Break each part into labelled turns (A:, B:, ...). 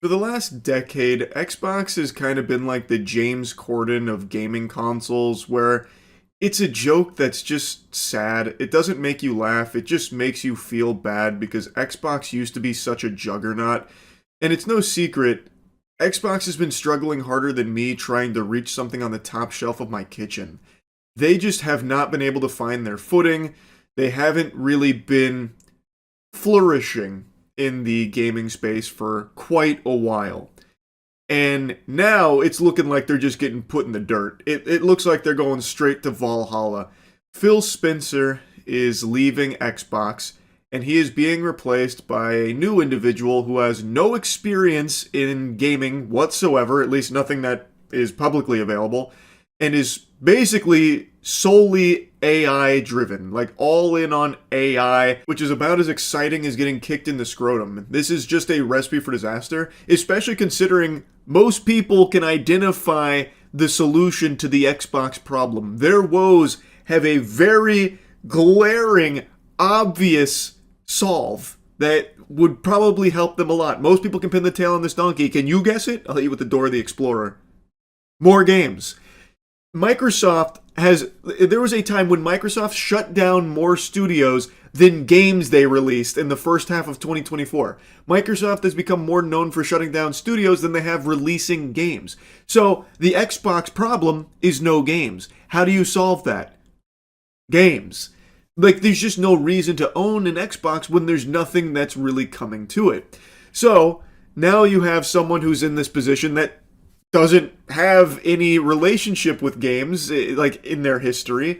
A: For the last decade, Xbox has kind of been like the James Corden of gaming consoles, where it's a joke that's just sad. It doesn't make you laugh, it just makes you feel bad because Xbox used to be such a juggernaut. And it's no secret, Xbox has been struggling harder than me trying to reach something on the top shelf of my kitchen. They just have not been able to find their footing. They haven't really been flourishing in the gaming space for quite a while. And now it's looking like they're just getting put in the dirt. It looks like they're going straight to Valhalla. Phil Spencer is leaving Xbox, and he is being replaced by a new individual who has no experience in gaming whatsoever, at least nothing that is publicly available, and is basically solely AI driven, like all in on AI, which is about as exciting as getting kicked in the scrotum. This is just a recipe for disaster, especially considering most people can identify the solution to the Xbox problem. Their woes have a very glaring, obvious solve that would probably help them a lot. Most people can pin the tail on this donkey. Can you guess it? I'll hit you with the Door of the Explorer. More games. There was a time when Microsoft shut down more studios than games they released in the first half of 2024. Microsoft has become more known for shutting down studios than they have releasing games. So the Xbox problem is no games. How do you solve that? Games. Like, there's just no reason to own an Xbox when there's nothing that's really coming to it. So now you have someone who's in this position that doesn't have any relationship with games, like, in their history.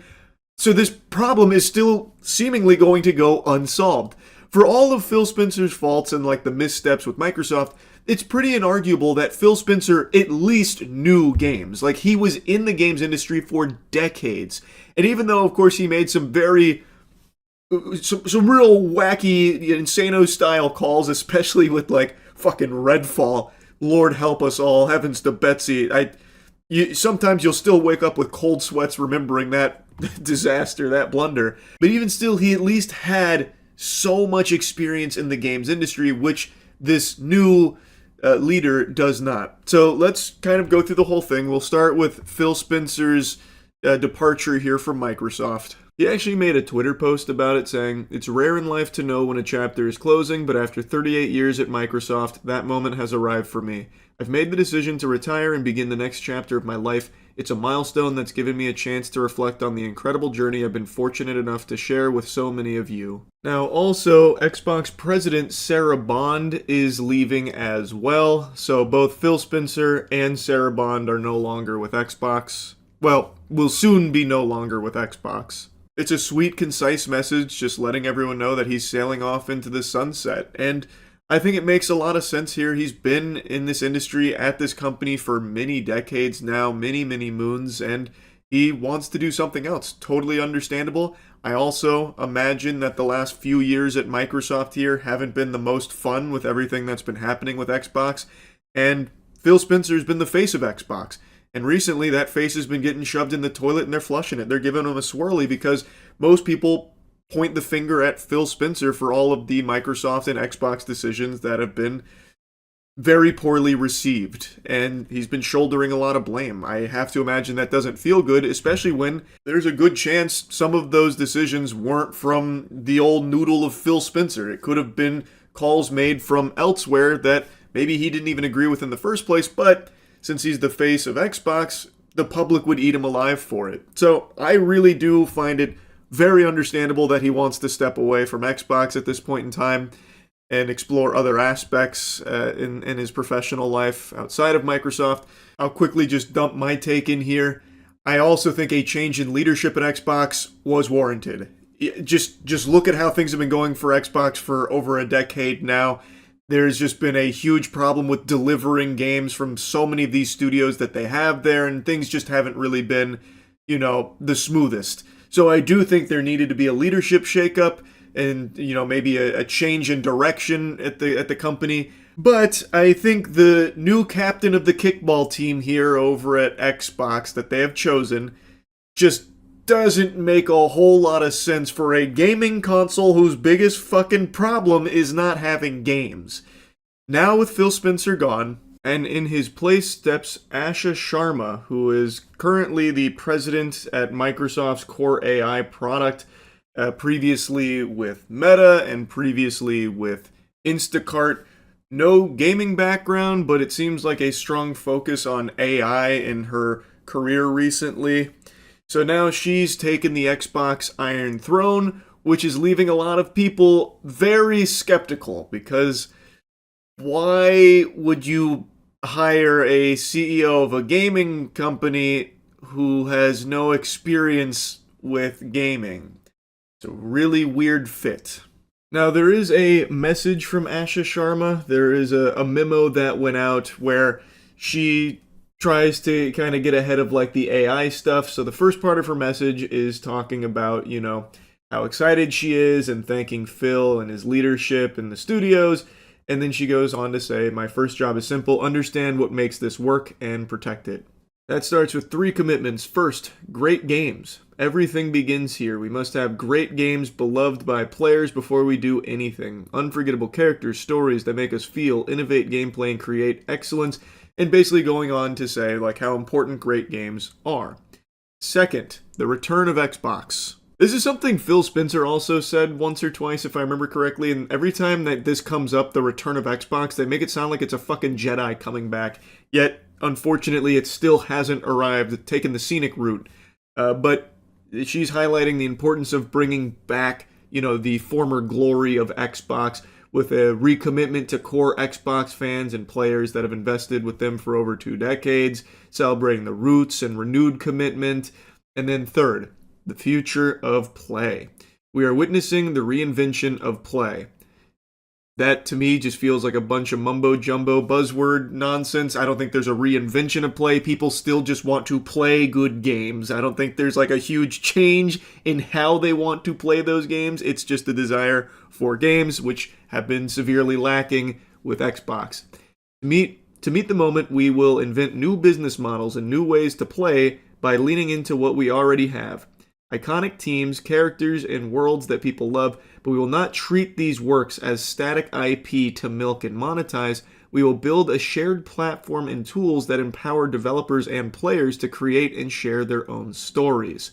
A: So this problem is still seemingly going to go unsolved. For all of Phil Spencer's faults and, like, the missteps with Microsoft, it's pretty inarguable that Phil Spencer at least knew games. Like, he was in the games industry for decades. And even though, of course, he made some real wacky, insano-style calls, especially with, like, fucking Redfall, Lord help us all, heavens to Betsy. Sometimes you'll still wake up with cold sweats remembering that disaster, that blunder. But even still, he at least had so much experience in the games industry, which this new leader does not. So let's kind of go through the whole thing. We'll start with Phil Spencer's departure here from Microsoft. He actually made a Twitter post about it saying, "It's rare in life to know when a chapter is closing, but after 38 years at Microsoft, that moment has arrived for me. I've made the decision to retire and begin the next chapter of my life. It's a milestone that's given me a chance to reflect on the incredible journey I've been fortunate enough to share with so many of you." Now, also, Xbox President Sarah Bond is leaving as well, so both Phil Spencer and Sarah Bond are no longer with Xbox. Well, will soon be no longer with Xbox. It's a sweet, concise message just letting everyone know that he's sailing off into the sunset. And I think it makes a lot of sense here. He's been in this industry at this company for many decades now, many, many moons, and he wants to do something else. Totally understandable. I also imagine that the last few years at Microsoft here haven't been the most fun with everything that's been happening with Xbox. And Phil Spencer's been the face of Xbox. And recently, that face has been getting shoved in the toilet and they're flushing it. They're giving him a swirly because most people point the finger at Phil Spencer for all of the Microsoft and Xbox decisions that have been very poorly received. And he's been shouldering a lot of blame. I have to imagine that doesn't feel good, especially when there's a good chance some of those decisions weren't from the old noodle of Phil Spencer. It could have been calls made from elsewhere that maybe he didn't even agree with in the first place, but since he's the face of Xbox, the public would eat him alive for it. So I really do find it very understandable that he wants to step away from Xbox at this point in time and explore other aspects in his professional life outside of Microsoft. I'll quickly just dump my take in here. I also think a change in leadership at Xbox was warranted. Just look at how things have been going for Xbox for over a decade now. There's just been a huge problem with delivering games from so many of these studios that they have there, and things just haven't really been, the smoothest. So I do think there needed to be a leadership shakeup and, maybe a change in direction at the company. But I think the new captain of the kickball team here over at Xbox that they have chosen just doesn't make a whole lot of sense for a gaming console whose biggest fucking problem is not having games. Now with Phil Spencer gone, and in his place steps Asha Sharma, who is currently the president at Microsoft's Core AI product, previously with Meta and previously with Instacart. No gaming background, but it seems like a strong focus on AI in her career recently. So now she's taken the Xbox Iron Throne, which is leaving a lot of people very skeptical because why would you hire a CEO of a gaming company who has no experience with gaming? It's a really weird fit. Now, there is a message from Asha Sharma. There is a memo that went out where she tries to kind of get ahead of like the AI stuff. So the first part of her message is talking about, how excited she is and thanking Phil and his leadership in the studios. And then she goes on to say, my first job is simple: understand what makes this work and protect it. That starts with 3 commitments. First, great games. Everything begins here. We must have great games beloved by players before we do anything. Unforgettable characters, stories that make us feel, innovate gameplay, and create excellence. And basically going on to say like how important great games are. Second, the return of Xbox. This is something Phil Spencer also said once or twice, if I remember correctly, and every time that this comes up, the return of Xbox, they make it sound like it's a fucking Jedi coming back. Yet, unfortunately, it still hasn't arrived, taken the scenic route. But she's highlighting the importance of bringing back, the former glory of Xbox with a recommitment to core Xbox fans and players that have invested with them for over 2 decades, celebrating the roots and renewed commitment. And then third, the future of play. We are witnessing the reinvention of play. That, to me, just feels like a bunch of mumbo-jumbo buzzword nonsense. I don't think there's a reinvention of play. People still just want to play good games. I don't think there's like a huge change in how they want to play those games. It's just a desire for games, which have been severely lacking with Xbox. To meet the moment, we will invent new business models and new ways to play by leaning into what we already have. Iconic teams, characters, and worlds that people love, but we will not treat these works as static IP to milk and monetize. We will build a shared platform and tools that empower developers and players to create and share their own stories.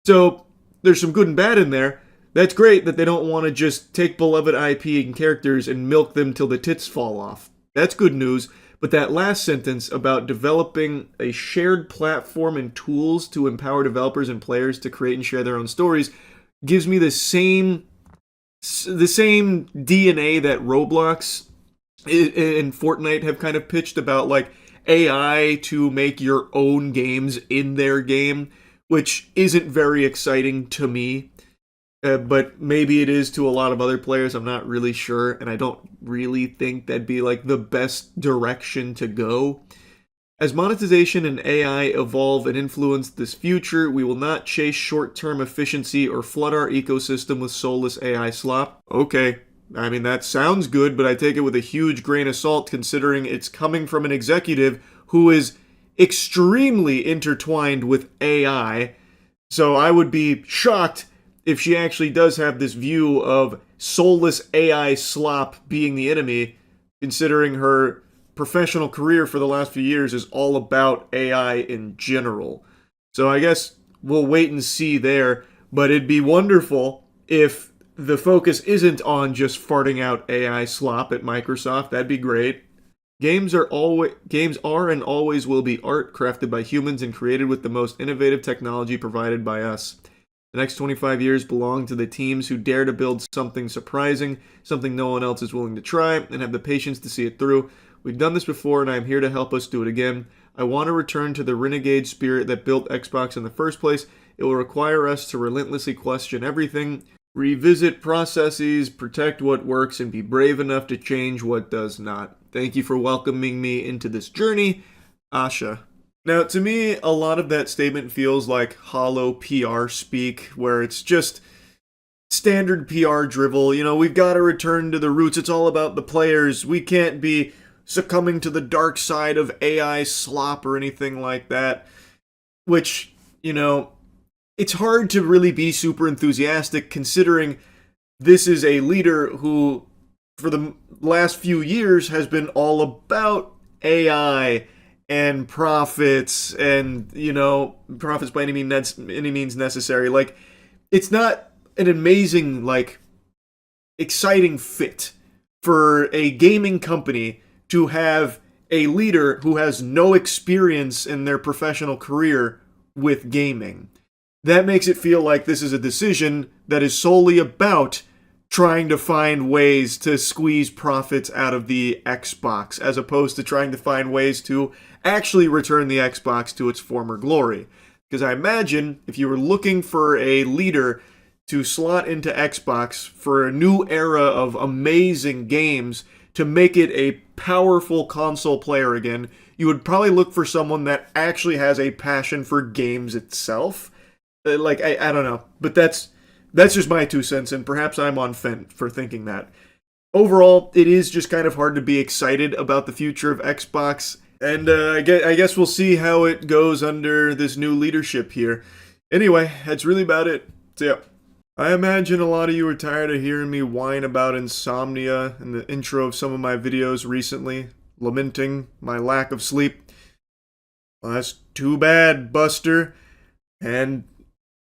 A: So, there's some good and bad in there. That's great that they don't want to just take beloved IP and characters and milk them till the tits fall off. That's good news. But that last sentence about developing a shared platform and tools to empower developers and players to create and share their own stories gives me the same DNA that Roblox and Fortnite have kind of pitched about like AI to make your own games in their game, which isn't very exciting to me. But maybe it is to a lot of other players. I'm not really sure, and I don't really think that'd be like the best direction to go. As monetization and AI evolve and influence this future, we will not chase short-term efficiency or flood our ecosystem with soulless AI slop. Okay, I mean, that sounds good, but I take it with a huge grain of salt considering it's coming from an executive who is extremely intertwined with AI. So I would be shocked if she actually does have this view of soulless AI slop being the enemy, considering her professional career for the last few years is all about AI in general. So I guess we'll wait and see there, but it'd be wonderful if the focus isn't on just farting out AI slop at Microsoft. That'd be great. Games are and always will be art crafted by humans and created with the most innovative technology provided by us. The next 25 years belong to the teams who dare to build something surprising, something no one else is willing to try, and have the patience to see it through. We've done this before, and I am here to help us do it again. I want to return to the renegade spirit that built Xbox in the first place. It will require us to relentlessly question everything, revisit processes, protect what works, and be brave enough to change what does not. Thank you for welcoming me into this journey, Asha. Now, to me, a lot of that statement feels like hollow PR speak, where it's just standard PR drivel. We've got to return to the roots. It's all about the players. We can't be succumbing to the dark side of AI slop or anything like that. Which, it's hard to really be super enthusiastic considering this is a leader who for the last few years has been all about AI and profits and, profits by any means necessary. Like, it's not an amazing, like, exciting fit for a gaming company to have a leader who has no experience in their professional career with gaming. That makes it feel like this is a decision that is solely about trying to find ways to squeeze profits out of the Xbox, as opposed to trying to find ways to actually return the Xbox to its former glory. Because I imagine if you were looking for a leader to slot into Xbox for a new era of amazing games to make it a powerful console player again, you would probably look for someone that actually has a passion for games itself. Like, I don't know, but that's just my 2 cents, and perhaps I'm on Fent for thinking that. Overall, it is just kind of hard to be excited about the future of Xbox, and I guess we'll see how it goes under this new leadership here. Anyway, that's really about it. So yeah. I imagine a lot of you are tired of hearing me whine about insomnia in the intro of some of my videos recently, lamenting my lack of sleep. Well, that's too bad, Buster. And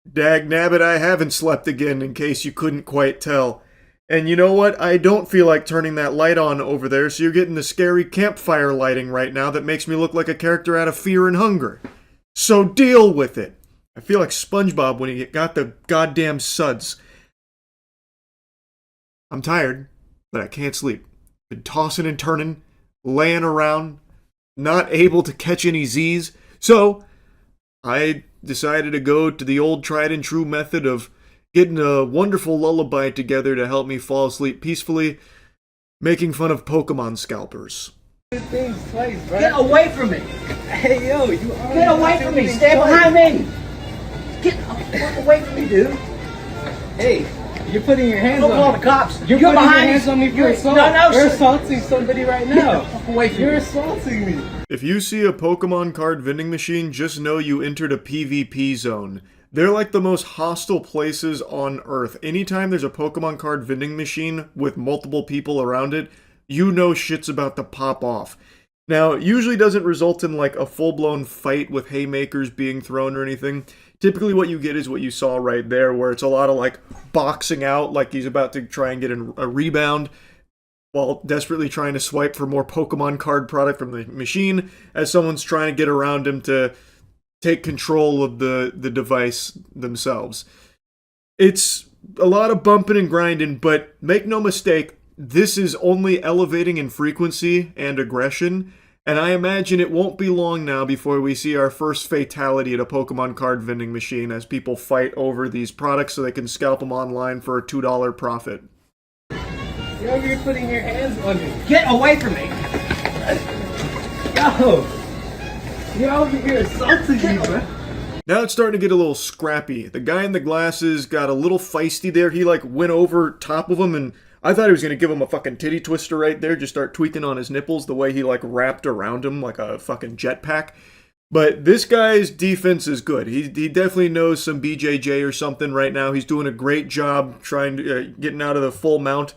A: dagnabbit, I haven't slept again, in case you couldn't quite tell. And you know what? I don't feel like turning that light on over there, so you're getting the scary campfire lighting right now that makes me look like a character out of Fear and Hunger. So deal with it. I feel like SpongeBob when he got the goddamn suds. I'm tired, but I can't sleep. Been tossing and turning, laying around, not able to catch any Z's. So, I decided to go to the old tried and true method of getting a wonderful lullaby together to help me fall asleep peacefully, making fun of Pokemon scalpers.
B: Get away from me!
C: Hey yo, you are.
B: Get away from me! Stay behind me! Get away from me, dude!
C: Hey, you're putting your hands
B: Don't
C: on
B: call
C: me.
B: the cops!
C: You're putting your hands on me for assault.
B: No,
C: you're assaulting somebody right now.
B: away from
C: You're
B: me.
C: assaulting me.
A: If you see a Pokemon card vending machine, just know you entered a PvP zone. They're like the most hostile places on Earth. Anytime there's a Pokemon card vending machine with multiple people around it, you know shit's about to pop off. Now, it usually doesn't result in like a full-blown fight with haymakers being thrown or anything. Typically what you get is what you saw right there, where it's a lot of like boxing out, like he's about to try and get a rebound, while desperately trying to swipe for more Pokemon card product from the machine, as someone's trying to get around him to take control of the device themselves. It's a lot of bumping and grinding, but make no mistake, this is only elevating in frequency and aggression, and I imagine it won't be long now before we see our first fatality at a Pokemon card vending machine as people fight over these products so they can scalp them online for a $2 profit.
C: You're over here putting your hands on me.
B: Get away from me!
C: Yo, you're over here assaulting me, bro.
A: Now it's starting to get a little scrappy. The guy in the glasses got a little feisty there. He like went over top of him, and I thought he was going to give him a fucking titty twister right there, just start tweaking on his nipples the way he like wrapped around him like a fucking jetpack. But this guy's defense is good. He definitely knows some BJJ or something right now. He's doing a great job trying to getting out of the full mount,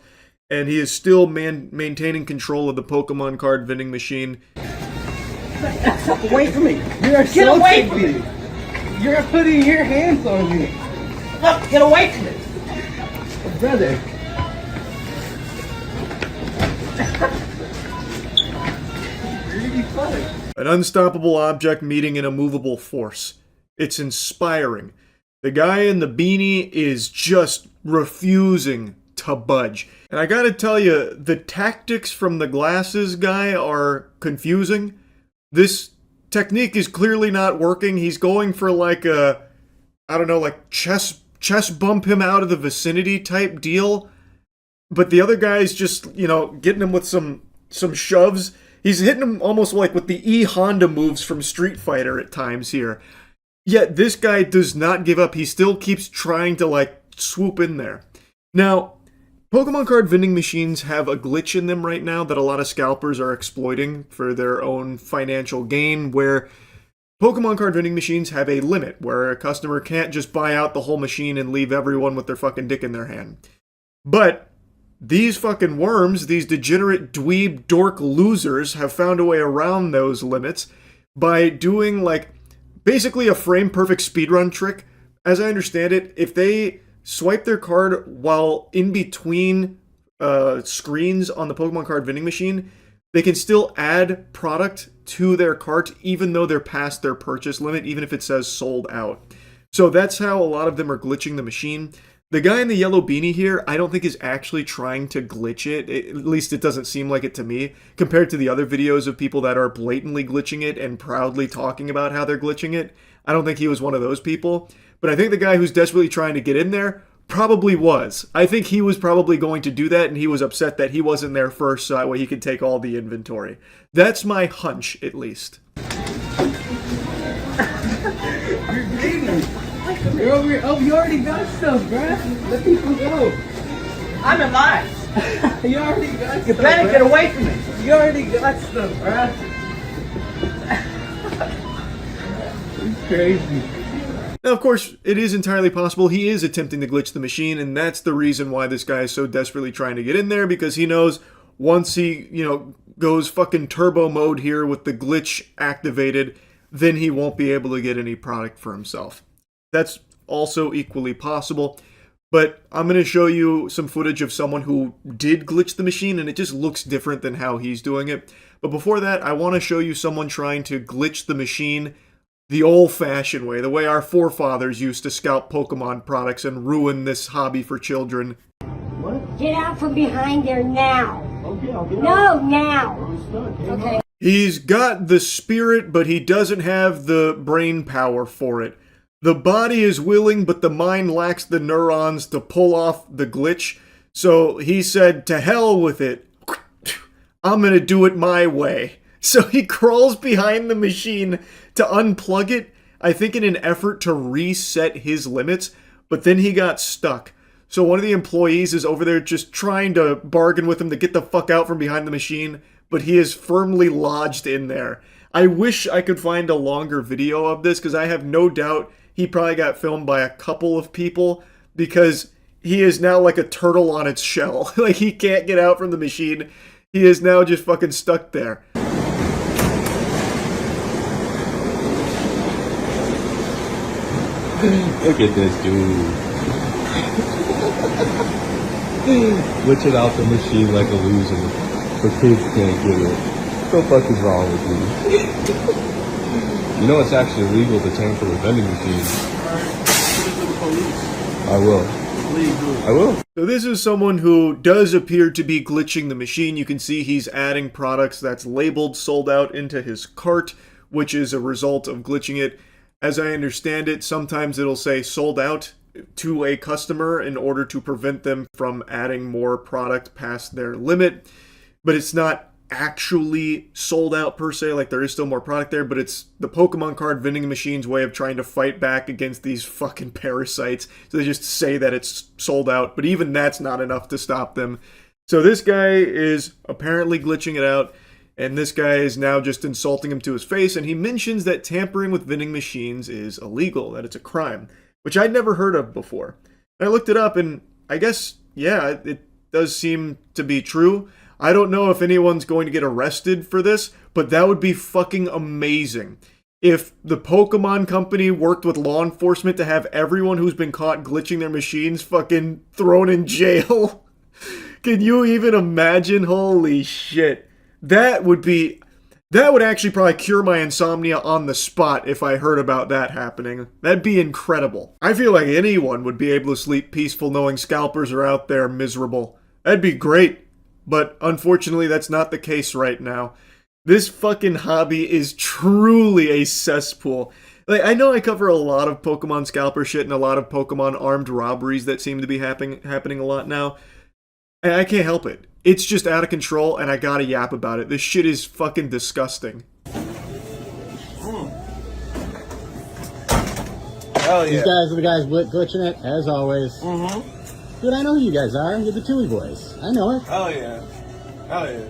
A: and he is still maintaining control of the Pokemon card vending machine.
B: Get away from me!
C: You're
B: Get away
C: assaulting
B: from
C: me.
B: me!
C: You're putting your hands on me.
B: Look, get away from me!
C: Brother. Really funny.
A: An unstoppable object meeting an immovable force. It's inspiring. The guy in the beanie is just refusing to budge. And I gotta tell you, the tactics from the glasses guy are confusing. This technique is clearly not working. He's going for like a, I don't know, like chest bump him out of the vicinity type deal. But the other guy's just, getting him with some shoves. He's hitting him almost like with the E-Honda moves from Street Fighter at times here. Yet this guy does not give up. He still keeps trying to like swoop in there. Now, Pokemon card vending machines have a glitch in them right now that a lot of scalpers are exploiting for their own financial gain, where Pokemon card vending machines have a limit where a customer can't just buy out the whole machine and leave everyone with their fucking dick in their hand. But these fucking worms, these degenerate dweeb dork losers, have found a way around those limits by doing like basically a frame perfect speedrun trick. As I understand it, if they swipe their card while in between screens on the Pokemon card vending machine, they can still add product to their cart even though they're past their purchase limit, even if it says sold out. So that's how a lot of them are glitching the machine. The guy in the yellow beanie here, I don't think is actually trying to glitch it. At least it doesn't seem like it to me, compared to the other videos of people that are blatantly glitching it and proudly talking about how they're glitching it. I don't think he was one of those people. But I think the guy who's desperately trying to get in there probably was. I think he was probably going to do that, and he was upset that he wasn't there first so that way he could take all the inventory. That's my hunch, at least.
C: You're bleeding. You're over here. Oh, you already got stuff, bruh. Let people go.
B: I'm alive.
C: You already got
B: You
C: stuff,
B: better
C: bruh.
B: get away from me.
C: You already got stuff, bruh. It's crazy.
A: Now, of course, it is entirely possible he is attempting to glitch the machine, and that's the reason why this guy is so desperately trying to get in there, because he knows once he, goes fucking turbo mode here with the glitch activated, then he won't be able to get any product for himself. That's also equally possible, but I'm going to show you some footage of someone who did glitch the machine, and it just looks different than how he's doing it. But before that, I want to show you someone trying to glitch the machine the old-fashioned way, the way our forefathers used to scalp Pokemon products and ruin this hobby for children.
C: What?
D: Get out from behind there now.
C: Okay, I'll get
D: No,
C: out.
D: now.
C: We're stuck. Hang
D: Okay.
C: on.
A: He's got the spirit, but he doesn't have the brain power for it. The body is willing, but the mind lacks the neurons to pull off the glitch. So he said, to hell with it. I'm gonna do it my way. So he crawls behind the machine to unplug it, I think in an effort to reset his limits, but then he got stuck. So one of the employees is over there just trying to bargain with him to get the fuck out from behind the machine, but he is firmly lodged in there. I wish I could find a longer video of this, because I have no doubt he probably got filmed by a couple of people, because he is now like a turtle on its shell. Like, he can't get out from the machine. He is now just fucking stuck there.
E: Look at this dude. Glitching out the machine like a loser. But kids can't get it. What the fuck is wrong with you? You know it's actually illegal to tamper with vending machines. I will. I will.
A: So this is someone who does appear to be glitching the machine. You can see he's adding products that's labeled sold out into his cart, which is a result of glitching it. As I understand it, sometimes it'll say sold out to a customer in order to prevent them from adding more product past their limit. But it's not actually sold out per se, like there is still more product there, but it's the Pokemon card vending machine's way of trying to fight back against these fucking parasites. So they just say that it's sold out, but even that's not enough to stop them. So this guy is apparently glitching it out. And this guy is now just insulting him to his face, and he mentions that tampering with vending machines is illegal, that it's a crime, which I'd never heard of before. And I looked it up, and I guess, yeah, it does seem to be true. I don't know if anyone's going to get arrested for this, but that would be fucking amazing. If the Pokemon company worked with law enforcement to have everyone who's been caught glitching their machines fucking thrown in jail. Can you even imagine? Holy shit. That would actually probably cure my insomnia on the spot if I heard about that happening. That'd be incredible. I feel like anyone would be able to sleep peaceful knowing scalpers are out there miserable. That'd be great. But unfortunately, that's not the case right now. This fucking hobby is truly a cesspool. Like, I know I cover a lot of Pokemon scalper shit and a lot of Pokemon armed robberies that seem to be happening a lot now. And I can't help it. It's just out of control, and I gotta yap about it. This shit is fucking disgusting.
E: Hell yeah.
F: These guys are the guys glitching it, as always.
E: Mm-hmm.
F: Dude, I know who you guys are. You're the Tui boys. I know it.
E: Hell yeah. Hell yeah.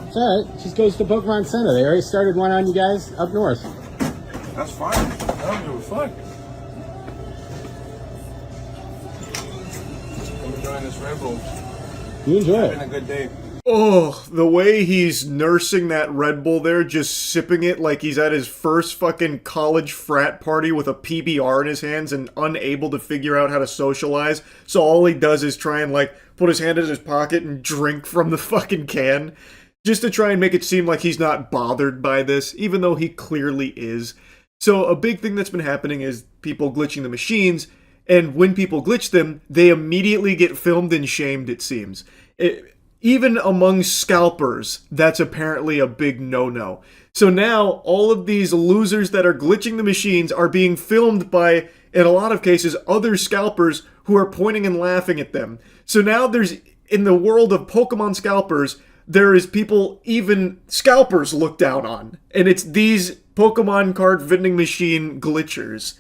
F: It's alright. Just goes to Pokemon Center. They already started one on you guys up north.
E: That's fine. I don't give a fuck. I'm enjoying this Red Bull.
F: You enjoy
C: Been
F: it.
C: a good day.
A: Oh, the way he's nursing that Red Bull there, just sipping it like he's at his first fucking college frat party with a PBR in his hands and unable to figure out how to socialize. So all he does is try and like put his hand in his pocket and drink from the fucking can. Just to try and make it seem like he's not bothered by this, even though he clearly is. So a big thing that's been happening is people glitching the machines, and when people glitch them, they immediately get filmed and shamed, it seems. Even among scalpers, that's apparently a big no-no. So now, all of these losers that are glitching the machines are being filmed by, in a lot of cases, other scalpers who are pointing and laughing at them. So now there's, in the world of Pokemon scalpers, there is people even scalpers look down on. And it's these Pokemon card vending machine glitchers.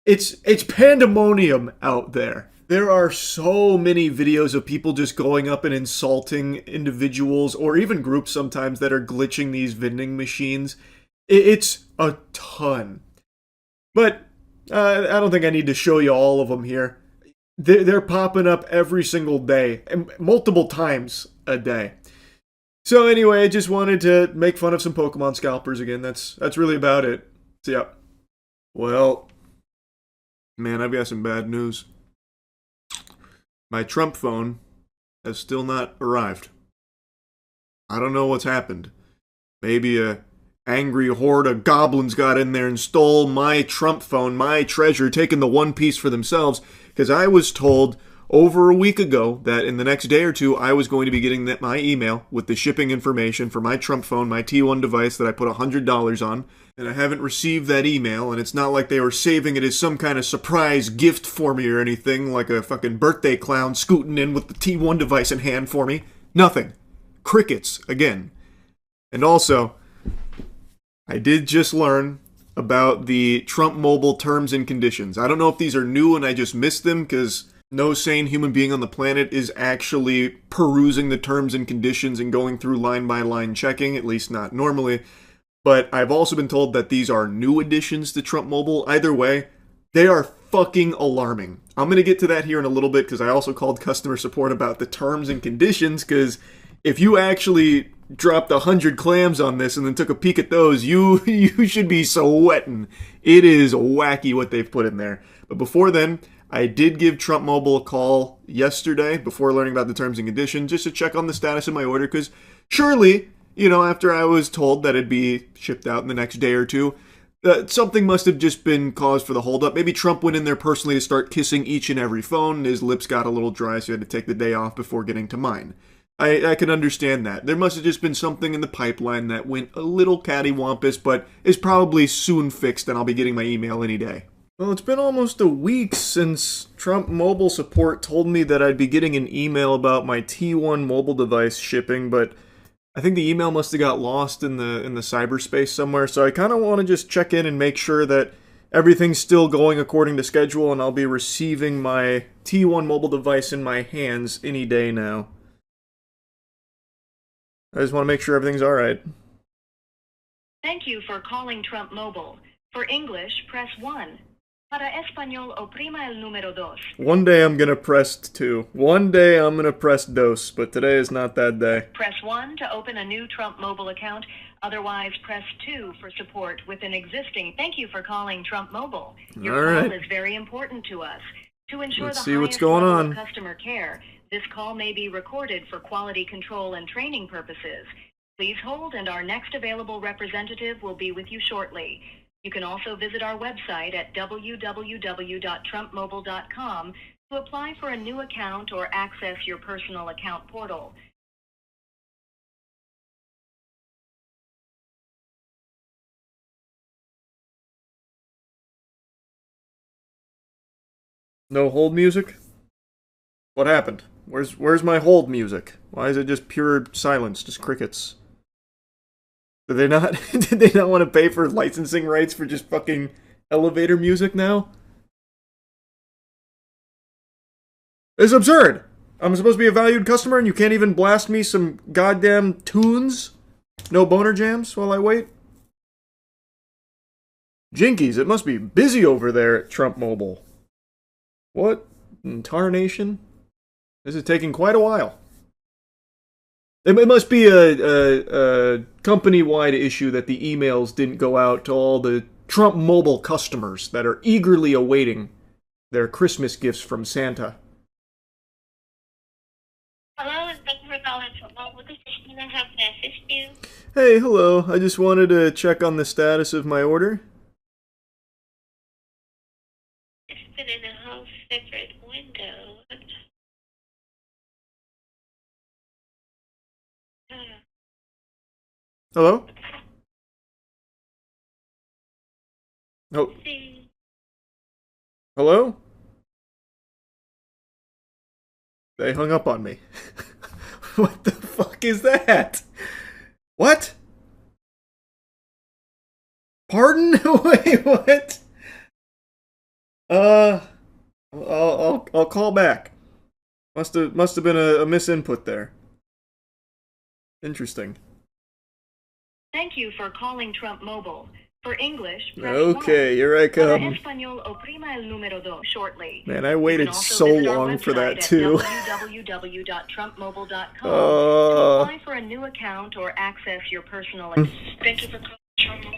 A: It's pandemonium out there. There are so many videos of people just going up and insulting individuals or even groups sometimes that are glitching these vending machines. It's a ton. But I don't think I need to show you all of them here. They're popping up every single day, and multiple times a day. So anyway, I just wanted to make fun of some Pokemon scalpers again. That's really about it. So yeah. Well, man, I've got some bad news. My Trump phone has still not arrived. I don't know what's happened. Maybe a angry horde of goblins got in there and stole my Trump phone, my treasure, taking the one piece for themselves, because I was told over a week ago that in the next day or two I was going to be getting my email with the shipping information for my Trump phone, my T1 device that I put $100 on, and I haven't received that email, and it's not like they were saving it as some kind of surprise gift for me or anything, like a fucking birthday clown scooting in with the T1 device in hand for me. Nothing. Crickets, again. And also, I did just learn about the Trump Mobile terms and conditions. I don't know if these are new and I just missed them, because no sane human being on the planet is actually perusing the terms and conditions and going through line by line checking, at least not normally. But I've also been told that these are new additions to Trump Mobile. Either way, they are fucking alarming. I'm going to get to that here in a little bit, because I also called customer support about the terms and conditions, because if you actually dropped 100 clams on this and then took a peek at those, you should be sweating. It is wacky what they've put in there. But before then, I did give Trump Mobile a call yesterday before learning about the terms and conditions, just to check on the status of my order, because surely, you know, after I was told that it'd be shipped out in the next day or two, something must have just been cause for the holdup. Maybe Trump went in there personally to start kissing each and every phone, and his lips got a little dry, so he had to take the day off before getting to mine. I can understand that. There must have just been something in the pipeline that went a little cattywampus, but is probably soon fixed, and I'll be getting my email any day. Well, it's been almost a week since Trump Mobile Support told me that I'd be getting an email about my T1 mobile device shipping, but I think the email must have got lost in the cyberspace somewhere, so I kind of want to just check in and make sure that everything's still going according to schedule, and I'll be receiving my T1 mobile device in my hands any day now. I just want to make sure everything's alright.
G: Thank you for calling Trump Mobile. For English, press 1. Para Español, oprima el número dos.
A: One day I'm gonna press 2. One day I'm gonna press dos, but today is not that day.
G: Press 1 to open a new Trump Mobile account. Otherwise, press 2 for support with an existing. Thank you for calling Trump Mobile. Your
A: All
G: call
A: right.
G: is very important to us. To ensure
A: Let's
G: the
A: see
G: highest
A: what's going
G: level
A: on.
G: of customer care, this call may be recorded for quality control and training purposes. Please hold, and our next available representative will be with you shortly. You can also visit our website at www.trumpmobile.com to apply for a new account or access your personal account portal.
A: No hold music? What happened? Where's my hold music? Why is it just pure silence, just crickets? Did they not did they not want to pay for licensing rights for just fucking elevator music now? It's absurd! I'm supposed to be a valued customer and you can't even blast me some goddamn tunes? No boner jams while I wait? Jinkies, it must be busy over there at Trump Mobile. What in tarnation? This is taking quite a while. It must be a company-wide issue that the emails didn't go out to all the Trump Mobile customers that are eagerly awaiting their Christmas gifts from Santa.
H: Hello, and thank you for calling from Mobile. This is Tina. How can I assist you?
A: Hey, hello. I just wanted to check on the status of my order.
H: It's been in a whole separate window.
A: Hello? Oh,
H: See.
A: hello? They hung up on me. What the fuck is that? What? Pardon? Wait, what? I'll call back. Must have been a misinput there. Interesting.
G: Thank you for calling Trump Mobile. For English, press
A: Okay,
G: 1.
A: here I
G: Para
A: come.
G: español, oprima el número 2 shortly.
A: Man, I
G: You
A: waited
G: can also
A: so
G: visit our
A: long for that
G: website
A: too.
G: at www.trumpmobile.com to apply for a new account or access your personal.
H: Thank you for calling Trump Mobile.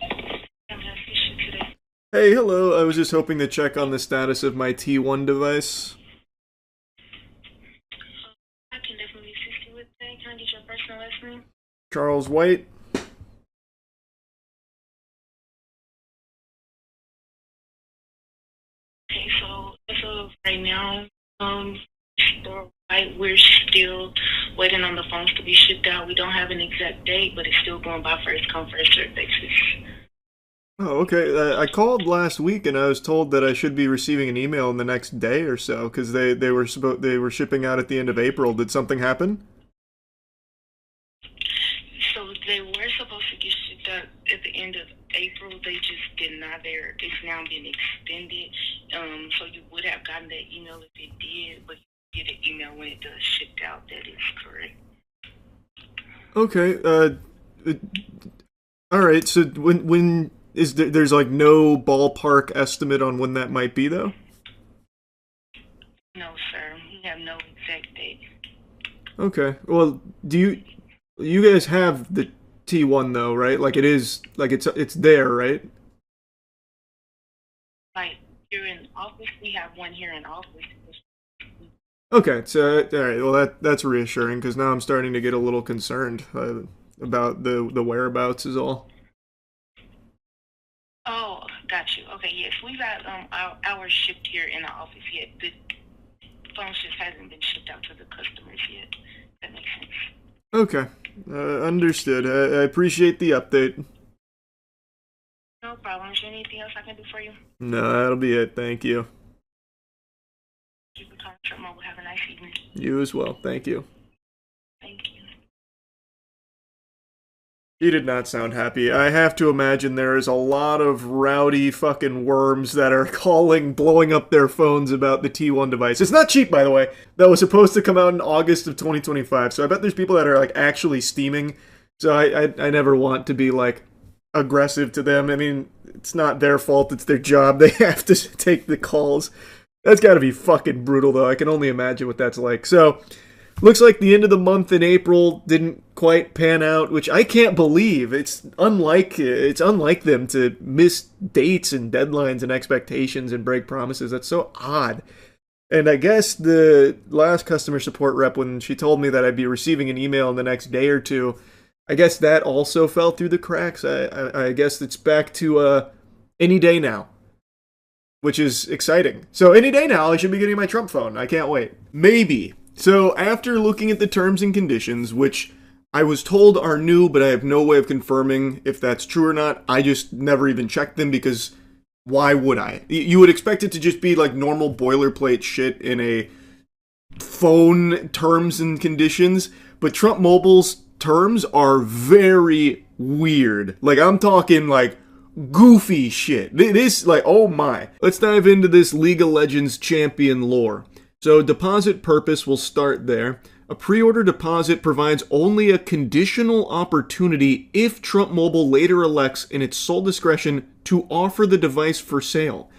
H: How can I assist you today?
A: Hey, hello. I was just hoping to check on the status of my T1 device.
H: I can definitely assist you with that. Can I get your first and last name?
A: Charles White.
H: Okay, so as of right now, we're still waiting on the phones to be shipped out. We don't have an exact date, but it's still going by first come, first served basis.
A: Oh, okay. I called last week and I was told that I should be receiving an email in the next day or so because they were shipping out at the end of April. Did something happen?
H: So they were supposed to get shipped out at the end of April. They just did not. It's now been extended. So you would have gotten that email if it did, but you get an email when it does shipped out. That is correct.
A: Okay. All right. So when is there's like no ballpark estimate on when that might be though?
H: No, sir. We have no exact date.
A: Okay. Well, do you guys have the T1 though, right? Like it is like it's there, right?
H: Like here in office, we have one here in office.
A: Okay, so all right. Well, that's reassuring because now I'm starting to get a little concerned about the whereabouts is all.
H: Oh, got you. Okay, yes, we got ours shipped here in the office yet. The phone just hasn't been shipped out to the customers yet. That makes sense.
A: Okay, understood. I appreciate the update.
H: No problem. Is there anything else I can do for you?
A: No, that'll be it. Thank you.
H: You can call Trump Mobile. Have a nice evening.
A: You as well. Thank you.
H: Thank you.
A: He did not sound happy. I have to imagine there is a lot of rowdy fucking worms that are calling, blowing up their phones about the T1 device. It's not cheap, by the way. That was supposed to come out in August of 2025. So I bet there's people that are like actually steaming. So I never want to be like aggressive to them. I mean, it's not their fault. It's their job. They have to take the calls. That's got to be fucking brutal, though. I can only imagine what that's like. So, looks like the end of the month in April didn't quite pan out, which I can't believe. It's unlike them to miss dates and deadlines and expectations and break promises. That's so odd. And I guess the last customer support rep, when she told me that I'd be receiving an email in the next day or two, I guess that also fell through the cracks. I guess it's back to any day now, which is exciting. So any day now, I should be getting my Trump phone. I can't wait. Maybe. So after looking at the terms and conditions, which I was told are new, but I have no way of confirming if that's true or not, I just never even checked them because why would I? You would expect it to just be like normal boilerplate shit in a phone terms and conditions, but Trump Mobile's terms are very weird. Like I'm talking like goofy shit. This, like, oh my. Let's dive into this League of Legends champion lore. So, deposit purpose will start there. A pre-order deposit provides only a conditional opportunity if Trump Mobile later elects in its sole discretion to offer the device for sale.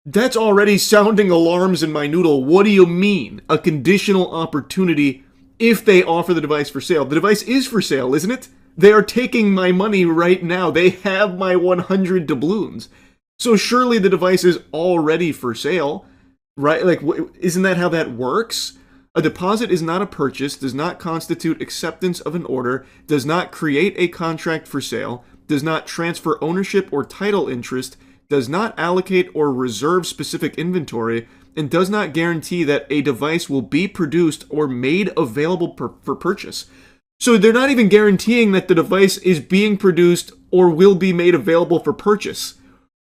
A: That's already sounding alarms in my noodle. What do you mean? A conditional opportunity if they offer the device for sale. The device is for sale, isn't it? They are taking my money right now. They have my 100 doubloons. So surely the device is already for sale, right? Like, isn't that how that works? A deposit is not a purchase, does not constitute acceptance of an order, does not create a contract for sale, does not transfer ownership or title interest, does not allocate or reserve specific inventory, and does not guarantee that a device will be produced or made available for purchase. So they're not even guaranteeing that the device is being produced or will be made available for purchase.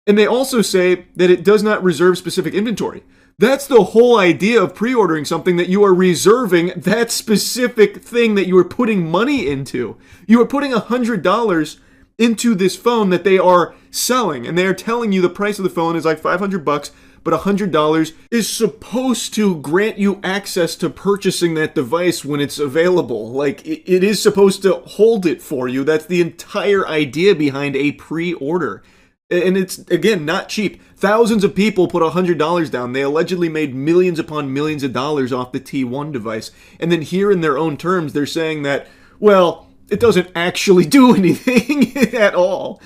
A: And they also say that it does not reserve specific inventory. That's the whole idea of pre-ordering something, that you are reserving that specific thing that you are putting money into. You are putting $100 into this phone that they are selling, and they are telling you the price of the phone is like $500, but $100 is supposed to grant you access to purchasing that device when it's available. Like, it is supposed to hold it for you. That's the entire idea behind a pre-order. And it's, again, not cheap. Thousands of people put $100 down. They allegedly made millions upon millions of dollars off the T1 device. And then here in their own terms, they're saying that, well, it doesn't actually do anything at all.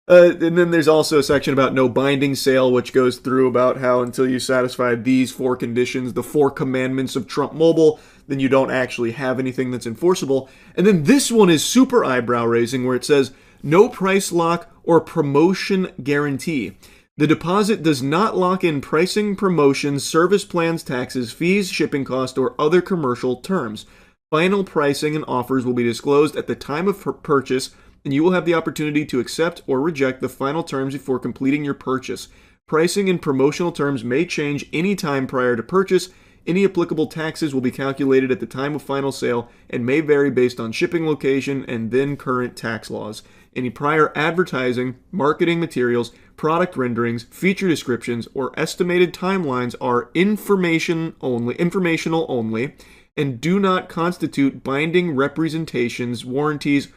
A: And then there's also a section about no binding sale, which goes through about how until you satisfy these 4 conditions, the 4 commandments of Trump Mobile, then you don't actually have anything that's enforceable. And then this one is super eyebrow raising, where it says, no price lock or promotion guarantee. The deposit does not lock in pricing, promotions, service plans, taxes, fees, shipping cost, or other commercial terms. Final pricing and offers will be disclosed at the time of purchase, and you will have the opportunity to accept or reject the final terms before completing your purchase. Pricing and promotional terms may change any time prior to purchase. Any applicable taxes will be calculated at the time of final sale and may vary based on shipping location and then current tax laws. Any prior advertising, marketing materials, product renderings, feature descriptions, or estimated timelines are informational only, and do not constitute binding representations, warranties,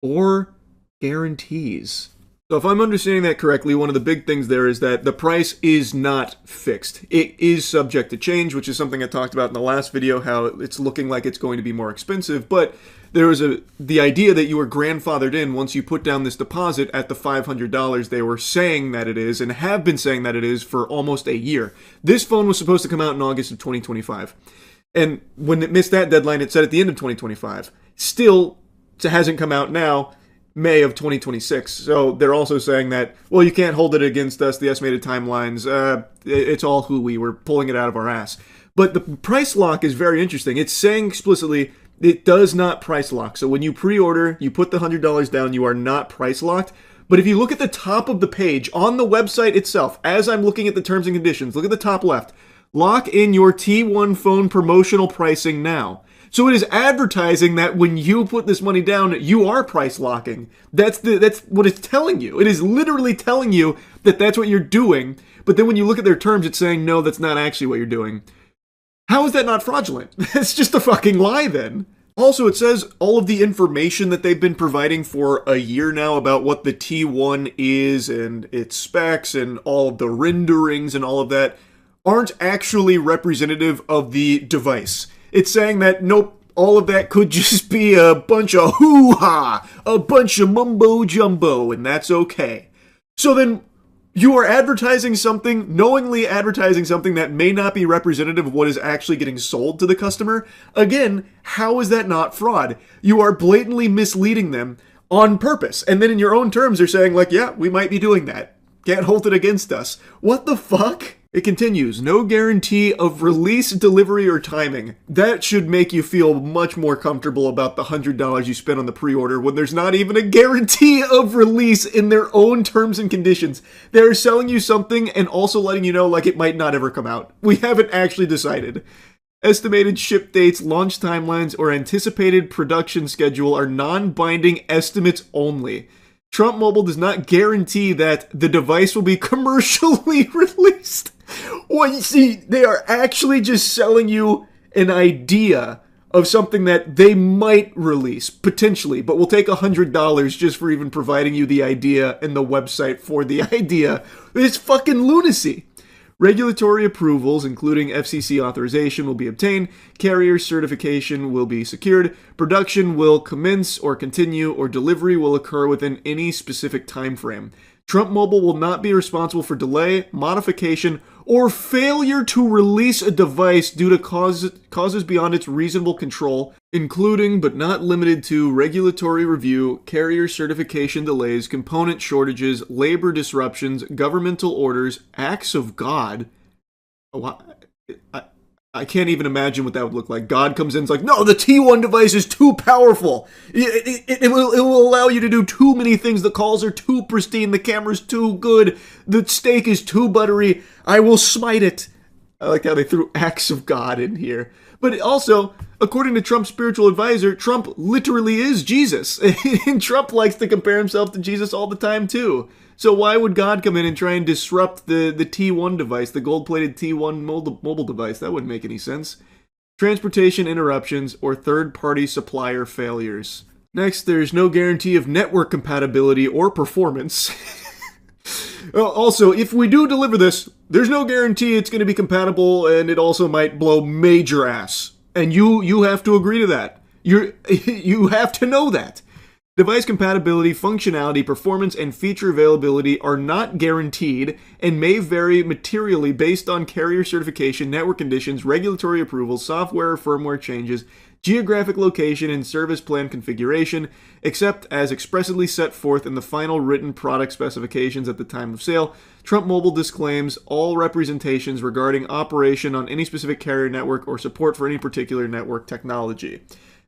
A: or guarantees. So if I'm understanding that correctly, one of the big things there is that the price is not fixed. It is subject to change, which is something I talked about in the last video, how it's looking like it's going to be more expensive, but there was the idea that you were grandfathered in once you put down this deposit at the $500 they were saying that it is, and have been saying that it is for almost a year. This phone was supposed to come out in August of 2025. And when it missed that deadline, it said at the end of 2025. Still, it hasn't come out now, May of 2026. So they're also saying that, well, you can't hold it against us, the estimated timelines. It's all hooey. We're pulling it out of our ass. But the price lock is very interesting. It's saying explicitly it does not price lock. So when you pre-order, you put the $100 down, you are not price locked. But if you look at the top of the page on the website itself, as I'm looking at the terms and conditions, look at the top left. Lock in your T1 phone promotional pricing now. So it is advertising that when you put this money down, you are price locking. That's what it's telling you. It is literally telling you that that's what you're doing. But then when you look at their terms, it's saying, no, that's not actually what you're doing. How is that not fraudulent? It's just a fucking lie then. Also, it says all of the information that they've been providing for a year now about what the T1 is and its specs and all of the renderings and all of that aren't actually representative of the device. It's saying that, nope, all of that could just be a bunch of hoo-ha, a bunch of mumbo-jumbo, and that's okay. So then, you are advertising something, knowingly advertising something that may not be representative of what is actually getting sold to the customer. Again, how is that not fraud? You are blatantly misleading them on purpose. And then in your own terms, they're saying, like, yeah, we might be doing that. Can't hold it against us. What the fuck? It continues, no guarantee of release, delivery, or timing. That should make you feel much more comfortable about the $100 you spent on the pre-order when there's not even a guarantee of release in their own terms and conditions. They're selling you something and also letting you know like it might not ever come out. We haven't actually decided. Estimated ship dates, launch timelines, or anticipated production schedule are non-binding estimates only. Trump Mobile does not guarantee that the device will be commercially released. Well, you see, they are actually just selling you an idea of something that they might release, potentially, but will take $100 just for even providing you the idea and the website for the idea. It's fucking lunacy. Regulatory approvals, including FCC authorization, will be obtained. Carrier certification will be secured. Production will commence or continue, or delivery will occur within any specific time frame. Trump Mobile will not be responsible for delay, modification, or failure to release a device due to causes beyond its reasonable control, including but not limited to regulatory review, carrier certification delays, component shortages, labor disruptions, governmental orders, acts of God. Oh, I can't even imagine what that would look like. God comes in and is like, no, the T1 device is too powerful. It will allow you to do too many things. The calls are too pristine. The camera's too good. The steak is too buttery. I will smite it. I like how they threw acts of God in here. But also, according to Trump's spiritual advisor, Trump literally is Jesus. And Trump likes to compare himself to Jesus all the time, too. So why would God come in and try and disrupt the T1 device, the gold-plated T1 mobile device? That wouldn't make any sense. Transportation interruptions or third-party supplier failures. Next, there's no guarantee of network compatibility or performance. Also, if we do deliver this, there's no guarantee it's going to be compatible, and it also might blow major ass. And you have to agree to that. You have to know that. Device compatibility, functionality, performance, and feature availability are not guaranteed and may vary materially based on carrier certification, network conditions, regulatory approvals, software or firmware changes, geographic location, and service plan configuration, except as expressly set forth in the final written product specifications at the time of sale. Trump Mobile disclaims all representations regarding operation on any specific carrier network or support for any particular network technology.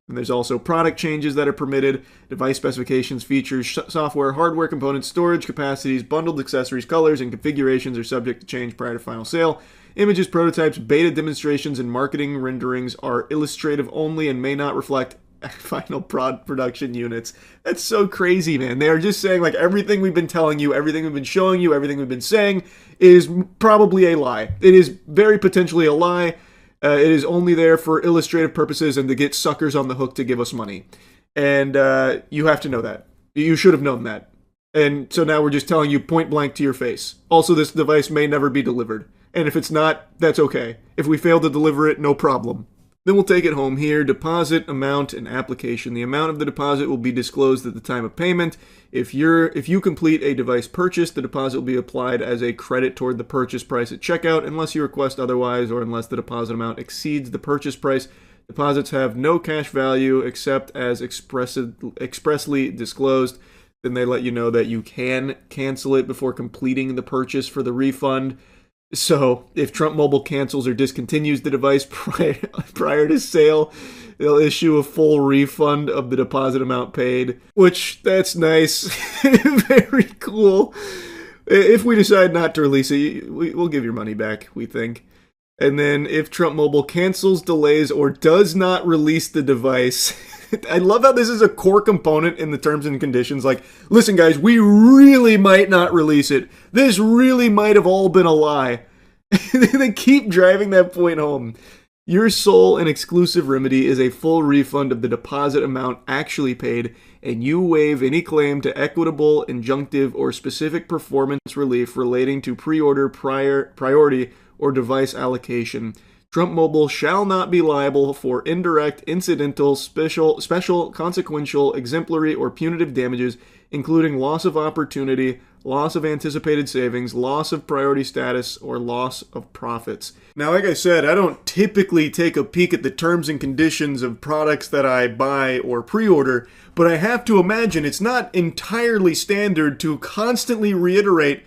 A: And there's also product changes that are permitted, device specifications, features, software, hardware components, storage capacities, bundled accessories, colors, and configurations are subject to change prior to final sale. Images, prototypes, beta demonstrations, and marketing renderings are illustrative only and may not reflect final production units. That's so crazy, man. They are just saying, like, everything we've been telling you, everything we've been showing you, everything we've been saying is probably a lie. It is very potentially a lie. It is only there for illustrative purposes and to get suckers on the hook to give us money. And you have to know that. You should have known that. And so now we're just telling you point blank to your face. Also, this device may never be delivered. And if it's not, that's okay. If we fail to deliver it, no problem. Then we'll take it home here. Deposit, amount, and application. The amount of the deposit will be disclosed at the time of payment. If you complete a device purchase, the deposit will be applied as a credit toward the purchase price at checkout unless you request otherwise or unless the deposit amount exceeds the purchase price. Deposits have no cash value except as expressly disclosed. Then they let you know that you can cancel it before completing the purchase for the refund. So, if Trump Mobile cancels or discontinues the device prior to sale, they'll issue a full refund of the deposit amount paid, which, that's nice. Very cool. If we decide not to release it, we'll give your money back, we think. And then, if Trump Mobile cancels, delays, or does not release the device... I love how this is a core component in the terms and conditions. Like, listen, guys, we really might not release it. This really might have all been a lie. They keep driving that point home. Your sole and exclusive remedy is a full refund of the deposit amount actually paid, and you waive any claim to equitable, injunctive, or specific performance relief relating to pre-order priority or device allocation. Trump Mobile shall not be liable for indirect, incidental, special, consequential, exemplary, or punitive damages, including loss of opportunity, loss of anticipated savings, loss of priority status, or loss of profits. Now, like I said, I don't typically take a peek at the terms and conditions of products that I buy or pre-order, but I have to imagine it's not entirely standard to constantly reiterate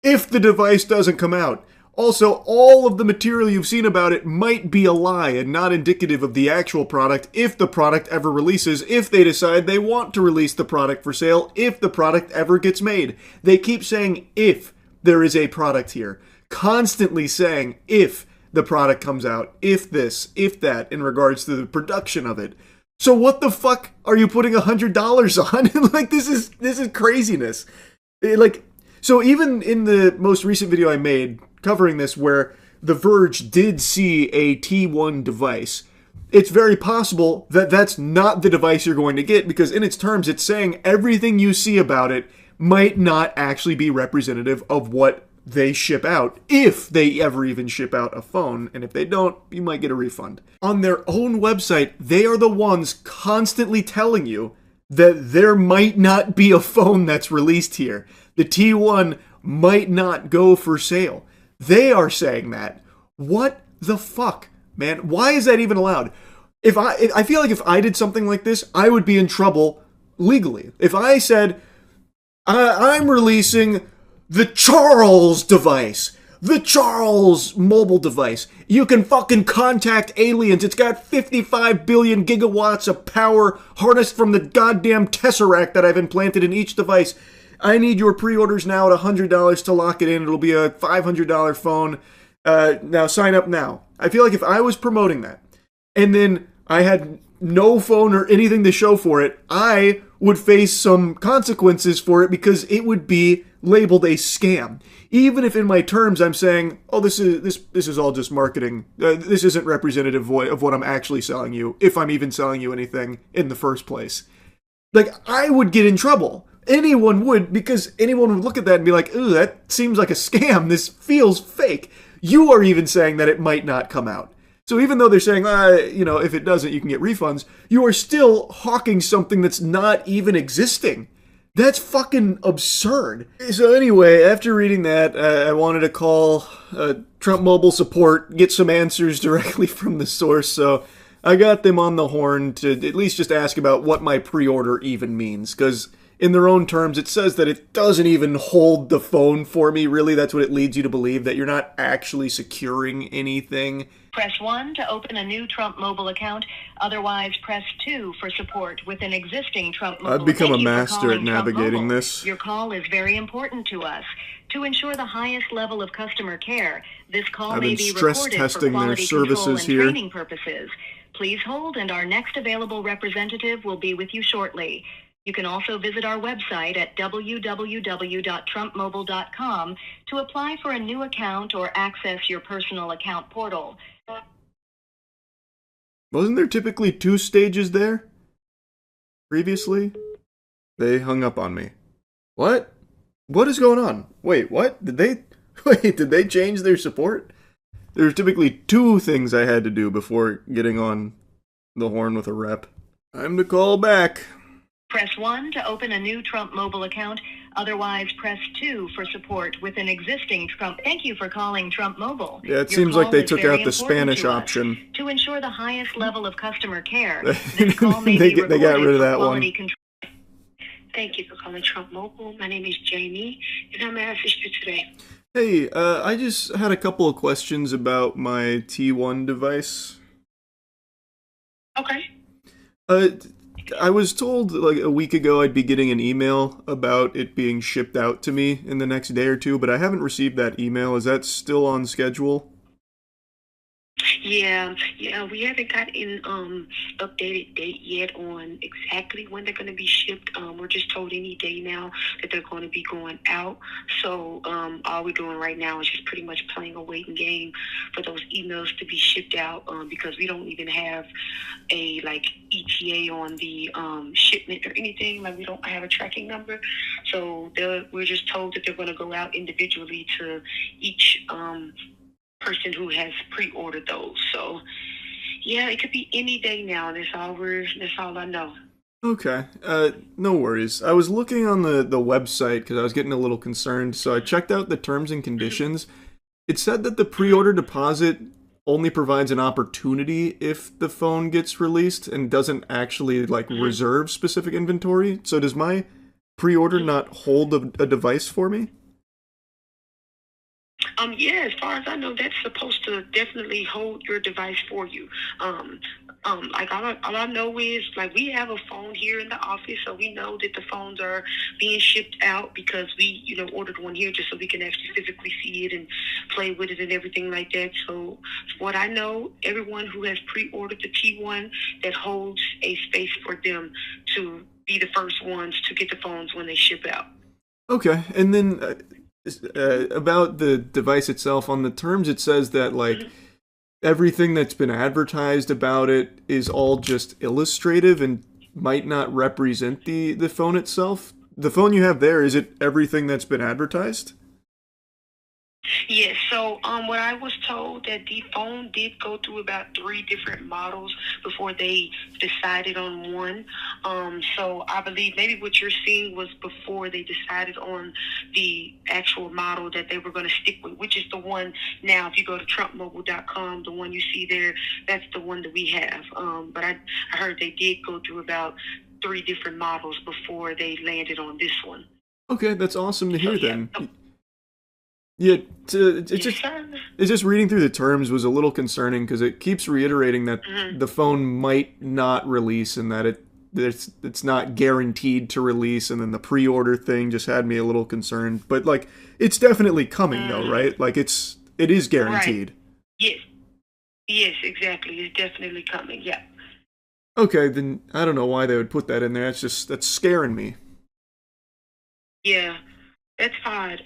A: if the device doesn't come out. Also, all of the material you've seen about it might be a lie and not indicative of the actual product if the product ever releases, if they decide they want to release the product for sale, if the product ever gets made. They keep saying if there is a product here. Constantly saying if the product comes out, if this, if that, in regards to the production of it. So what the fuck are you putting $100 on? Like, this is craziness. So even in the most recent video I made covering this, where The Verge did see a T1 device, it's very possible that that's not the device you're going to get, because in its terms, it's saying everything you see about it might not actually be representative of what they ship out, if they ever even ship out a phone, and if they don't, you might get a refund. On their own website, they are the ones constantly telling you that there might not be a phone that's released here. The T1 might not go for sale. They are saying that. What the fuck, man? Why is that even allowed? I feel like if I did something like this, I would be in trouble legally. If I said, I'm releasing the Charles device, the Charles mobile device. You can fucking contact aliens. It's got 55 billion gigawatts of power harnessed from the goddamn Tesseract that I've implanted in each device. I need your pre-orders now at $100 to lock it in. It'll be a $500 phone. Now sign up now. I feel like if I was promoting that, and then I had no phone or anything to show for it, I would face some consequences for it because it would be labeled a scam. Even if in my terms I'm saying, oh, this is all just marketing. This isn't representative of what I'm actually selling you, if I'm even selling you anything in the first place. Like, I would get in trouble. Anyone would, because anyone would look at that and be like, ooh, that seems like a scam. This feels fake. You are even saying that it might not come out. So even though they're saying, if it doesn't, you can get refunds, you are still hawking something that's not even existing. That's fucking absurd. So anyway, after reading that, I wanted to call Trump Mobile support, get some answers directly from the source, so I got them on the horn to at least just ask about what my pre-order even means, because in their own terms, it says that it doesn't even hold the phone for me, really. That's what it leads you to believe, that you're not actually securing anything.
G: Press 1 to open a new Trump Mobile account. Otherwise, press 2 for support with an existing Trump Mobile.
A: I've become
G: Thank
A: a
G: you for
A: master
G: calling
A: at
G: Trump
A: navigating
G: Mobile.
A: this.
G: Your call is very important to us. To ensure the highest level of customer care, this call
A: I've
G: may
A: been
G: be
A: stress
G: recorded for
A: testing their
G: quality control
A: services
G: and
A: here.
G: training purposes. Please hold, and our next available representative will be with you shortly. You can also visit our website at www.trumpmobile.com to apply for a new account or access your personal account portal.
A: Wasn't there typically 2 stages there? Previously? They hung up on me. What? What is going on? Wait, what? Did they change their support? There were typically 2 things I had to do before getting on the horn with a rep. Time to call back.
G: Press 1 to open a new Trump Mobile account. Otherwise, press 2 for support with an existing Trump. Thank you for calling Trump Mobile.
A: Yeah, it
G: Your
A: seems like
G: call
A: they
G: is
A: took
G: very
A: out the
G: important
A: Spanish
G: to us.
A: option.
G: To ensure the highest level of customer care, this call may
A: They
G: be
A: got rid
G: recorded
A: of
G: for
A: that
G: quality
A: one.
G: control.
H: Thank you for calling Trump Mobile. My name is Jamie, and how may I assist you today?
A: Hey, I just had a couple of questions about my T1 device.
H: Okay.
A: I was told like a week ago I'd be getting an email about it being shipped out to me in the next day or 2, but I haven't received that email. Is that still on schedule?
H: Yeah, we haven't got an updated date yet on exactly when they're going to be shipped. We're just told any day now that they're going to be going out. So all we're doing right now is just pretty much playing a waiting game for those emails to be shipped out because we don't even have a ETA on the shipment or anything. Like we don't have a tracking number. So we're just told that they're going to go out individually to each person who has pre-ordered those. So yeah, it could be any day now. That's all I know.
A: Okay, no worries. I was looking on the website because I was getting a little concerned, so I checked out the terms and conditions. It said that the pre-order deposit only provides an opportunity if the phone gets released and doesn't actually reserve specific inventory. So does my pre-order not hold a device for me?
H: Yeah, as far as I know, that's supposed to definitely hold your device for you. All I know is we have a phone here in the office, so we know that the phones are being shipped out because we, ordered one here just so we can actually physically see it and play with it and everything like that. So what I know, everyone who has pre-ordered the T1, that holds a space for them to be the first ones to get the phones when they ship out.
A: Okay, and then about the device itself, on the terms it says that everything that's been advertised about it is all just illustrative and might not represent the phone itself. The phone you have there, is it everything that's been advertised?
H: Yes, so what I was told that the phone did go through about 3 different models before they decided on one. So I believe maybe what you're seeing was before they decided on the actual model that they were going to stick with, which is the one now. If you go to TrumpMobile.com, the one you see there, that's the one that we have. But I heard they did go through about 3 different models before they landed on this one.
A: Okay, that's awesome to hear
H: So,
A: then.
H: yeah.
A: Yeah,
H: Yes, sir.
A: it's just reading through the terms was a little concerning because it keeps reiterating that the phone might not release and that it's not guaranteed to release, and then the pre-order thing just had me a little concerned. But like, it's definitely coming though, right? Like it is guaranteed.
H: Right. Yes, exactly. It's definitely coming. Yeah.
A: Okay, then I don't know why they would put that in there. That's scaring me.
H: Yeah, that's odd.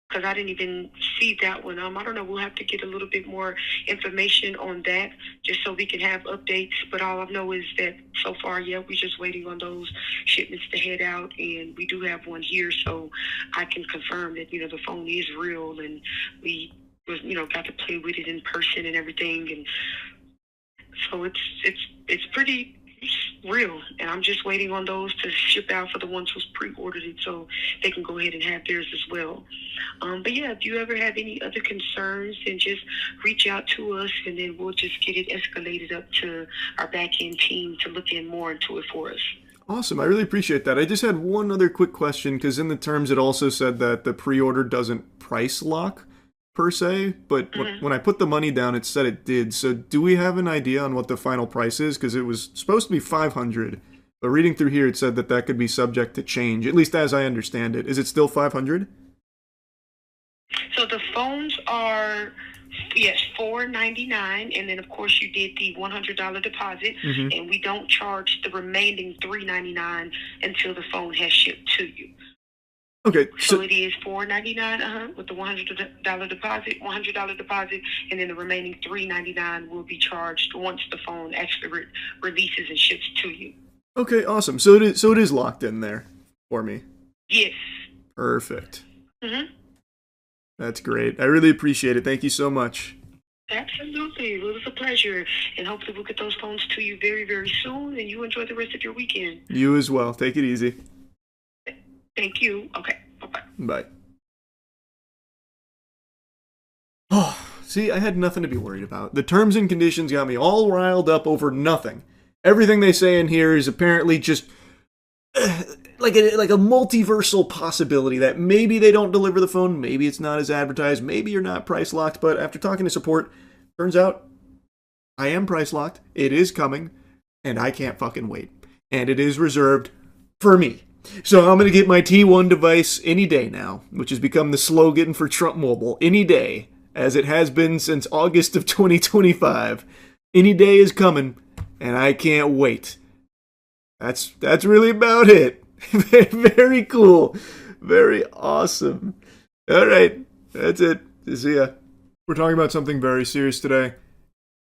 H: Because I didn't even see that one. I don't know. We'll have to get a little bit more information on that, just so we can have updates. But all I know is that so far, yeah, we're just waiting on those shipments to head out, and we do have one here, so I can confirm that the phone is real, and we got to play with it in person and everything, and so it's pretty real, and I'm just waiting on those to ship out for the ones who's pre-ordered it so they can go ahead and have theirs as well. But yeah, if you ever have any other concerns, then just reach out to us, and then we'll just get it escalated up to our back-end team to look in more into it for us.
A: Awesome, I really appreciate that. I just had one other quick question, because in the terms it also said that the pre-order doesn't price lock per se, but when I put the money down, it said it did. So do we have an idea on what the final price is? Because it was supposed to be $500, but reading through here, it said that could be subject to change, at least as I understand it. Is it still $500?
H: So the phones are, yes, $499, and then of course you did the $100 deposit, and we don't charge the remaining $399 until the phone has shipped to you.
A: Okay,
H: so it is $499 with the $100 deposit, and then the remaining $399 will be charged once the phone actually releases and ships to you.
A: Okay, awesome. So it is locked in there for me.
H: Yes.
A: Perfect. That's great. I really appreciate it. Thank you so much.
H: Absolutely. It was a pleasure, and hopefully we'll get those phones to you very, very soon, and you enjoy the rest of your weekend.
A: You as well. Take it easy.
H: Thank you. Okay. Bye-bye.
A: Bye. Oh, see, I had nothing to be worried about. The terms and conditions got me all riled up over nothing. Everything they say in here is apparently just like a multiversal possibility that maybe they don't deliver the phone, maybe it's not as advertised, maybe you're not price locked, but after talking to support, turns out I am price locked, it is coming, and I can't fucking wait. And it is reserved for me. So I'm going to get my T1 device any day now, which has become the slogan for Trump Mobile. Any day, as it has been since August of 2025. Any day is coming, and I can't wait. That's really about it. Very cool. Very awesome. All right, that's it. See ya. We're talking about something very serious today.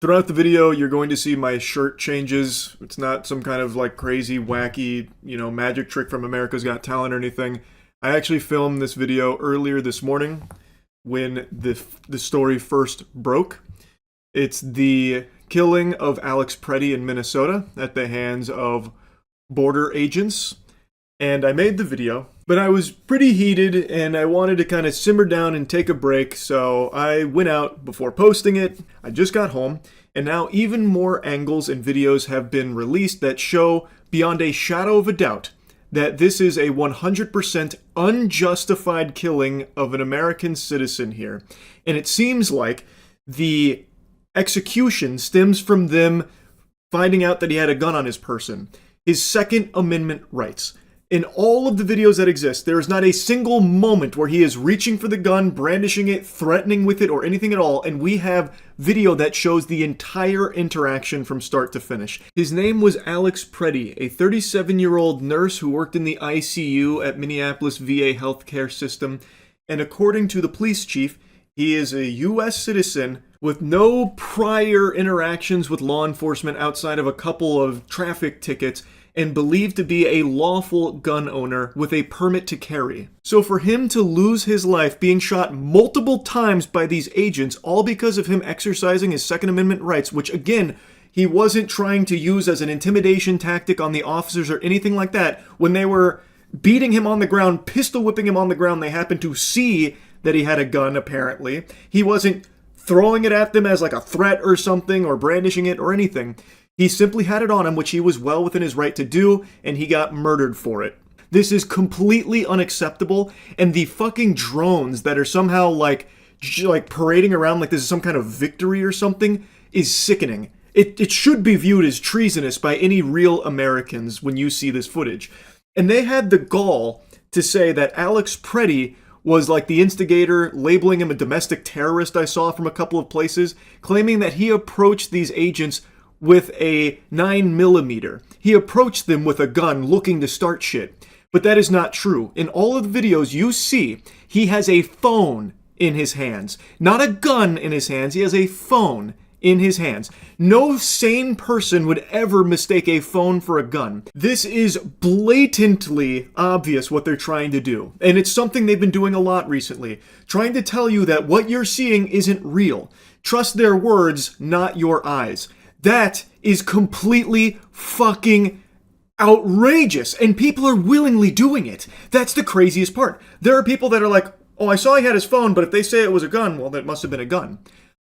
A: Throughout the video, you're going to see my shirt changes. It's not some kind of like crazy, wacky, magic trick from America's Got Talent or anything. I actually filmed this video earlier this morning when the story first broke. It's the killing of Alex Preddy in Minnesota at the hands of border agents. And I made the video, but I was pretty heated and I wanted to kind of simmer down and take a break, so I went out before posting it. I just got home, and now even more angles and videos have been released that show beyond a shadow of a doubt that this is a 100% unjustified killing of an American citizen here. And it seems like the execution stems from them finding out that he had a gun on his person. His Second Amendment rights. In all of the videos that exist, there is not a single moment where he is reaching for the gun, brandishing it, threatening with it, or anything at all, and we have video that shows the entire interaction from start to finish. His name was Alex Preddy, a 37-year-old nurse who worked in the ICU at Minneapolis VA healthcare system, and according to the police chief, he is a U.S. citizen with no prior interactions with law enforcement outside of a couple of traffic tickets, and believed to be a lawful gun owner with a permit to carry. So for him to lose his life being shot multiple times by these agents, all because of him exercising his Second Amendment rights, which again, he wasn't trying to use as an intimidation tactic on the officers or anything like that. When they were beating him on the ground, pistol whipping him on the ground, they happened to see that he had a gun, apparently. He wasn't throwing it at them as like a threat or something, or brandishing it or anything. He simply had it on him, which he was well within his right to do, and he got murdered for it. This is completely unacceptable, and the fucking drones that are somehow like parading around like this is some kind of victory or something is sickening. It should be viewed as treasonous by any real Americans when you see this footage. And they had the gall to say that Alex Preddy was like the instigator, labeling him a domestic terrorist I saw from a couple of places, claiming that he approached these agents with a 9mm. He approached them with a gun looking to start shit. But that is not true. In all of the videos you see, he has a phone in his hands. Not a gun in his hands, he has a phone in his hands. No sane person would ever mistake a phone for a gun. This is blatantly obvious what they're trying to do. And it's something they've been doing a lot recently. Trying to tell you that what you're seeing isn't real. Trust their words, not your eyes. That is completely fucking outrageous. And people are willingly doing it. That's the craziest part. There are people that are like, oh, I saw he had his phone, but if they say it was a gun, well, that must have been a gun.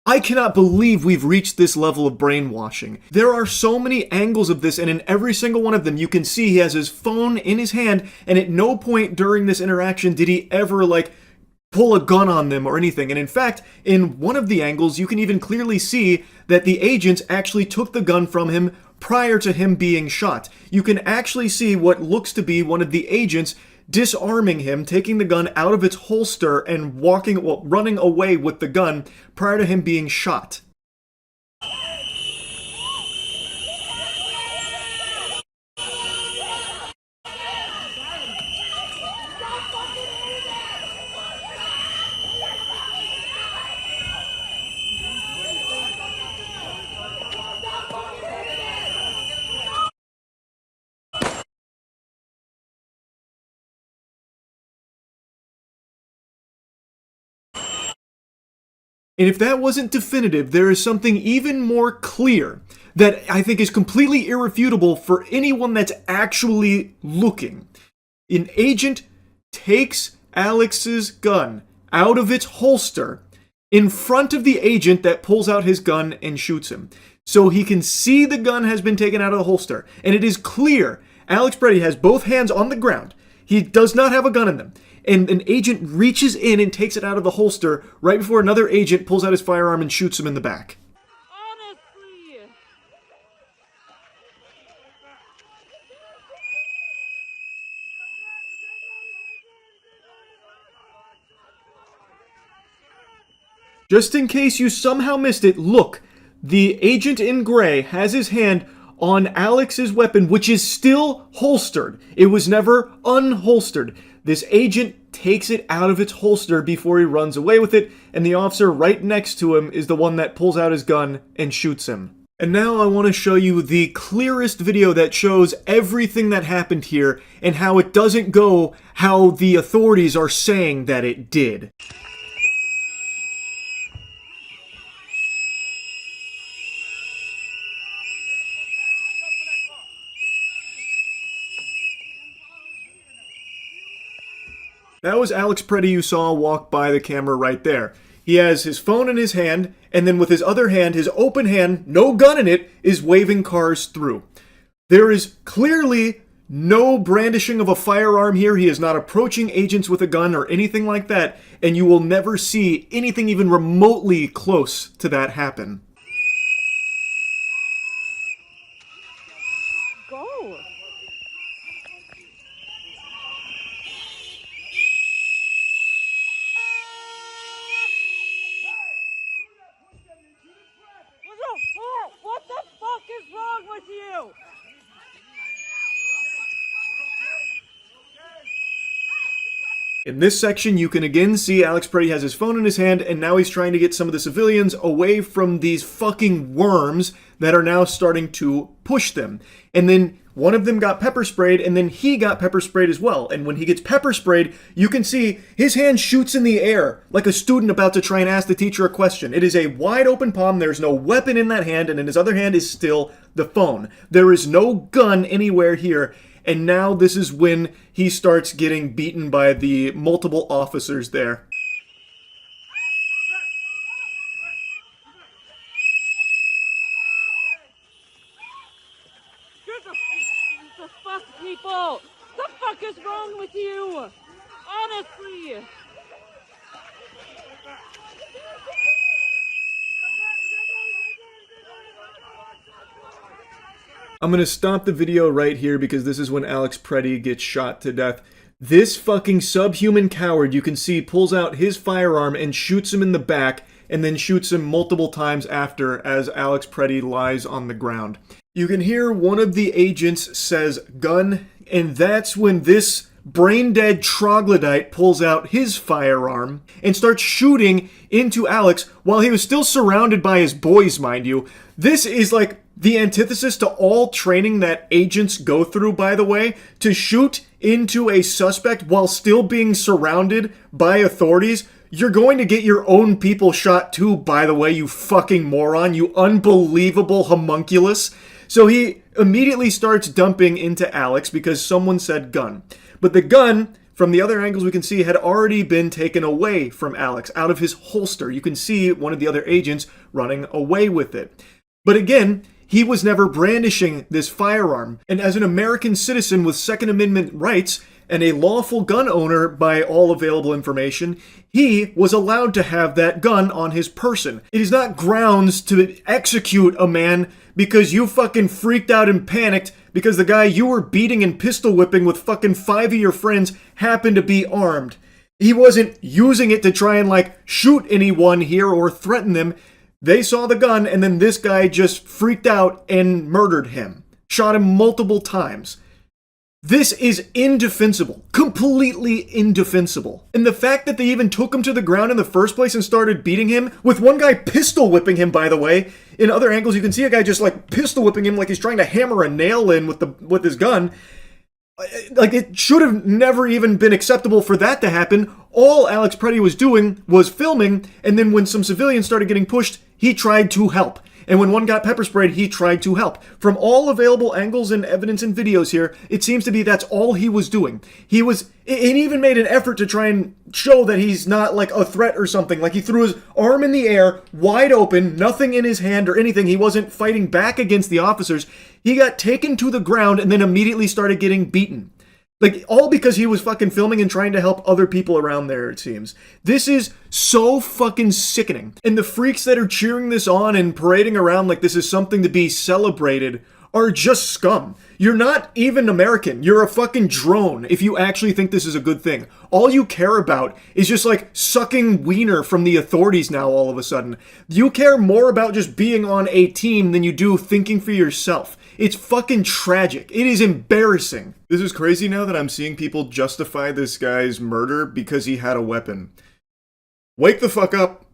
A: I cannot believe we've reached this level of brainwashing. There are so many angles of this, and in every single one of them, you can see he has his phone in his hand, and at no point during this interaction did he ever, pull a gun on them or anything. And in fact, in one of the angles, you can even clearly see that the agents actually took the gun from him prior to him being shot. You can actually see what looks to be one of the agents disarming him, taking the gun out of its holster and running away with the gun prior to him being shot. And if that wasn't definitive, there is something even more clear that I think is completely irrefutable for anyone that's actually looking. An agent takes Alex's gun out of its holster in front of the agent that pulls out his gun and shoots him. So he can see the gun has been taken out of the holster. And it is clear Alex Preddy has both hands on the ground. He does not have a gun in them. And an agent reaches in and takes it out of the holster right before another agent pulls out his firearm and shoots him in the back.
I: Honestly.
A: Just in case you somehow missed it, look, the agent in gray has his hand on Alex's weapon, which is still holstered. It was never unholstered. This agent takes it out of its holster before he runs away with it, and the officer right next to him is the one that pulls out his gun and shoots him. And now I want to show you the clearest video that shows everything that happened here and how it doesn't go how the authorities are saying that it did. That was Alex Preddy you saw walk by the camera right there. He has his phone in his hand, and then with his other hand, his open hand, no gun in it, is waving cars through. There is clearly no brandishing of a firearm here. He is not approaching agents with a gun or anything like that, and you will never see anything even remotely close to that happen.
I: Go. What the fuck is wrong with you?
A: In this section, you can again see Alex Preddy has his phone in his hand, and now he's trying to get some of the civilians away from these fucking worms that are now starting to push them. And then one of them got pepper sprayed, and then he got pepper sprayed as well. And when he gets pepper sprayed, you can see his hand shoots in the air like a student about to try and ask the teacher a question. It is a wide open palm. There's no weapon in that hand, and in his other hand is still the phone. There is no gun anywhere here. And now this is when he starts getting beaten by the multiple officers there.
I: The fuck, people? The fuck is wrong with you? Honestly.
A: I'm going to stop the video right here because this is when Alex Preddy gets shot to death. This fucking subhuman coward, you can see, pulls out his firearm and shoots him in the back, and then shoots him multiple times after as Alex Preddy lies on the ground. You can hear one of the agents says gun, and that's when this brain-dead troglodyte pulls out his firearm and starts shooting into Alex while he was still surrounded by his boys, mind you. This is like the antithesis to all training that agents go through, by the way, to shoot into a suspect while still being surrounded by authorities. You're going to get your own people shot too, by the way, you fucking moron, you unbelievable homunculus. So he immediately starts dumping into Alex because someone said gun. But the gun, from the other angles we can see, had already been taken away from Alex, out of his holster. You can see one of the other agents running away with it. But again, he was never brandishing this firearm. And as an American citizen with Second Amendment rights and a lawful gun owner by all available information, he was allowed to have that gun on his person. It is not grounds to execute a man because you fucking freaked out and panicked because the guy you were beating and pistol whipping with fucking 5 of your friends happened to be armed. He wasn't using it to try and like shoot anyone here or threaten them. They saw the gun, and then this guy just freaked out and murdered him. Shot him multiple times. This is indefensible. Completely indefensible. And the fact that they even took him to the ground in the first place and started beating him, with one guy pistol whipping him, by the way. In other angles, you can see a guy just like pistol whipping him like he's trying to hammer a nail in with his gun. Like, it should have never even been acceptable for that to happen. All Alex Preddy was doing was filming, and then when some civilians started getting pushed, he tried to help. And when one got pepper sprayed, he tried to help. From all available angles and evidence and videos here, it seems to be that's all he was doing. He even made an effort to try and show that he's not like a threat or something. Like he threw his arm in the air, wide open, nothing in his hand or anything. He wasn't fighting back against the officers. He got taken to the ground and then immediately started getting beaten. Like, all because he was fucking filming and trying to help other people around there, it seems. This is so fucking sickening. And the freaks that are cheering this on and parading around like this is something to be celebrated are just scum. You're not even American. You're a fucking drone if you actually think this is a good thing. All you care about is just like sucking wiener from the authorities now all of a sudden. You care more about just being on a team than you do thinking for yourself. It's fucking tragic. It is embarrassing. This is crazy now that I'm seeing people justify this guy's murder because he had a weapon. Wake the fuck up.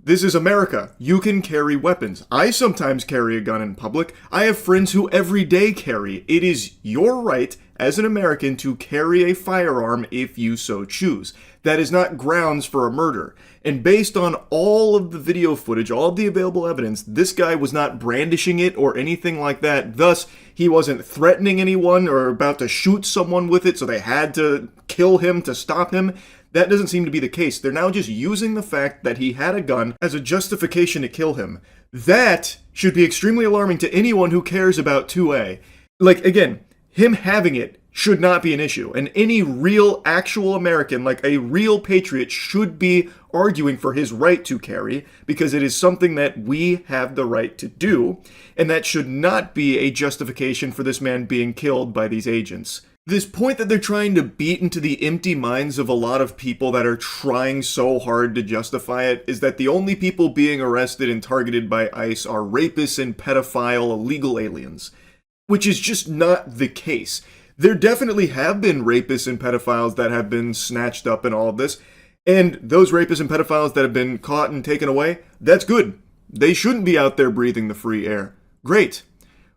A: This is America. You can carry weapons. I sometimes carry a gun in public. I have friends who every day carry. It is your right as an American to carry a firearm if you so choose. That is not grounds for a murder. And based on all of the video footage, all of the available evidence, this guy was not brandishing it or anything like that. Thus, he wasn't threatening anyone or about to shoot someone with it, so they had to kill him to stop him. That doesn't seem to be the case. They're now just using the fact that he had a gun as a justification to kill him. That should be extremely alarming to anyone who cares about 2A. Like, again, him having it should not be an issue. And any real, actual American, like a real patriot, should be arguing for his right to carry, because it is something that we have the right to do, and that should not be a justification for this man being killed by these agents. This point that they're trying to beat into the empty minds of a lot of people that are trying so hard to justify it is that the only people being arrested and targeted by ICE are rapists and pedophile illegal aliens, which is just not the case. There definitely have been rapists and pedophiles that have been snatched up in all of this. And those rapists and pedophiles that have been caught and taken away, that's good. They shouldn't be out there breathing the free air. Great.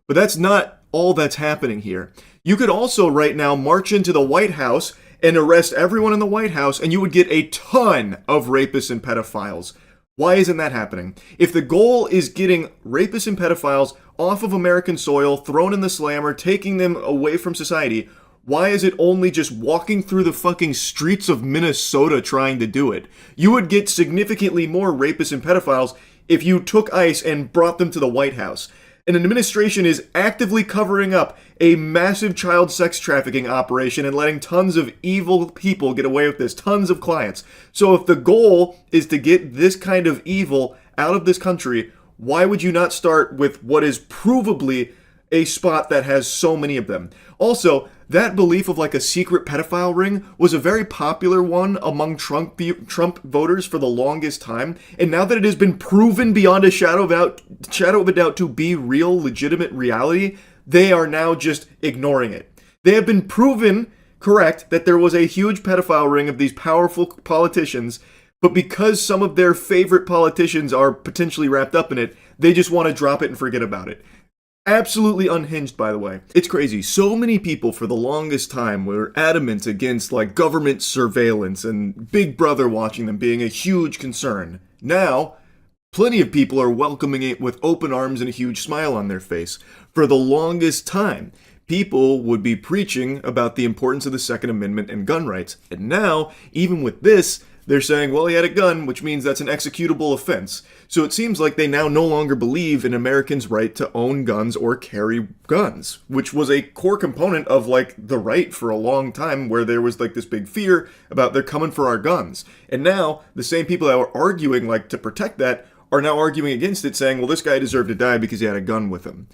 A: But that's not all that's happening here. You could also right now march into the White House and arrest everyone in the White House, and you would get a ton of rapists and pedophiles. Why isn't that happening? If the goal is getting rapists and pedophiles off of American soil, thrown in the slammer, taking them away from society, why is it only just walking through the fucking streets of Minnesota trying to do it? You would get significantly more rapists and pedophiles if you took ICE and brought them to the White House. An administration is actively covering up a massive child sex trafficking operation and letting tons of evil people get away with this, tons of clients. So if the goal is to get this kind of evil out of this country, why would you not start with what is provably a spot that has so many of them? Also, that belief of like a secret pedophile ring was a very popular one among Trump voters for the longest time. And now that it has been proven beyond a shadow of a doubt to be real, legitimate reality, they are now just ignoring it. They have been proven correct that there was a huge pedophile ring of these powerful politicians, but because some of their favorite politicians are potentially wrapped up in it, they just want to drop it and forget about it. Absolutely unhinged, by the way. It's crazy. So many people for the longest time were adamant against like government surveillance and Big Brother watching them being a huge concern. Now, plenty of people are welcoming it with open arms and a huge smile on their face. For the longest time, people would be preaching about the importance of the Second Amendment and gun rights. And now, even with this, they're saying, well, he had a gun, which means that's an executable offense. So it seems like they now no longer believe in Americans' right to own guns or carry guns, which was a core component of like the right for a long time, where there was like this big fear about they're coming for our guns. And now the same people that were arguing like to protect that are now arguing against it, saying, well, this guy deserved to die because he had a gun with him.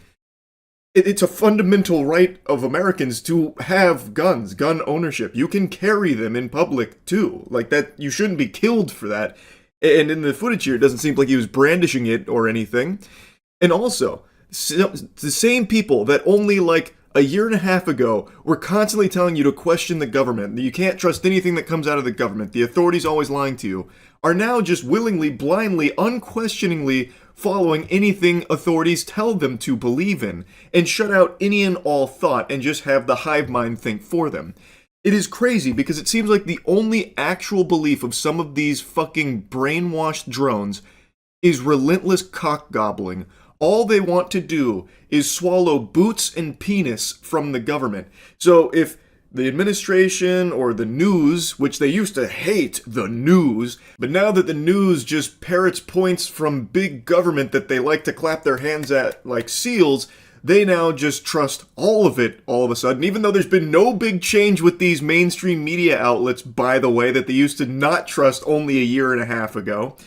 A: It's a fundamental right of Americans to have guns, gun ownership. You can carry them in public too. Like that, you shouldn't be killed for that. And in the footage here, it doesn't seem like he was brandishing it or anything. And also, the same people that only like a year and a half ago were constantly telling you to question the government, that you can't trust anything that comes out of the government, the authorities always lying to you, are now just willingly, blindly, unquestioningly following anything authorities tell them to believe in, and shut out any and all thought and just have the hive mind think for them. It is crazy because it seems like the only actual belief of some of these fucking brainwashed drones is relentless cock gobbling. All they want to do is swallow boots and penis from the government. So if the administration or the news, which they used to hate the news, but now that the news just parrots points from big government that they like to clap their hands at like seals, they now just trust all of it all of a sudden, even though there's been no big change with these mainstream media outlets, by the way, that they used to not trust only a year and a half ago.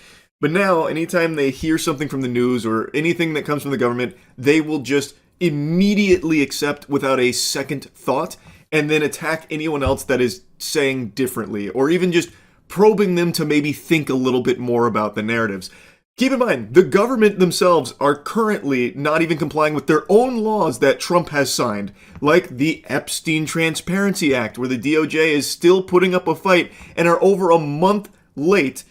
A: But now, anytime they hear something from the news or anything that comes from the government, they will just immediately accept without a second thought, and then attack anyone else that is saying differently, or even just probing them to maybe think a little bit more about the narratives. Keep in mind, the government themselves are currently not even complying with their own laws that Trump has signed, like the Epstein Transparency Act, where the DOJ is still putting up a fight and are over a month late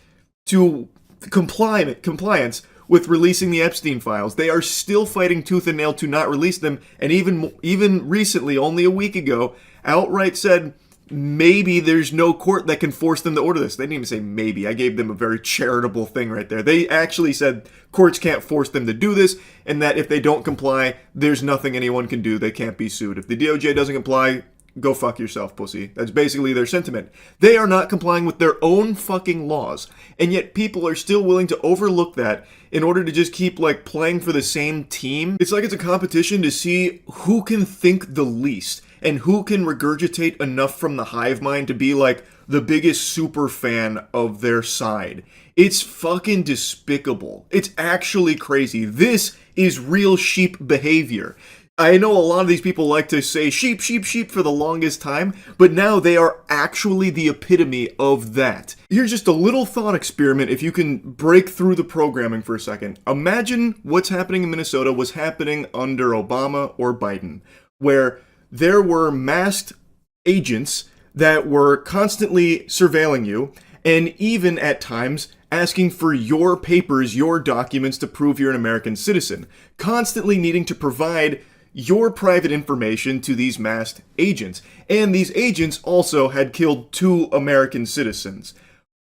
A: to compliance with releasing the Epstein files. They are still fighting tooth and nail to not release them, and even recently, only a week ago, outright said maybe there's no court that can force them to order this. They didn't even say maybe. I gave them a very charitable thing right there. They actually said courts can't force them to do this, and that if they don't comply, there's nothing anyone can do. They can't be sued. If the DOJ doesn't comply, go fuck yourself, pussy. That's basically their sentiment. They are not complying with their own fucking laws, and yet people are still willing to overlook that in order to just keep like playing for the same team. It's like it's a competition to see who can think the least and who can regurgitate enough from the hive mind to be like the biggest super fan of their side. It's fucking despicable. It's actually crazy. This is real sheep behavior. I know a lot of these people like to say sheep, sheep, sheep for the longest time, but now they are actually the epitome of that. Here's just a little thought experiment if you can break through the programming for a second. Imagine what's happening in Minnesota was happening under Obama or Biden, where there were masked agents that were constantly surveilling you, and even at times asking for your papers, your documents to prove you're an American citizen, constantly needing to provide your private information to these masked agents. And these agents also had killed 2 American citizens.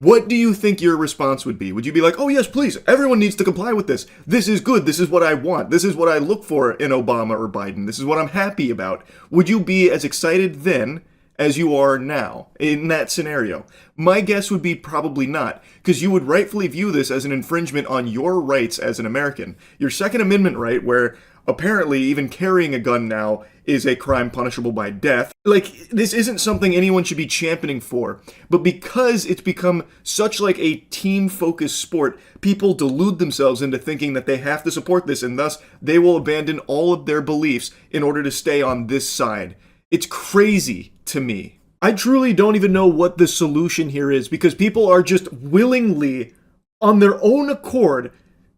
A: What do you think your response would be? Would you be like, oh yes, please, everyone needs to comply with this. This is good. This is what I want. This is what I look for in Obama or Biden. This is what I'm happy about. Would you be as excited then as you are now in that scenario? My guess would be probably not, because you would rightfully view this as an infringement on your rights as an American. Your Second Amendment right, where apparently even carrying a gun now is a crime punishable by death. Like, this isn't something anyone should be championing for, but because it's become such like a team-focused sport, people delude themselves into thinking that they have to support this, and thus they will abandon all of their beliefs in order to stay on this side. It's crazy to me. I truly don't even know what the solution here is, because people are just willingly, on their own accord,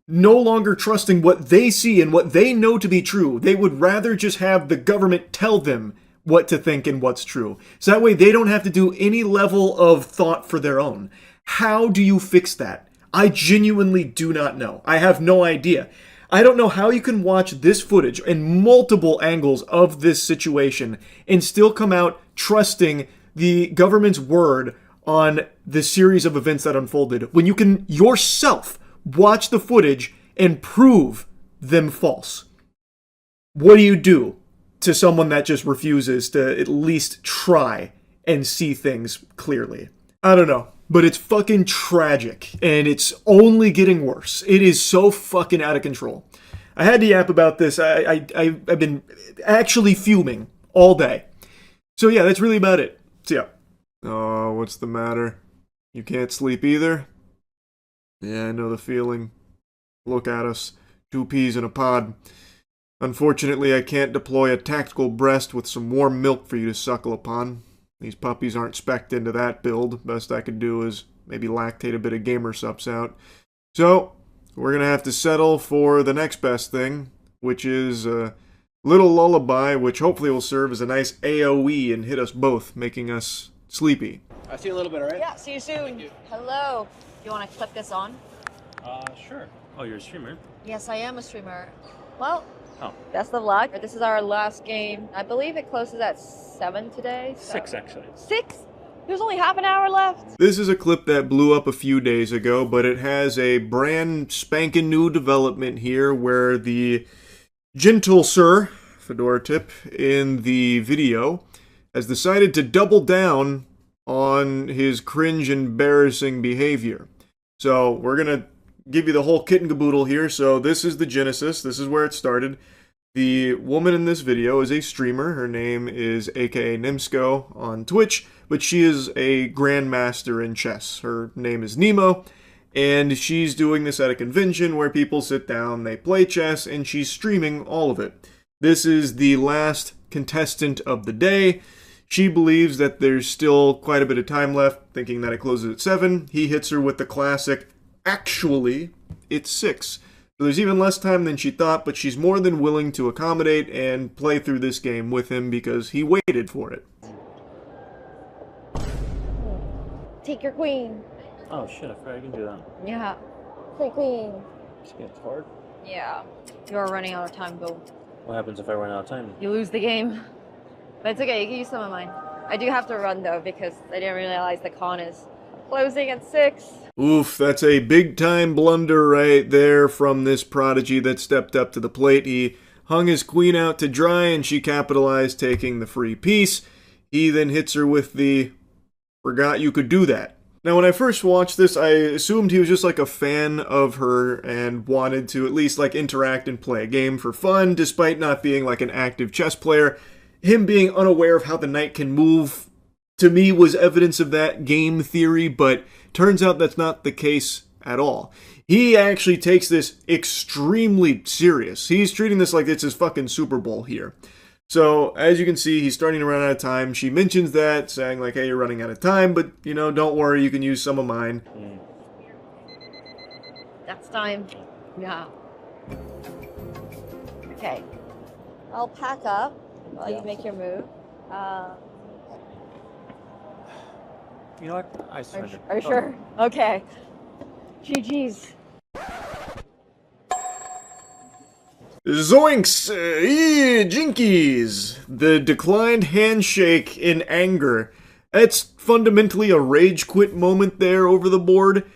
A: no longer trusting what they see and what they know to be true. They would rather just have the government tell them what to think and what's true. So that way they don't have to do any level of thought for their own. How do you fix that? I genuinely do not know. I have no idea. I don't know how you can watch this footage and multiple angles of this situation and still come out trusting the government's word on the series of events that unfolded when you can yourself watch the footage and prove them false. What do you do to someone that just refuses to at least try and see things clearly? I don't know, but it's fucking tragic, and it's only getting worse. It is so fucking out of control. I had to yap about this. I've been actually fuming all day. So yeah, that's really about it. See ya. Oh, what's the matter? You can't sleep either? Yeah, I know the feeling. Look at us. 2 peas in a pod. Unfortunately, I can't deploy a tactical breast with some warm milk for you to suckle upon. These puppies aren't spec'd into that build. Best I could do is maybe lactate a bit of gamer subs out. So, we're gonna have to settle for the next best thing, which is a little lullaby, which hopefully will serve as a nice AoE and hit us both, making us sleepy.
B: I'll see you in a little bit, all right?
J: Yeah, see you soon. Hello. You want to clip this on?
K: Sure. Oh, you're a streamer?
J: Yes, I am a streamer. Well,
K: Oh.
J: best of luck. This is our last game. I believe it closes at 7 today. So.
K: 6, actually.
J: 6? There's only half an hour left.
A: This is a clip that blew up a few days ago, but it has a brand spanking new development here where the gentle sir, Fedora Tip, in the video has decided to double down on his cringe embarrassing behavior. So we're gonna give you the whole kit and caboodle here. So this is the genesis. This is where it started. The woman in this video is a streamer. Her name is aka Nimsco on Twitch, but she is a grandmaster in chess. Her name is Nemo, and she's doing this at a convention where people sit down, they play chess, and she's streaming all of it. This is the last contestant of the day. She believes that there's still quite a bit of time left, thinking that it closes at 7. He hits her with the classic, actually, it's 6. So there's even less time than she thought, but she's more than willing to accommodate and play through this game with him because he waited for it.
J: Take your queen.
K: Oh shit, I forgot you can do that.
J: Yeah. Take queen.
K: Just gets hard.
J: Yeah. You are running out of time, Bill.
K: What happens if I run out of time?
J: You lose the game. But it's okay, you can use some of mine. I do have to run though because I didn't realize the con is closing at 6.
A: Oof, that's a big-time blunder right there from this prodigy that stepped up to the plate. He hung his queen out to dry, and she capitalized, taking the free piece. He then hits her with the, forgot you could do that. Now, when I first watched this, I assumed he was just like a fan of her and wanted to at least like interact and play a game for fun, despite not being like an active chess player. Him being unaware of how the knight can move, to me, was evidence of that game theory, but turns out that's not the case at all. He actually takes this extremely serious. He's treating this like it's his fucking Super Bowl here. So, as you can see, he's starting to run out of time. She mentions that, saying like, hey, you're running out of time, but, you know, don't worry, you can use some of mine.
J: That's time. Yeah. Okay. I'll pack up. while you make your move.
K: You know what? I surrender.
J: Are you sure? Okay. GG's.
A: Zoinks! Jinkies! The declined handshake in anger. That's fundamentally a rage quit moment there over the board.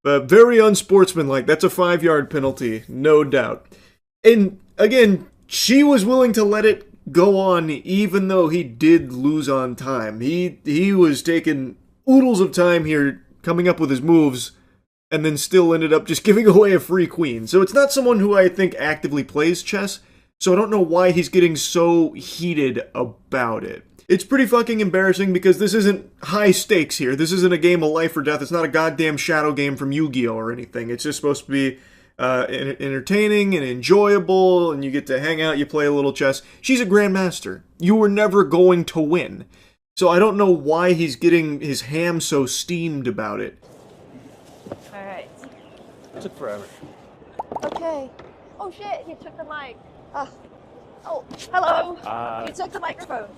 A: Very unsportsmanlike. That's a 5-yard penalty, no doubt. And again, she was willing to let it go on even though he did lose on time. He was taking oodles of time here coming up with his moves and then still ended up just giving away a free queen. So it's not someone who I think actively plays chess, so I don't know why he's getting so heated about it. It's pretty fucking embarrassing because this isn't high stakes here. This isn't a game of life or death. It's not a goddamn shadow game from Yu-Gi-Oh! Or anything. It's just supposed to be entertaining and enjoyable, and you get to hang out, you play a little chess. She's a grandmaster. You were never going to win. So I don't know why he's getting his ham so steamed about it.
J: Alright.
K: It took forever.
J: Okay. Oh shit, he took the mic. Oh, hello. He took the microphone.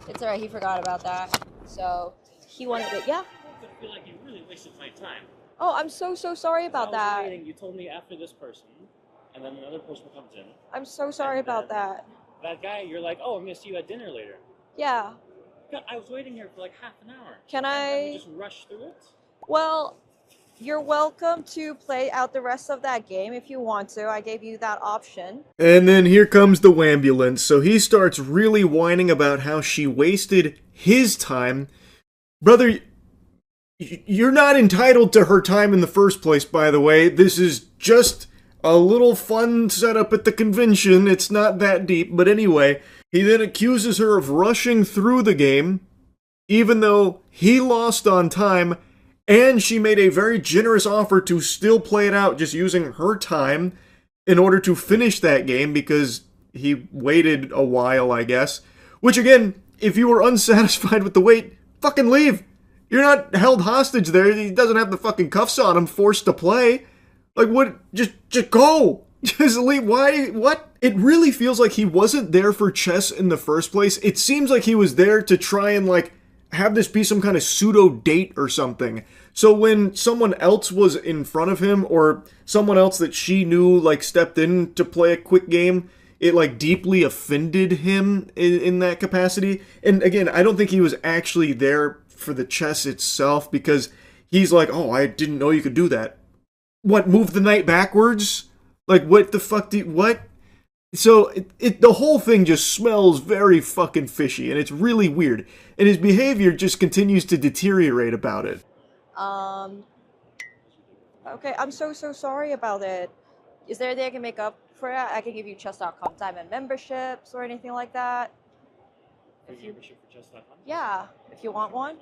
J: It's alright, he forgot about that. So, he wanted it, yeah?
K: I feel like you really wasted my time.
J: Oh, I'm so sorry about that.
K: Waiting. You told me after this person, and then another person comes in.
J: I'm so sorry about that.
K: That guy, you're like, oh, I'm gonna see you at dinner later.
J: Yeah.
K: God, I was waiting here for like half an hour.
J: Can
K: and
J: I...
K: you just rush through it?
J: Well, you're welcome to play out the rest of that game if you want to. I gave you that option.
A: And then here comes the wambulance. So he starts really whining about how she wasted his time. Brother, you're not entitled to her time in the first place, by the way. This is just a little fun setup at the convention. It's not that deep. But anyway, he then accuses her of rushing through the game, even though he lost on time, and she made a very generous offer to still play it out just using her time in order to finish that game because he waited a while, I guess. Which again, if you were unsatisfied with the wait, fucking leave. You're not held hostage there. He doesn't have the fucking cuffs on him, forced to play. Like, what? Just go. Just leave. Why? What? It really feels like he wasn't there for chess in the first place. It seems like he was there to try and, like, have this be some kind of pseudo date or something. So when someone else was in front of him, or someone else that she knew, like, stepped in to play a quick game, it, like, deeply offended him in that capacity. And again, I don't think he was actually there for the chess itself, because he's like, oh, I didn't know you could do that. What, move the knight backwards? Like, what the fuck what? So, the whole thing just smells very fucking fishy, and it's really weird. And his behavior just continues to deteriorate about it.
J: Okay, I'm so sorry about it. Is there anything I can make up for that? I can give you chess.com diamond memberships or anything like that. If you,
K: membership for chess.com?
J: yeah, if you want one.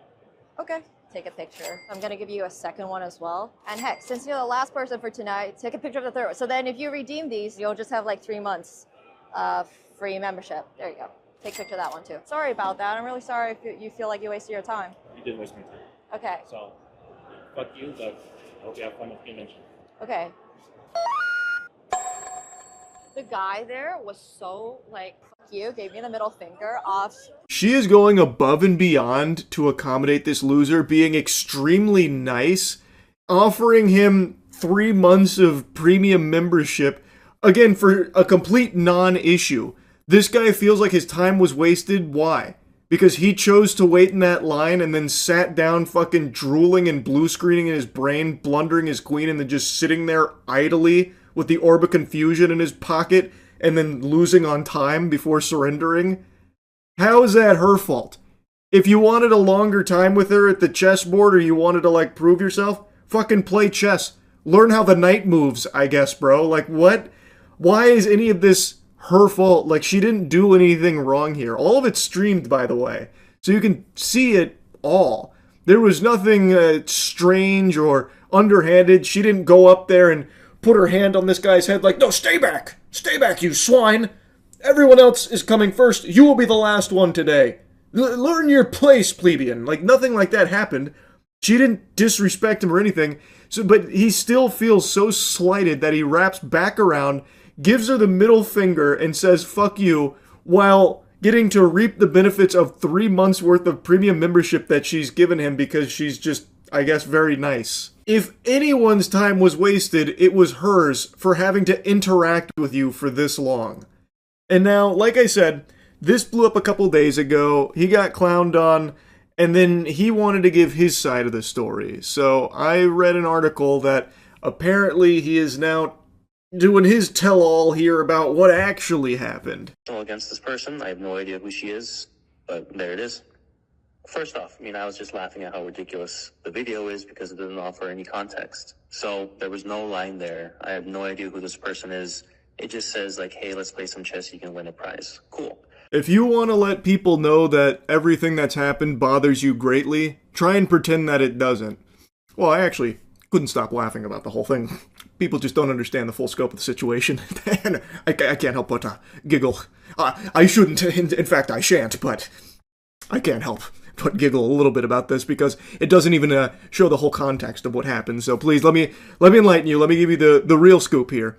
J: Okay, take a picture. I'm gonna give you a second one as well. And heck, since you're the last person for tonight, take a picture of the third one. So then if you redeem these, you'll just have like 3 months free membership. There you go. Take a picture of that one too. Sorry about that. I'm really sorry if you feel like you wasted your time.
K: You did waste my time.
J: Okay.
K: So, fuck you, but I hope you have fun with convention.
J: Okay. The guy there was so, like, fuck you, gave me the middle finger off.
A: She is going above and beyond to accommodate this loser, being extremely nice, offering him 3 months of premium membership, again, for a complete non-issue. This guy feels like his time was wasted. Why? Because he chose to wait in that line and then sat down fucking drooling and blue screening in his brain, blundering his queen, and then just sitting there idly with the Orb of Confusion in his pocket and then losing on time before surrendering? How is that her fault? If you wanted a longer time with her at the chessboard or you wanted to, like, prove yourself, fucking play chess. Learn how the knight moves, I guess, bro. Like, what? Why is any of this her fault? Like, she didn't do anything wrong here. All of it's streamed, by the way, so you can see it all. There was nothing strange or underhanded. She didn't go up there and put her hand on this guy's head like, no, stay back, you swine. Everyone else is coming first. You will be the last one today. Learn your place, plebeian. Like, nothing like that happened. She didn't disrespect him or anything. So, but he still feels so slighted that he wraps back around, gives her the middle finger, and says, fuck you, while getting to reap the benefits of 3 months worth of premium membership that she's given him because she's just, I guess, very nice. If anyone's time was wasted, it was hers for having to interact with you for this long. And now, like I said, this blew up a couple days ago, he got clowned on, and then he wanted to give his side of the story. So I read an article that apparently he is now doing his tell-all here about what actually happened.
L: Against this person, I have no idea who she is, but there it is. First off, I was just laughing at how ridiculous the video is because it doesn't offer any context. So there was no line there. I have no idea who this person is. It just says like, hey, let's play some chess, you can win a prize. Cool.
A: If you want to let people know that everything that's happened bothers you greatly, try and pretend that it doesn't. Well, I actually couldn't stop laughing about the whole thing. People just don't understand the full scope of the situation. And I can't help but giggle. I shouldn't, in fact I shan't, but I can't help but giggle a little bit about this because it doesn't even show the whole context of what happened. So please, let me enlighten you. Let me give you the real scoop here.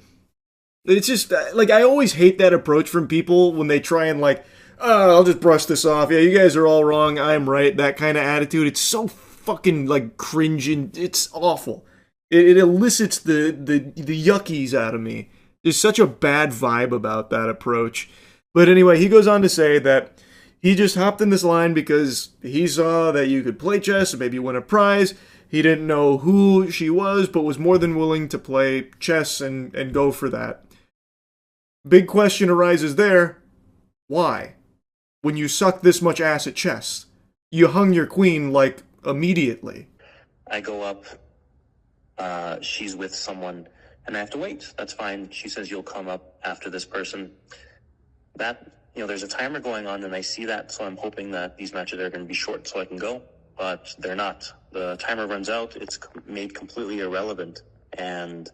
A: It's just, like, I always hate that approach from people when they try and, like, oh, I'll just brush this off. Yeah, you guys are all wrong. I'm right. That kind of attitude. It's so fucking, like, cringe and it's awful. It elicits the yuckies out of me. There's such a bad vibe about that approach. But anyway, he goes on to say that he just hopped in this line because he saw that you could play chess and maybe win a prize. He didn't know who she was, but was more than willing to play chess and go for that. Big question arises there. Why? When you suck this much ass at chess, you hung your queen, like, immediately.
L: I go up, she's with someone, and I have to wait. That's fine. She says you'll come up after this person. That, there's a timer going on, and I see that, so I'm hoping that these matches are going to be short so I can go, but they're not. The timer runs out, it's made completely irrelevant, and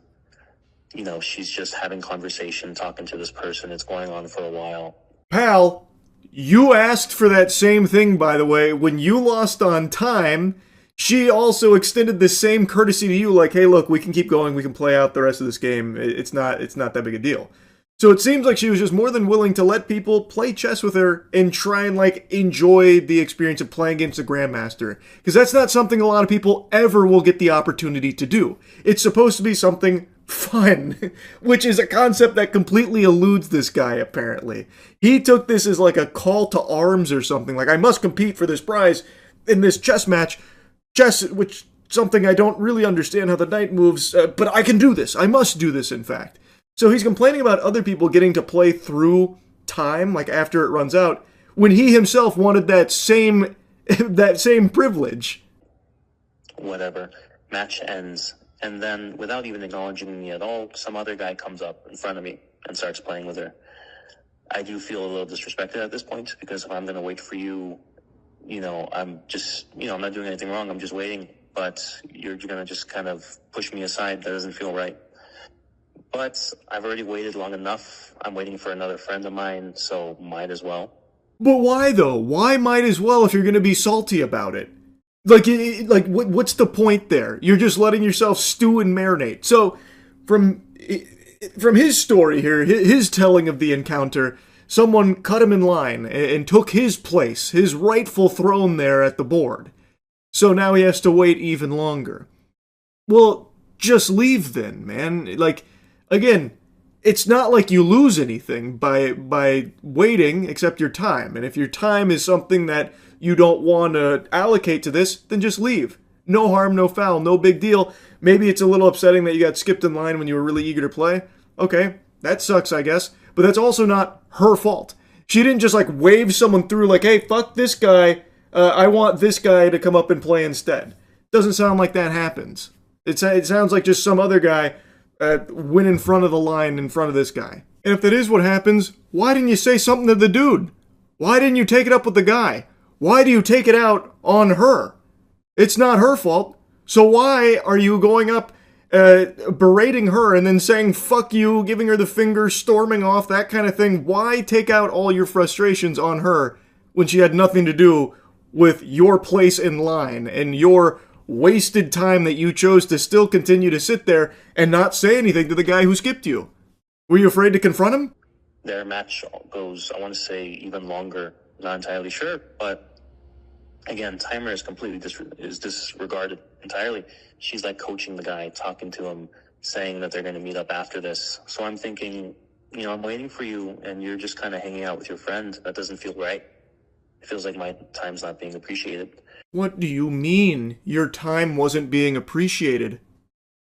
L: she's just having conversation, talking to this person. It's going on for a while.
A: Pal, you asked for that same thing, by the way. When you lost on time, she also extended the same courtesy to you, like, hey, look, we can keep going. We can play out the rest of this game. It's not that big a deal. So it seems like she was just more than willing to let people play chess with her and try and, like, enjoy the experience of playing against a grandmaster. Because that's not something a lot of people ever will get the opportunity to do. It's supposed to be something fun, which is a concept that completely eludes this guy, apparently. He took this as like a call to arms or something, like, I must compete for this prize in this chess match. Chess, which something I don't really understand how the knight moves, but I can do this. I must do this, in fact. So he's complaining about other people getting to play through time, like after it runs out, when he himself wanted that same privilege.
L: Whatever. Match ends. And then, without even acknowledging me at all, some other guy comes up in front of me and starts playing with her. I do feel a little disrespected at this point, because if I'm going to wait for you, I'm just, I'm not doing anything wrong, I'm just waiting. But you're going to just kind of push me aside. That doesn't feel right. But I've already waited long enough. I'm waiting for another friend of mine, so might as well.
A: But why, though? Why might as well if you're going to be salty about it? What's the point there? You're just letting yourself stew and marinate. So, from his story here, his telling of the encounter, someone cut him in line and took his place, his rightful throne there at the board. So now he has to wait even longer. Well, just leave then, man. Like, again, it's not like you lose anything by waiting except your time. And if your time is something that you don't want to allocate to this, then just leave. No harm, no foul, no big deal. Maybe it's a little upsetting that you got skipped in line when you were really eager to play. Okay, that sucks, I guess. But that's also not her fault. She didn't just, like, wave someone through like, hey, fuck this guy. I want this guy to come up and play instead. Doesn't sound like that happens. It sounds like just some other guy went in front of the line in front of this guy. And if that is what happens, why didn't you say something to the dude? Why didn't you take it up with the guy? Why do you take it out on her? It's not her fault. So why are you going up berating her and then saying fuck you, giving her the finger, storming off, that kind of thing? Why take out all your frustrations on her when she had nothing to do with your place in line and your wasted time that you chose to still continue to sit there and not say anything to the guy who skipped you? Were you afraid to confront him?
L: their match goes, I want to say, even longer. Not entirely sure, but again, timer is completely disregarded entirely. She's like coaching the guy, talking to him, saying that they're going to meet up after this. So I'm thinking, I'm waiting for you, and you're just kind of hanging out with your friend. That doesn't feel right. It feels like my time's not being appreciated.
A: What do you mean your time wasn't being appreciated?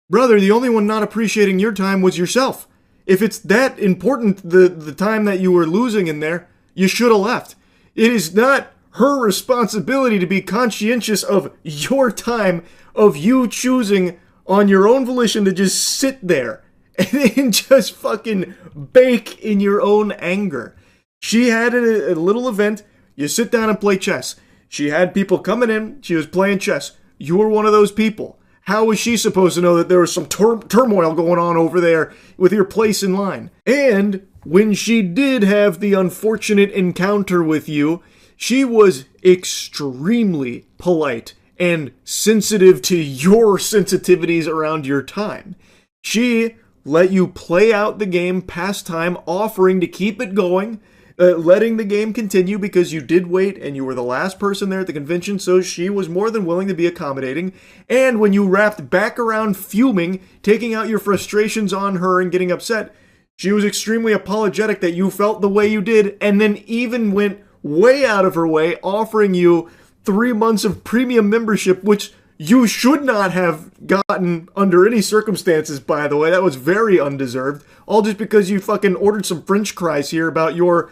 A: Brother, the only one not appreciating your time was yourself. If it's that important, the time that you were losing in there, you should have left. It is not her responsibility to be conscientious of your time, of you choosing on your own volition to just sit there and just fucking bake in your own anger. She had a little event. You sit down and play chess. She had people coming in. She was playing chess. You were one of those people. How was she supposed to know that there was some turmoil going on over there with your place in line? And when she did have the unfortunate encounter with you, she was extremely polite and sensitive to your sensitivities around your time. She let you play out the game past time, offering to keep it going, letting the game continue because you did wait and you were the last person there at the convention, so she was more than willing to be accommodating. And when you wrapped back around fuming, taking out your frustrations on her and getting upset, she was extremely apologetic that you felt the way you did, and then even went way out of her way offering you 3 months of premium membership, which you should not have gotten under any circumstances, by the way. That was very undeserved. All just because you fucking ordered some french fries here about your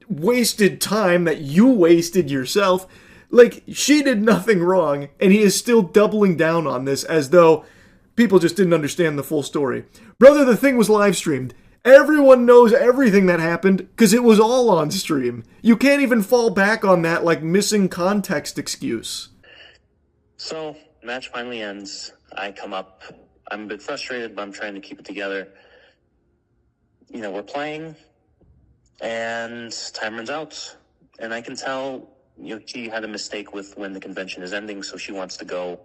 A: wasted time that you wasted yourself. Like, she did nothing wrong, and he is still doubling down on this as though people just didn't understand the full story. Brother, the thing was live streamed. Everyone knows everything that happened because it was all on stream. You can't even fall back on that like missing context excuse.
L: So, match finally ends. I come up. I'm a bit frustrated, but I'm trying to keep it together. We're playing, and time runs out. And I can tell, she had a mistake with when the convention is ending, so she wants to go.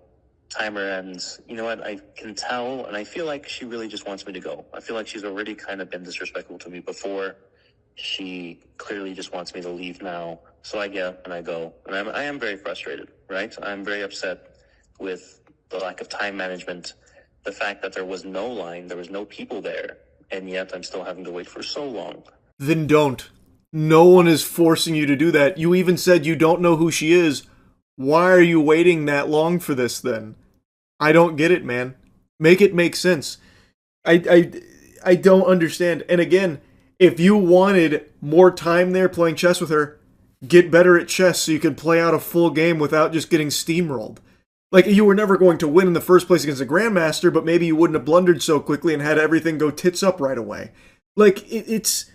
L: Timer ends. You know what? I can tell, and I feel like she really just wants me to go. I feel like she's already kind of been disrespectful to me before. She clearly just wants me to leave now. So I get up and I go. And I am very frustrated, right? I'm very upset with the lack of time management, the fact that there was no line, there was no people there, and yet I'm still having to wait for so long.
A: Then don't. No one is forcing you to do that. You even said you don't know who she is. Why are you waiting that long for this then? I don't get it, man. Make it make sense. I don't understand. And again, if you wanted more time there playing chess with her, get better at chess so you could play out a full game without just getting steamrolled. Like, you were never going to win in the first place against a grandmaster, but maybe you wouldn't have blundered so quickly and had everything go tits up right away. Like, it's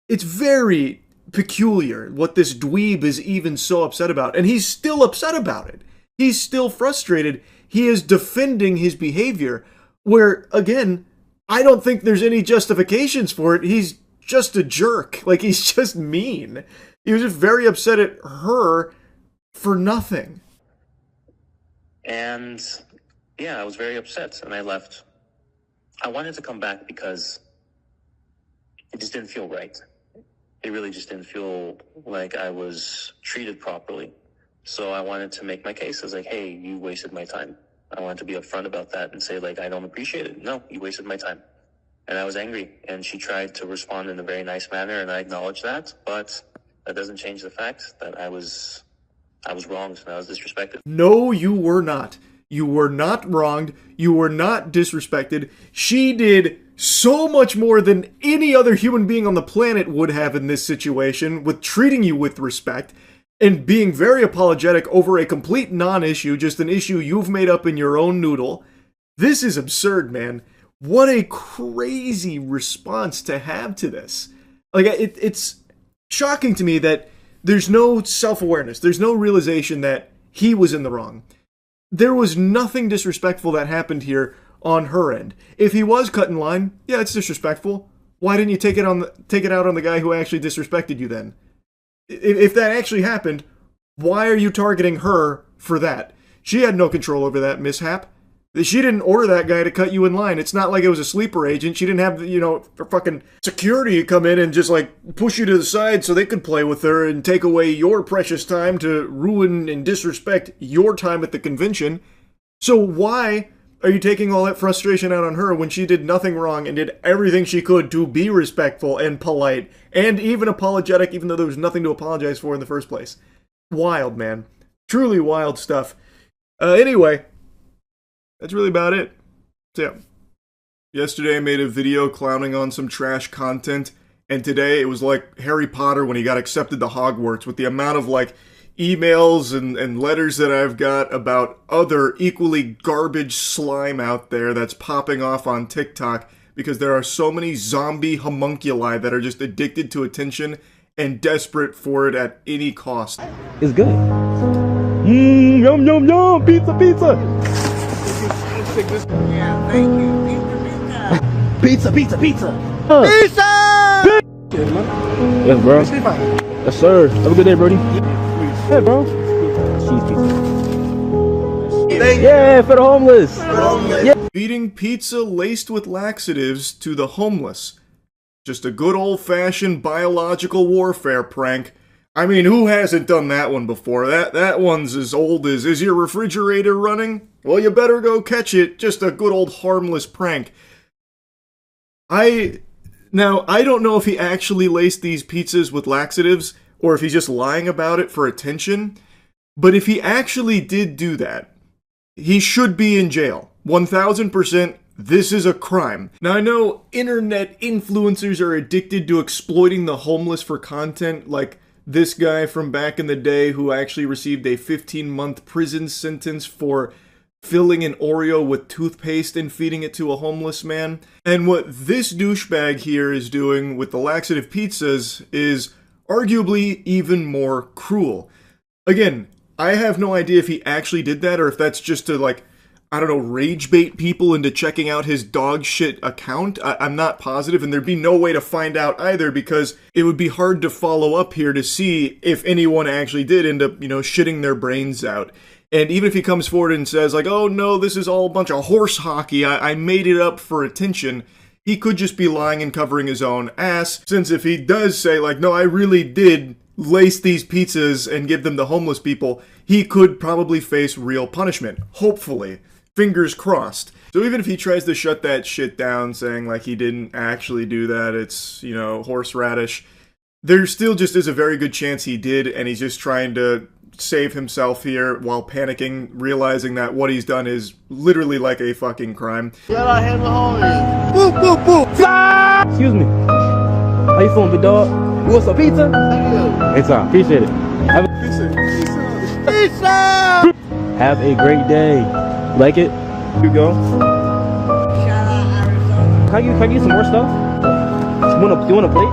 A: very peculiar what this dweeb is even so upset about. And he's still upset about it. He's still frustrated. He is defending his behavior, where, again, I don't think there's any justifications for it. He's just a jerk. Like, he's just mean. He was just very upset at her for nothing.
L: And, yeah, I was very upset, and I left. I wanted to come back because it just didn't feel right. It really just didn't feel like I was treated properly. So I wanted to make my case. I was like, hey, you wasted my time. I wanted to be upfront about that and say, like, I don't appreciate it. No, you wasted my time. And I was angry. And she tried to respond in a very nice manner, and I acknowledged that. But that doesn't change the fact that I was wronged and I was disrespected.
A: No, you were not. You were not wronged. You were not disrespected. She did so much more than any other human being on the planet would have in this situation, with treating you with respect and being very apologetic over a complete non-issue, just an issue you've made up in your own noodle. This is absurd, man. What a crazy response to have to this. Like, it's shocking to me that there's no self-awareness. There's no realization that he was in the wrong. There was nothing disrespectful that happened here on her end. If he was cut in line, yeah, it's disrespectful. Why didn't you take it out on the guy who actually disrespected you then? If that actually happened, why are you targeting her for that? She had no control over that mishap. She didn't order that guy to cut you in line. It's not like it was a sleeper agent. She didn't have, you know, fucking security come in and just, like, push you to the side so they could play with her and take away your precious time to ruin and disrespect your time at the convention. So why are you taking all that frustration out on her when she did nothing wrong and did everything she could to be respectful and polite and even apologetic, even though there was nothing to apologize for in the first place? Wild, man. Truly wild stuff. Anyway, that's really about it. So, yeah. Yesterday I made a video clowning on some trash content, and today it was like Harry Potter when he got accepted to Hogwarts, with the amount of, like, emails and letters that I've got about other equally garbage slime out there that's popping off on TikTok, because there are so many zombie homunculi that are just addicted to attention and desperate for it at any cost.
E: It's good. Mmm, yum, yum, yum, pizza, pizza.
B: Yeah, thank you.
E: Pizza, pizza, pizza.
B: Pizza!
E: Yes, bro. Yes, sir. Have a good day, Brody. Yeah, bro. Cheese pizza. Yeah, for the homeless. Yeah.
A: Feeding pizza laced with laxatives to the homeless. Just a good old-fashioned biological warfare prank. I mean, who hasn't done that one before? That one's as old as, is your refrigerator running? Well, you better go catch it. Just a good old harmless prank. Now, I don't know if he actually laced these pizzas with laxatives, or if he's just lying about it for attention, but if he actually did do that, he should be in jail. 1000%, this is a crime. Now, I know internet influencers are addicted to exploiting the homeless for content, like this guy from back in the day who actually received a 15-month prison sentence for filling an Oreo with toothpaste and feeding it to a homeless man. And what this douchebag here is doing with the laxative pizzas is arguably even more cruel. Again, I have no idea if he actually did that or if that's just to, like, I don't know, rage bait people into checking out his dog shit account. I'm not positive, and there'd be no way to find out either, because it would be hard to follow up here to see if anyone actually did end up, you know, shitting their brains out. And even if he comes forward and says, like, oh no, this is all a bunch of horse hockey, I made it up for attention, he could just be lying and covering his own ass, since if he does say, like, no, I really did lace these pizzas and give them to homeless people, he could probably face real punishment. Hopefully. Fingers crossed. So even if he tries to shut that shit down, saying, like, he didn't actually do that, it's, you know, horseradish, there still just is a very good chance he did, and he's just trying to save himself here while panicking, realizing that what he's done is literally like a fucking crime.
E: Excuse me. How you feeling, big dog? You want some pizza? Anytime. Appreciate it. Pizza! Have a great day. Like it? Here you go. Can I get some more stuff? You want a plate?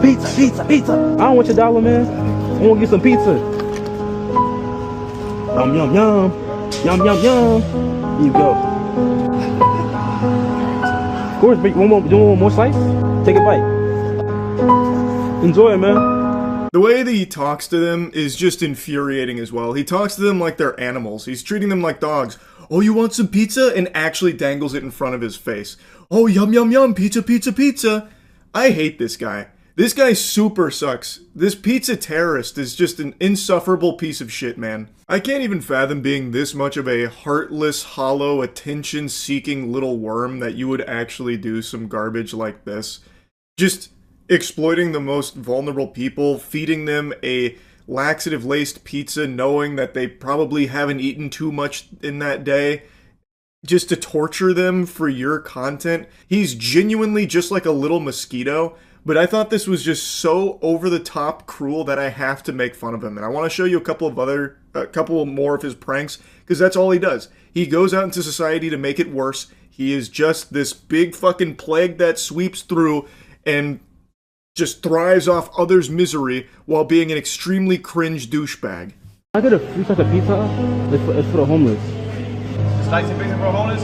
E: Pizza, pizza, pizza. I don't want your dollar, man. I want to get some pizza. Yum, yum, yum. Yum, yum, yum. Here you go. Of course, you want one more slice? Take a bite. Enjoy it, man.
A: The way that he talks to them is just infuriating as well. He talks to them like they're animals. He's treating them like dogs. Oh, you want some pizza? And actually dangles it in front of his face. Oh, yum, yum, yum, pizza, pizza, pizza. I hate this guy. This guy super sucks. This pizza terrorist is just an insufferable piece of shit, man. I can't even fathom being this much of a heartless, hollow, attention-seeking little worm that you would actually do some garbage like this. Just exploiting the most vulnerable people, feeding them a laxative-laced pizza knowing that they probably haven't eaten too much in that day, just to torture them for your content. He's genuinely just like a little mosquito, but I thought this was just so over-the-top cruel that I have to make fun of him. And I want to show you a couple more of his pranks, because that's all he does. He goes out into society to make it worse. He is just this big fucking plague that sweeps through and just thrives off others' misery while being an extremely cringe douchebag.
E: I got a free slice of pizza. It's for the homeless.
M: Slice of pizza for homeless?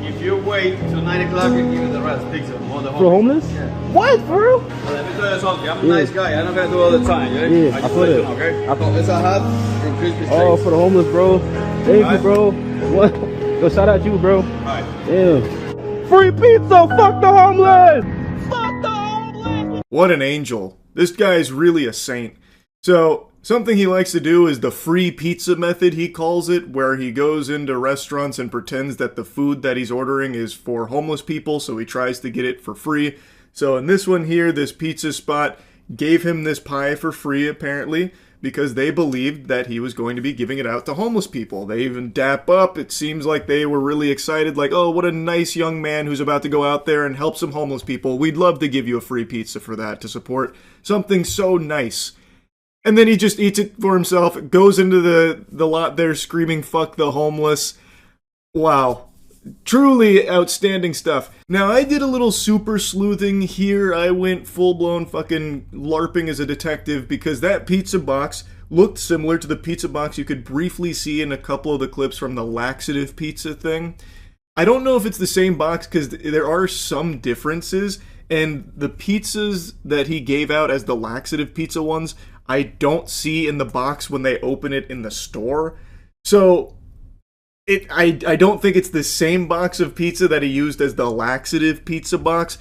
C: If you wait till 9 o'clock, you give you the rest. Pizza. For the
F: homeless?
C: Yeah.
F: What, for real?
C: Well, let me tell you something. I'm a nice guy. I'm not gonna do all the time. Yeah,
F: Yeah, I
C: just
F: feel
C: let
F: it.
C: you know, okay? It's a hat from crispy steaks.
F: Oh, for the homeless, bro. Thank you, bro. What? Yo, shout out you, bro.
C: Alright.
F: Damn. Free pizza. Fuck the homeless.
A: What an angel. This guy is really a saint. So, something he likes to do is the free pizza method, he calls it, where he goes into restaurants and pretends that the food that he's ordering is for homeless people, so he tries to get it for free. So in this one here, this pizza spot gave him this pie for free, apparently, because they believed that he was going to be giving it out to homeless people. They even dap up. It seems like they were really excited, like, oh, what a nice young man who's about to go out there and help some homeless people. We'd love to give you a free pizza for that, to support something so nice. And then he just eats it for himself, goes into the lot there screaming, fuck the homeless. Wow. Truly outstanding stuff. Now, I did a little super sleuthing here. I went full-blown fucking LARPing as a detective because that pizza box looked similar to the pizza box you could briefly see in a couple of the clips from the laxative pizza thing. I don't know if it's the same box because there are some differences, and the pizzas that he gave out as the laxative pizza ones, I don't see in the box when they open it in the store. So I don't think it's the same box of pizza that he used as the laxative pizza box.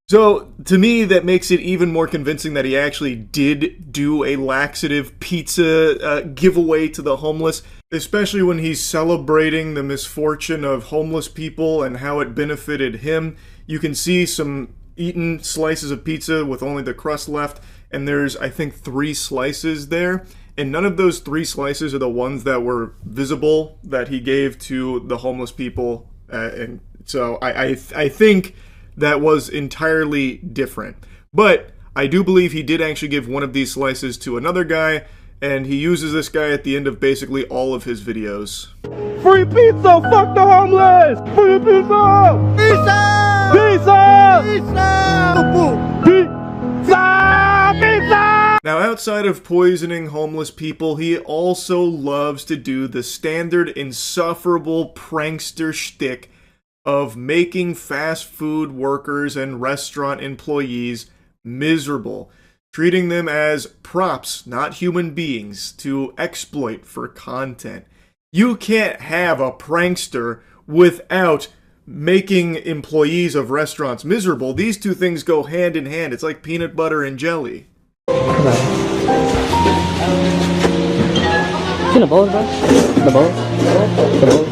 A: So to me, that makes it even more convincing that he actually did do a laxative pizza giveaway to the homeless, especially when he's celebrating the misfortune of homeless people and how it benefited him. You can see some eaten slices of pizza with only the crust left, and there's, I think, 3 slices there. And none of those 3 slices are the ones that were visible that he gave to the homeless people. And so I think that was entirely different. But I do believe he did actually give one of these slices to another guy, and he uses this guy at the end of basically all of his videos.
F: Free pizza. Fuck the homeless. Free pizza. Pizza. Pizza. Pizza. Pizza. Pizza.
A: Now, outside of poisoning homeless people, he also loves to do the standard insufferable prankster shtick of making fast food workers and restaurant employees miserable, treating them as props, not human beings, to exploit for content. You can't have a prankster without making employees of restaurants miserable. These two things go hand in hand. It's like peanut butter and jelly.
B: It's in the bowl, bro. The bowl. The bowl.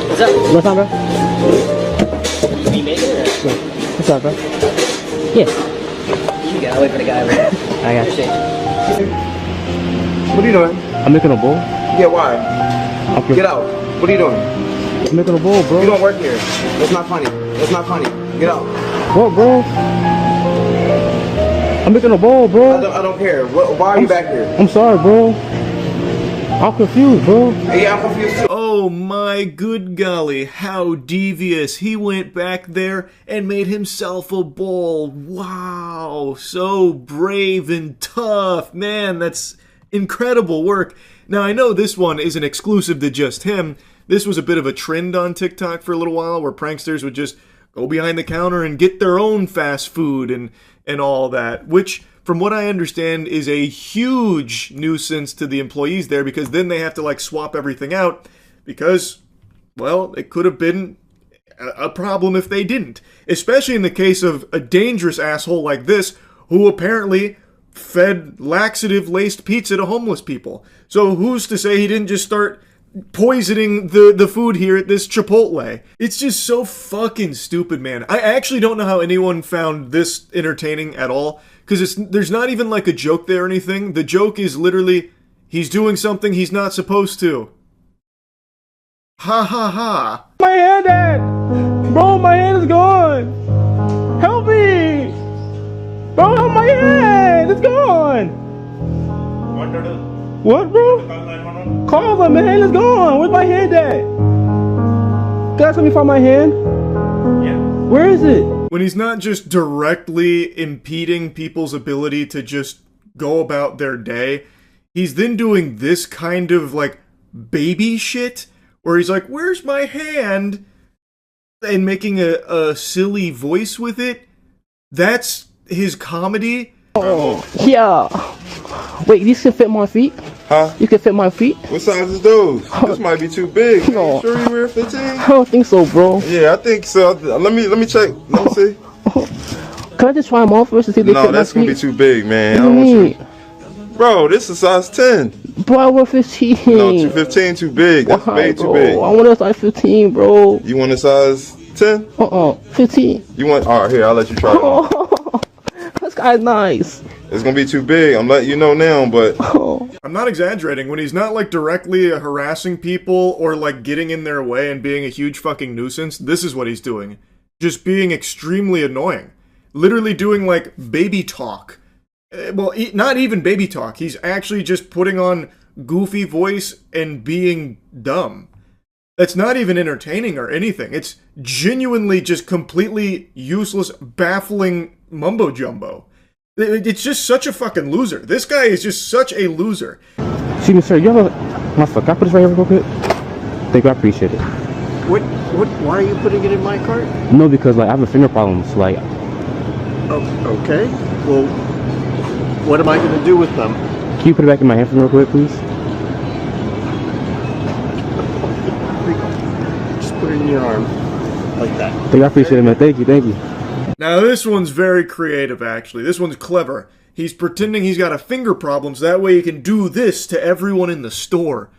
B: What's up? What's up, bro? You make it or? What's up, bro? Yeah. You gotta wait for the guy, bro. I got you.
M: What are you doing?
F: I'm making a bowl.
M: Yeah, why? Get out. What are you doing?
F: I'm making a bowl, bro.
M: You don't work here. That's not funny. That's not funny. Get out.
F: What, bro? I'm making a bowl, bro.
M: I don't care. Why are you back here?
F: I'm sorry, bro. I'm confused, bro.
M: Yeah, I'm confused too.
A: Oh my good golly, how devious. He went back there and made himself a bowl. Wow, so brave and tough. Man, that's incredible work. Now, I know this one isn't exclusive to just him. This was a bit of a trend on TikTok for a little while where pranksters would just go behind the counter and get their own fast food and all that, which, from what I understand, is a huge nuisance to the employees there because then they have to, like, swap everything out because, well, it could have been a problem if they didn't. Especially in the case of a dangerous asshole like this who apparently fed laxative-laced pizza to homeless people. So who's to say he didn't just start poisoning the food here at this Chipotle? It's just so fucking stupid, man. I actually don't know how anyone found this entertaining at all, because there's not even like a joke there or anything. The joke is literally, he's doing something he's not supposed to. Ha ha ha.
F: My hand, Dad! Bro, my hand is gone! Help me! Bro, help my hand! It's gone!
K: What to do?
F: What, bro? Call them, my hand is gone! Where's my hand at? Guys, let me find my hand.
K: Yeah.
F: Where is it?
A: When he's not just directly impeding people's ability to just go about their day, he's then doing this kind of like baby shit where he's like, "Where's my hand?" and making a silly voice with it. That's his comedy.
F: Oh, yeah. Wait, these can fit my feet?
E: Huh?
F: You can fit my feet?
E: What size is those? This might be too big.
F: No.
E: You sure you wear 15?
F: I don't think so, bro.
E: Yeah, I think so. Let me check. Let me see.
F: Can I just try them on first to see if they fit my feet?
E: No, that's gonna be too big, man.
F: What do you mean?
E: Bro, this is size 10.
F: Bro, I want 15.
E: No, 15 too big. That's way too big.
F: I want a size 15, bro.
E: You want a size 10?
F: 15.
E: You want? All right, here, I'll let you try it on.
F: This guy's nice.
E: It's gonna be too big. I'm letting you know now, but
A: I'm not exaggerating. When he's not like directly harassing people or like getting in their way and being a huge fucking nuisance, this is what he's doing. Just being extremely annoying. Literally doing like baby talk. Well, not even baby talk. He's actually just putting on goofy voice and being dumb. That's not even entertaining or anything. It's genuinely just completely useless, baffling mumbo jumbo. It's just such a fucking loser. This guy is just such a loser.
F: Excuse me, sir. You have a... My fuck. Can I put this right here real quick? Thank you. I appreciate it.
B: Why are you putting it in my cart?
F: No, because like I have a finger problem. So like...
B: Oh, okay. Well, what am I going to do with them?
F: Can you put it back in my hand for me real quick, please?
B: Just put it in your arm. Like that.
F: Thank you. I appreciate it, man. Thank you. Thank you.
A: Now this one's very creative, actually. This one's clever. He's pretending he's got a finger problem so that way he can do this to everyone in the store.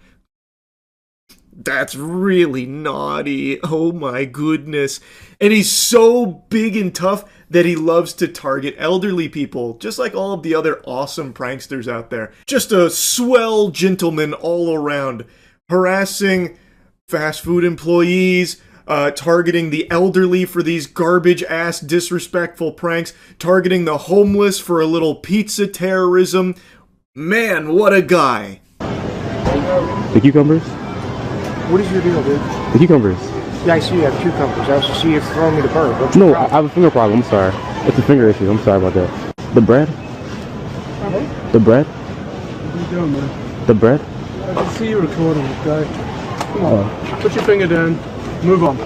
A: That's really naughty. Oh my goodness. And he's so big and tough that he loves to target elderly people, just like all of the other awesome pranksters out there. Just a swell gentleman all around, harassing fast food employees, targeting the elderly for these garbage-ass disrespectful pranks, targeting the homeless for a little pizza terrorism. Man, what a guy.
F: The cucumbers?
B: What is your deal, dude?
F: The cucumbers.
B: Yeah, I see you have cucumbers. I also see you throwing me the bird. What's
F: No,
B: your
F: I
B: problem?
F: have a finger problem. I'm sorry. It's a finger issue. I'm sorry about that. The bread? The bread?
C: What are you doing, man?
F: The bread?
C: I can see you recording, okay? Come on. Put your finger down. Move on.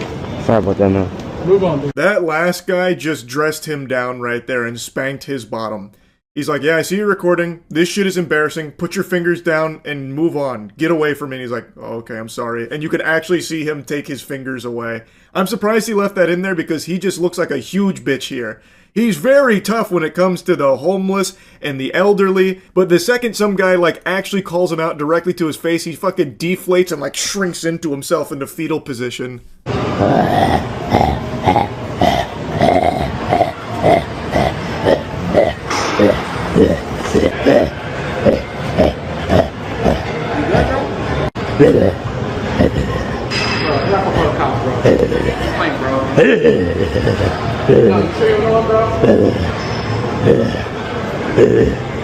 F: Sorry about that, man.
C: Move on, dude.
A: That last guy just dressed him down right there and spanked his bottom. He's like, yeah, I see you recording. This shit is embarrassing. Put your fingers down and move on. Get away from me. And he's like, oh, okay, I'm sorry. And you could actually see him take his fingers away. I'm surprised he left that in there because he just looks like a huge bitch here. He's very tough when it comes to the homeless and the elderly, but the second some guy like actually calls him out directly to his face, he fucking deflates and like shrinks into himself into fetal position.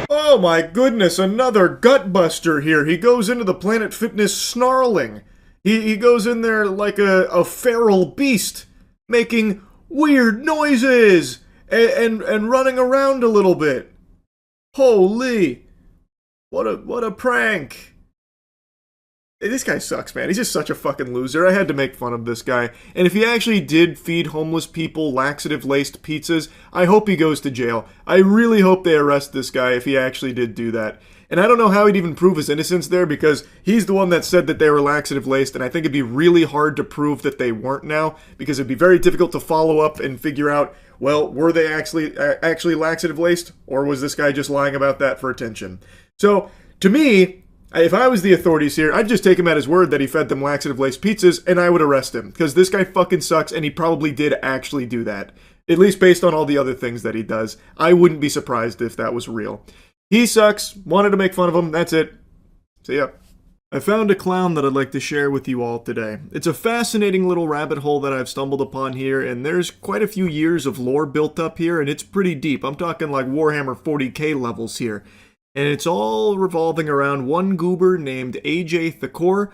A: Oh my goodness, another gut buster here. He goes into the Planet Fitness snarling. He goes in there like a feral beast, making weird noises and running around a little bit. Holy, what a prank. This guy sucks, man. He's just such a fucking loser. I had to make fun of this guy. And if he actually did feed homeless people laxative-laced pizzas, I hope he goes to jail. I really hope they arrest this guy if he actually did do that. And I don't know how he'd even prove his innocence there because he's the one that said that they were laxative-laced, and I think it'd be really hard to prove that they weren't now because it'd be very difficult to follow up and figure out, well, were they actually laxative-laced, or was this guy just lying about that for attention? So, to me, if I was the authorities here, I'd just take him at his word that he fed them laxative-laced pizzas, and I would arrest him. Because this guy fucking sucks, and he probably did actually do that. At least based on all the other things that he does. I wouldn't be surprised if that was real. He sucks. Wanted to make fun of him. That's it. See ya. I found a clown that I'd like to share with you all today. It's a fascinating little rabbit hole that I've stumbled upon here, and there's quite a few years of lore built up here, and it's pretty deep. I'm talking like Warhammer 40k levels here. And it's all revolving around one goober named AJ Thakor.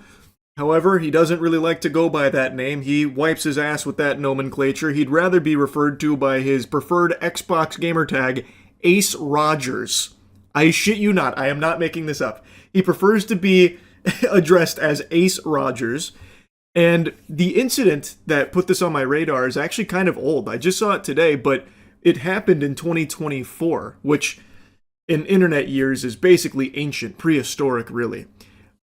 A: However, he doesn't really like to go by that name. He wipes his ass with that nomenclature. He'd rather be referred to by his preferred Xbox gamertag, Ace Rogers. I shit you not, I am not making this up. He prefers to be addressed as Ace Rogers. And the incident that put this on my radar is actually kind of old. I just saw it today, but it happened in 2024, which in internet years is basically ancient, prehistoric, really.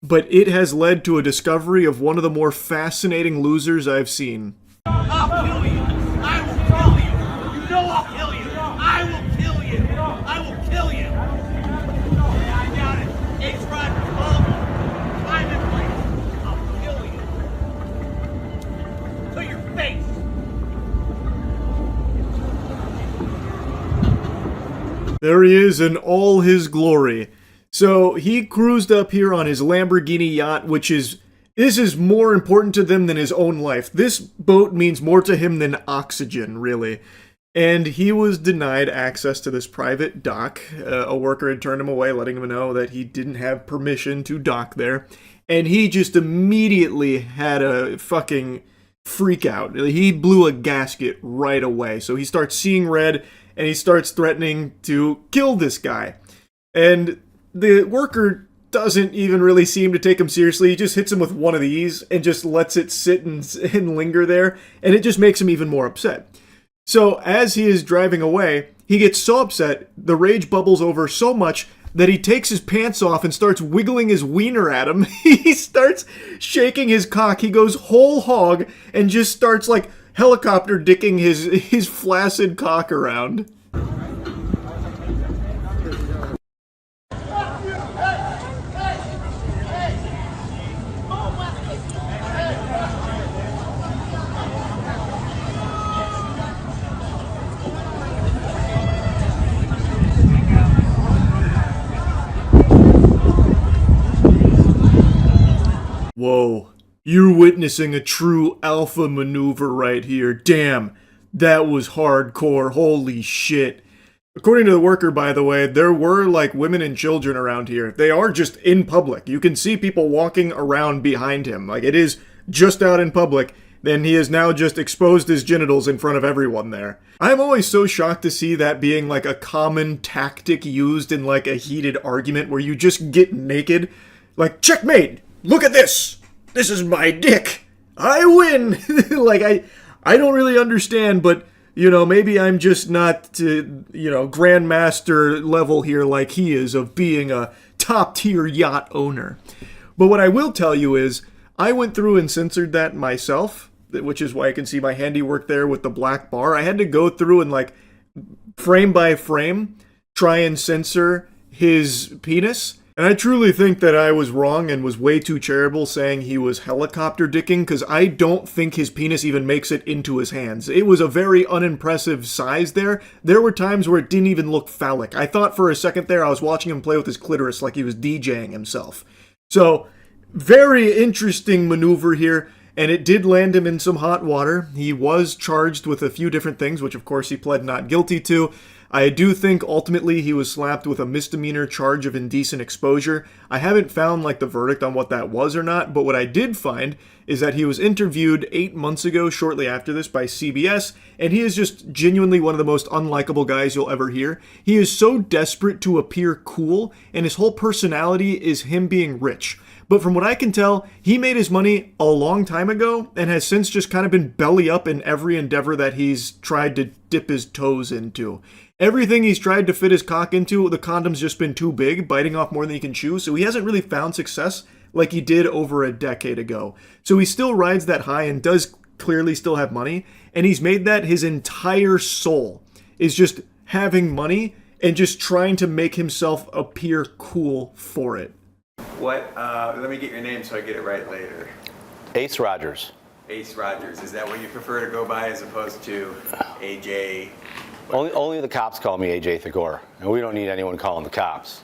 A: But it has led to a discovery of one of the more fascinating losers I've seen.
B: I'll kill you. I will kill you. You know I'll kill you. I will kill you. I will kill you. I doubt it. Ace Rogers, time and place. I'll kill you. To your face.
A: There he is in all his glory. So he cruised up here on his Lamborghini yacht, this is more important to them than his own life. This boat means more to him than oxygen, really. And he was denied access to this private dock. A worker had turned him away, letting him know that he didn't have permission to dock there. And he just immediately had a fucking freak out. He blew a gasket right away. So he starts seeing red, and he starts threatening to kill this guy. And the worker doesn't even really seem to take him seriously. He just hits him with one of these and just lets it sit and linger there, and it just makes him even more upset. So as he is driving away, he gets so upset, the rage bubbles over so much that he takes his pants off and starts wiggling his wiener at him. He starts shaking his cock. He goes whole hog and just starts like helicopter dicking his flaccid cock around. Whoa, you're witnessing a true alpha maneuver right here. Damn, that was hardcore. Holy shit. According to the worker, by the way, there were like women and children around here. They are just in public. You can see people walking around behind him. Like, it is just out in public. Then he has now just exposed his genitals in front of everyone there. I'm always so shocked to see that being like a common tactic used in like a heated argument where you just get naked. Like, checkmate! Look at this! This is my dick! I win! Like, I don't really understand, but, you know, maybe I'm just not, grandmaster level here like he is of being a top-tier yacht owner. But what I will tell you is, I went through and censored that myself, which is why I can see my handiwork there with the black bar. I had to go through and, like, frame by frame, try and censor his penis. And I truly think that I was wrong and was way too charitable saying he was helicopter dicking, because I don't think his penis even makes it into his hands. It was a very unimpressive size there. There were times where it didn't even look phallic. I thought for a second there I was watching him play with his clitoris like he was DJing himself. So, very interesting maneuver here, and it did land him in some hot water. He was charged with a few different things, which of course he pled not guilty to. I do think ultimately he was slapped with a misdemeanor charge of indecent exposure. I haven't found like the verdict on what that was or not, but what I did find is that he was interviewed 8 months ago, shortly after this, by CBS, and he is just genuinely one of the most unlikable guys you'll ever hear. He is so desperate to appear cool, and his whole personality is him being rich. But from what I can tell, he made his money a long time ago and has since just kind of been belly up in every endeavor that he's tried to dip his toes into. Everything he's tried to fit his cock into, the condom's just been too big, biting off more than he can chew, so he hasn't really found success like he did over a decade ago. So he still rides that high and does clearly still have money, and he's made that his entire soul, is just having money and just trying to make himself appear cool for it.
N: What, let me get your name so I get it right later.
O: Ace Rogers.
N: Ace Rogers, is that what you prefer to go by as opposed to AJ?
O: Only the cops call me AJ Thagor, and we don't need anyone calling the cops.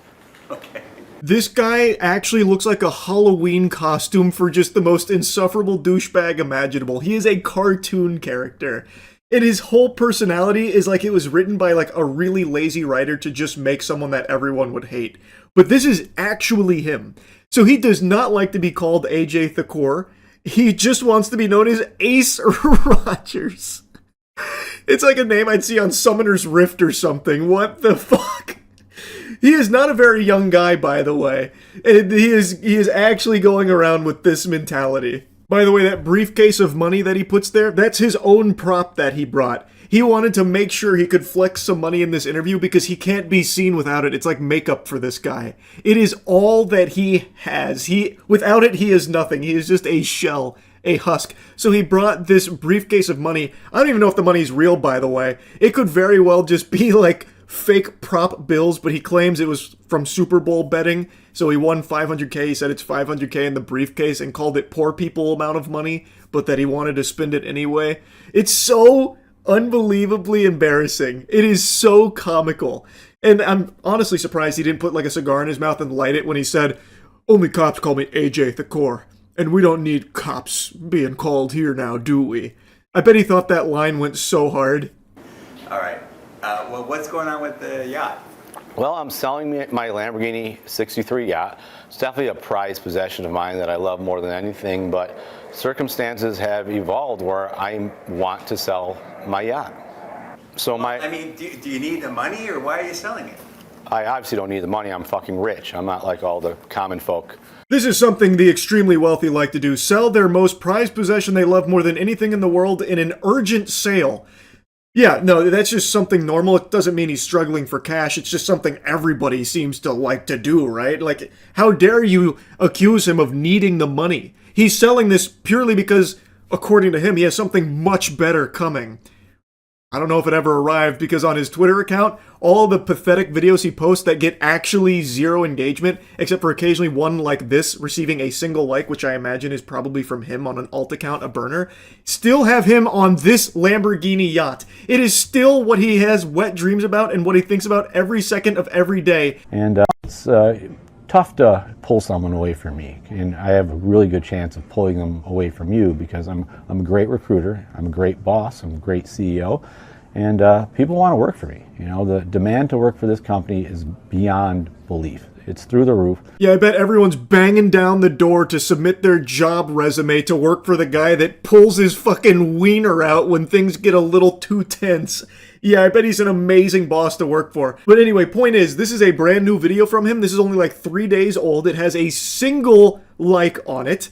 N: Okay.
A: This guy actually looks like a Halloween costume for just the most insufferable douchebag imaginable. He is a cartoon character. And his whole personality is like it was written by like a really lazy writer to just make someone that everyone would hate. But this is actually him. So he does not like to be called AJ Thakor. He just wants to be known as Ace Rogers. It's like a name I'd see on Summoner's Rift or something. What the fuck? He is not a very young guy, by the way. And he is actually going around with this mentality. By the way, that briefcase of money that he puts there, that's his own prop that he brought. He wanted to make sure he could flex some money in this interview because he can't be seen without it. It's like makeup for this guy. It is all that he has. Without it, he is nothing. He is just a shell, a husk. So he brought this briefcase of money. I don't even know if the money's real, by the way. It could very well just be like fake prop bills, but he claims it was from Super Bowl betting. So he won $500K. He said it's $500K in the briefcase and called it poor people amount of money, but that he wanted to spend it anyway. It's so unbelievably embarrassing. It is so comical. And I'm honestly surprised he didn't put like a cigar in his mouth and light it when he said, "Only cops call me AJ Thakor, and we don't need cops being called here now, do we?" I bet he thought that line went so hard.
N: All right. Well, what's going on with the yacht?
O: Well, I'm selling my Lamborghini 63 yacht. It's definitely a prized possession of mine that I love more than anything, but circumstances have evolved where I want to sell my yacht. So
N: I mean, do you need the money, or why are you selling it?
O: I obviously don't need the money. I'm fucking rich. I'm not like all the common folk.
A: This is something the extremely wealthy like to do. Sell their most prized possession they love more than anything in the world in an urgent sale. Yeah, no, that's just something normal. It doesn't mean he's struggling for cash. It's just something everybody seems to like to do, right? Like, how dare you accuse him of needing the money? He's selling this purely because, according to him, he has something much better coming. I don't know if it ever arrived, because on his Twitter account, all the pathetic videos he posts that get actually zero engagement, except for occasionally one like this receiving a single like, which I imagine is probably from him on an alt account, a burner, still have him on this Lamborghini yacht. It is still what he has wet dreams about and what he thinks about every second of every day.
P: And it's tough to pull someone away from me, and I have a really good chance of pulling them away from you because I'm a great recruiter, I'm a great boss, I'm a great CEO, and people want to work for me. You know, the demand to work for this company is beyond belief. It's through the roof.
A: Yeah, I bet everyone's banging down the door to submit their job resume to work for the guy that pulls his fucking wiener out when things get a little too tense. Yeah, I bet he's an amazing boss to work for. But anyway, point is, this is a brand new video from him. This is only like 3 days old. It has a single like on it.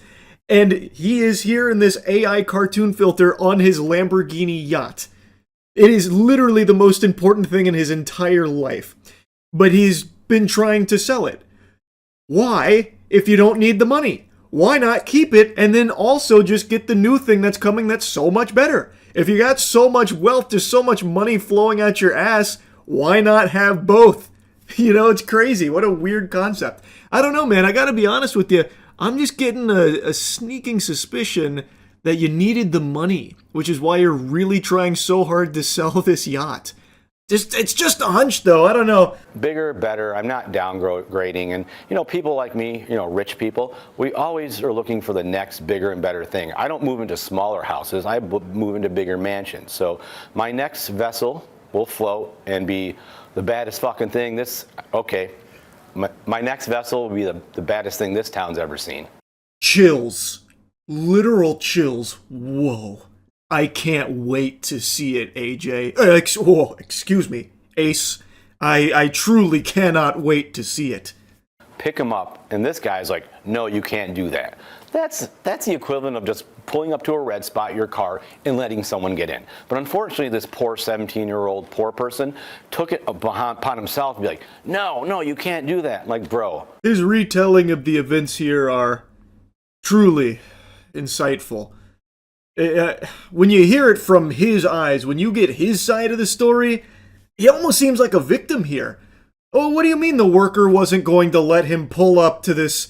A: And he is here in this AI cartoon filter on his Lamborghini yacht. It is literally the most important thing in his entire life. But he's been trying to sell it. Why, if you don't need the money? Why not keep it and then also just get the new thing that's coming that's so much better? If you got so much wealth, just so much money flowing out your ass, why not have both? You know, it's crazy. What a weird concept. I don't know, man. I gotta be honest with you. I'm just getting a sneaking suspicion that you needed the money, which is why you're really trying so hard to sell this yacht. It's just a hunch, though. I don't know.
O: Bigger, better. I'm not downgrading. And, you know, people like me, you know, rich people, we always are looking for the next bigger and better thing. I don't move into smaller houses. I move into bigger mansions. So my next vessel will float and be the baddest fucking thing my next vessel will be the baddest thing this town's ever seen.
A: Chills. Literal chills. Whoa. I can't wait to see it, AJ. Excuse me, Ace. I truly cannot wait to see it.
O: Pick him up, and this guy's like, no, you can't do that. That's the equivalent of just pulling up to a red spot in your car and letting someone get in. But unfortunately, this poor 17-year-old poor person took it upon himself to be like, no, you can't do that. Like, bro.
A: His retelling of the events here are truly insightful. When you hear it from his eyes, when you get his side of the story, he almost seems like a victim here. Oh, what do you mean the worker wasn't going to let him pull up to this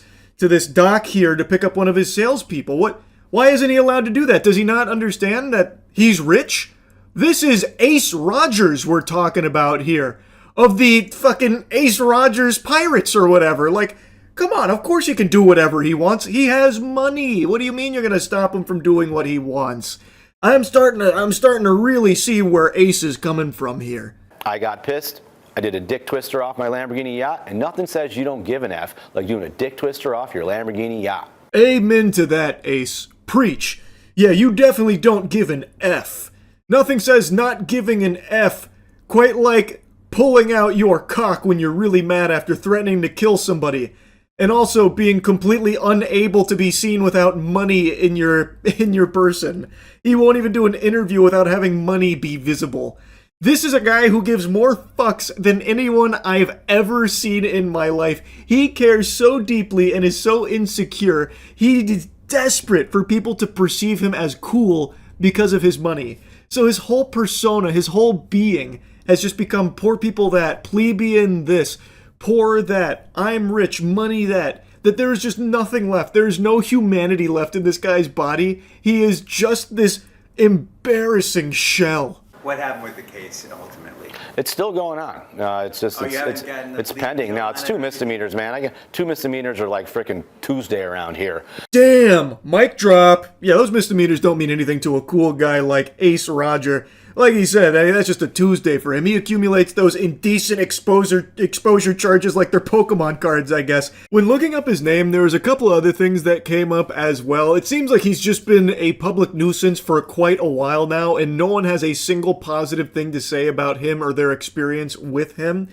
A: dock here to pick up one of his salespeople? Why isn't he allowed to do that? Does he not understand that he's rich? This is Ace Rogers we're talking about here, of the fucking Ace Rogers Pirates or whatever. Like, come on, of course he can do whatever he wants. He has money. What do you mean you're going to stop him from doing what he wants? I'm starting to really see where Ace is coming from here.
O: I got pissed. I did a dick twister off my Lamborghini yacht, and nothing says you don't give an F like doing a dick twister off your Lamborghini yacht.
A: Amen to that, Ace. Preach. Yeah, you definitely don't give an F. Nothing says not giving an F quite like pulling out your cock when you're really mad after threatening to kill somebody, and also being completely unable to be seen without money in your person. He won't even do an interview without having money be visible. This is a guy who gives more fucks than anyone I've ever seen in my life. He cares so deeply and is so insecure. He is desperate for people to perceive him as cool because of his money. So his whole persona, his whole being has just become poor people that, plebeian this, poor that, I'm rich, money that there is just nothing left. There is no humanity left in this guy's body. He is just this embarrassing shell.
N: What happened with the case ultimately?
O: It's still going on. It's just it's pending now. It's 2 misdemeanors, man. I get 2 misdemeanors are like frickin' Tuesday around here.
A: Damn, mic drop. Yeah, those misdemeanors don't mean anything to a cool guy like Ace Roger. Like he said, that's just a Tuesday for him. He accumulates those indecent exposure charges like they're Pokemon cards, I guess. When looking up his name, there was a couple other things that came up as well. It seems like he's just been a public nuisance for quite a while now, and no one has a single positive thing to say about him or their experience with him.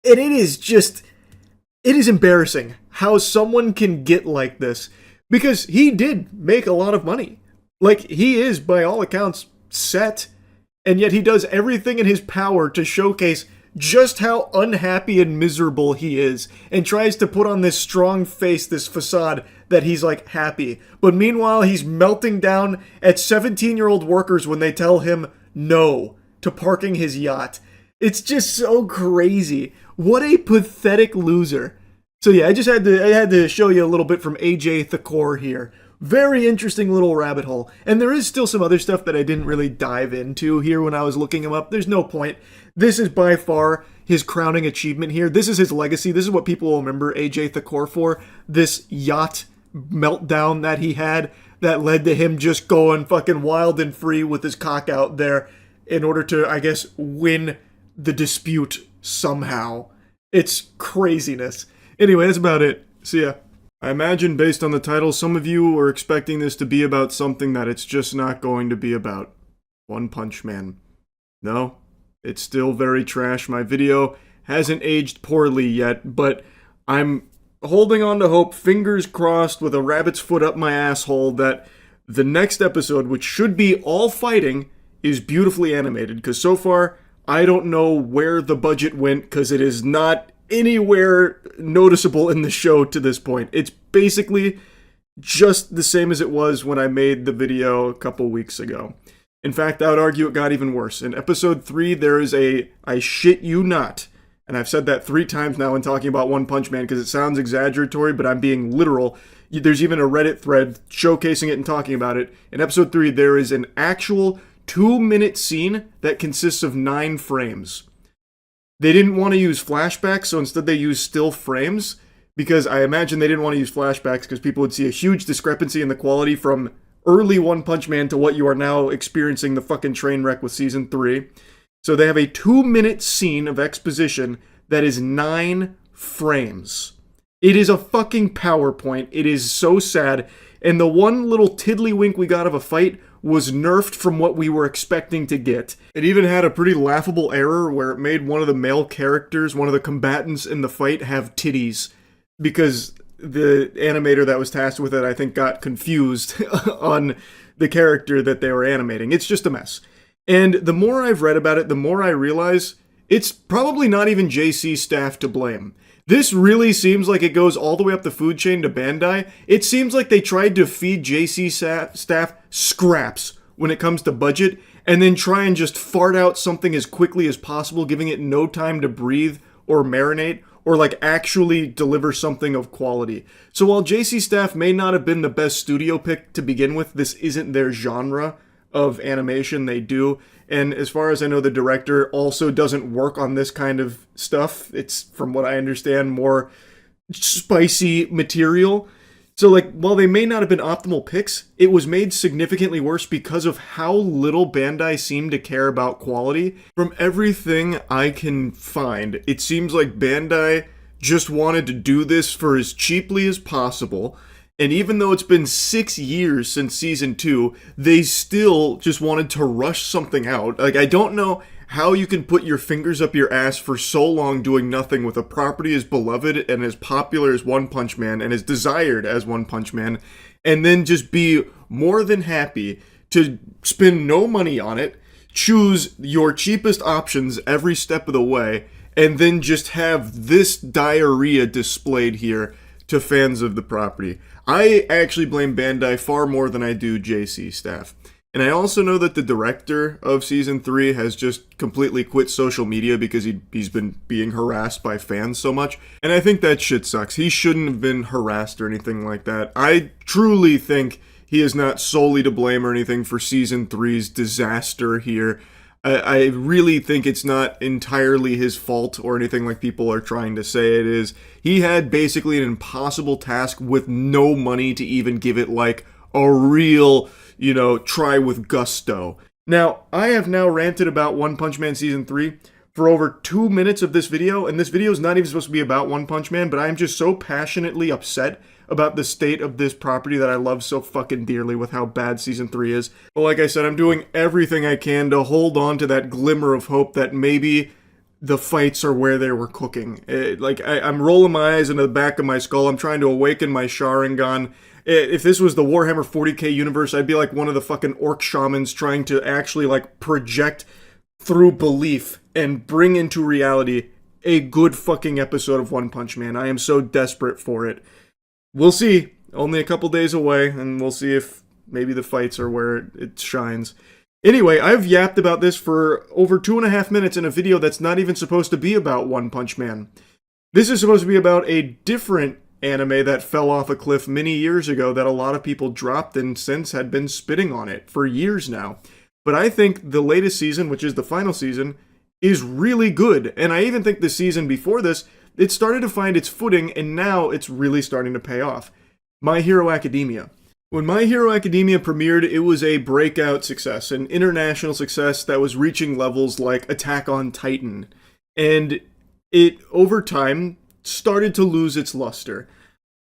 A: And it is embarrassing how someone can get like this, because he did make a lot of money. Like, he is, by all accounts, set. And yet he does everything in his power to showcase just how unhappy and miserable he is, and tries to put on this strong face, this facade that he's like happy. But meanwhile, he's melting down at 17-year-old workers when they tell him no to parking his yacht. It's just so crazy. What a pathetic loser. So yeah, I had to show you a little bit from AJ Thakor here. Very interesting little rabbit hole. And there is still some other stuff that I didn't really dive into here when I was looking him up. There's no point. This is by far his crowning achievement here. This is his legacy. This is what people will remember AJ Thakor for. This yacht meltdown that he had that led to him just going fucking wild and free with his cock out there in order to, I guess, win the dispute somehow. It's craziness. Anyway, that's about it. See ya. I imagine, based on the title, some of you are expecting this to be about something that it's just not going to be about. One Punch Man. No, it's still very trash. My video hasn't aged poorly yet, but I'm holding on to hope, fingers crossed, with a rabbit's foot up my asshole, that the next episode, which should be all fighting, is beautifully animated. Because so far, I don't know where the budget went, because it is not anywhere noticeable in the show to this point. It's basically just the same as it was when I made the video a couple weeks ago. In fact, I would argue it got even worse. In episode 3, there is I shit you not, and I've said that 3 times now in talking about One Punch Man because it sounds exaggeratory, but I'm being literal. There's even a Reddit thread showcasing it and talking about it. In episode 3, there is an actual 2-minute scene that consists of 9 frames. They didn't want to use flashbacks, so instead they used still frames, because I imagine they didn't want to use flashbacks because people would see a huge discrepancy in the quality from early One Punch Man to what you are now experiencing the fucking train wreck with Season 3. So they have a 2-minute scene of exposition that is 9 frames. It is a fucking PowerPoint. It is so sad. And the one little tiddlywink we got of a fight was nerfed from what we were expecting to get. It even had a pretty laughable error where it made one of the male characters, one of the combatants in the fight, have titties. Because the animator that was tasked with it, I think, got confused on the character that they were animating. It's just a mess. And the more I've read about it, the more I realize it's probably not even JC staff to blame. This really seems like it goes all the way up the food chain to Bandai. It seems like they tried to feed JC staff scraps when it comes to budget, and then try and just fart out something as quickly as possible, giving it no time to breathe or marinate, or like actually deliver something of quality. So while JC staff may not have been the best studio pick to begin with, this isn't their genre of animation they do. And as far as I know, the director also doesn't work on this kind of stuff. It's, from what I understand, more spicy material. So, like, while they may not have been optimal picks, it was made significantly worse because of how little Bandai seemed to care about quality. From everything I can find, it seems like Bandai just wanted to do this for as cheaply as possible, And even though it's been 6 years since season 2, they still just wanted to rush something out. Like, I don't know how you can put your fingers up your ass for so long doing nothing with a property as beloved and as popular as One Punch Man and as desired as One Punch Man, and then just be more than happy to spend no money on it, choose your cheapest options every step of the way, and then just have this diarrhea displayed here to fans of the property. I actually blame Bandai far more than I do JC staff. And I also know that the director of Season 3 has just completely quit social media because he's been being harassed by fans so much. And I think that shit sucks. He shouldn't have been harassed or anything like that. I truly think he is not solely to blame or anything for Season 3's disaster here. I really think it's not entirely his fault or anything like people are trying to say it is. He had basically an impossible task with no money to even give it like a real, try with gusto. Now, I have now ranted about One Punch Man Season 3 for over 2 minutes of this video, and this video is not even supposed to be about One Punch Man, but I am just so passionately upset about the state of this property that I love so fucking dearly with how bad Season 3 is. But like I said, I'm doing everything I can to hold on to that glimmer of hope that maybe the fights are where they were cooking. I'm rolling my eyes into the back of my skull. I'm trying to awaken my Sharingan. If this was the Warhammer 40k universe, I'd be like one of the fucking orc shamans trying to actually like project through belief and bring into reality a good fucking episode of One Punch Man. I am so desperate for it. We'll see. Only a couple days away, and we'll see if maybe the fights are where it shines. Anyway, I've yapped about this for over 2.5 minutes in a video that's not even supposed to be about One Punch Man. This is supposed to be about a different anime that fell off a cliff many years ago that a lot of people dropped and since had been spitting on it for years now. But I think the latest season, which is the final season, is really good. And I even think the season before this, it started to find its footing, and now it's really starting to pay off. My Hero Academia. When My Hero Academia premiered, it was a breakout success, an international success that was reaching levels like Attack on Titan. And it, over time, started to lose its luster.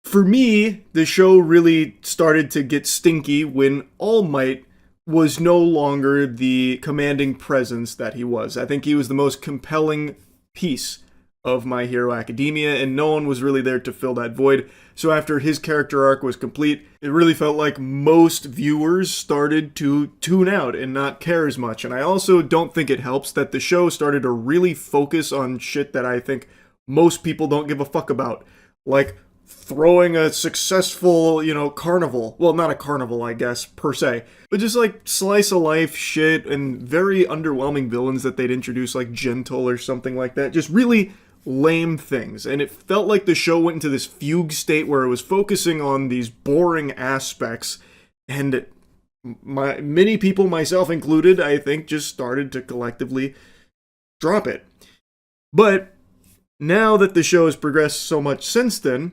A: For me, the show really started to get stinky when All Might was no longer the commanding presence that he was. I think he was the most compelling piece of My Hero Academia, and no one was really there to fill that void. So after his character arc was complete, it really felt like most viewers started to tune out and not care as much. And I also don't think it helps that the show started to really focus on shit that I think most people don't give a fuck about. Like throwing a successful, carnival. Well, not a carnival, I guess, per se. But just like slice of life shit and very underwhelming villains that they'd introduce, like Gentle or something like that. Just really lame things. And it felt like the show went into this fugue state where it was focusing on these boring aspects, and many people, myself included, I think just started to collectively drop it. But now that the show has progressed so much since then,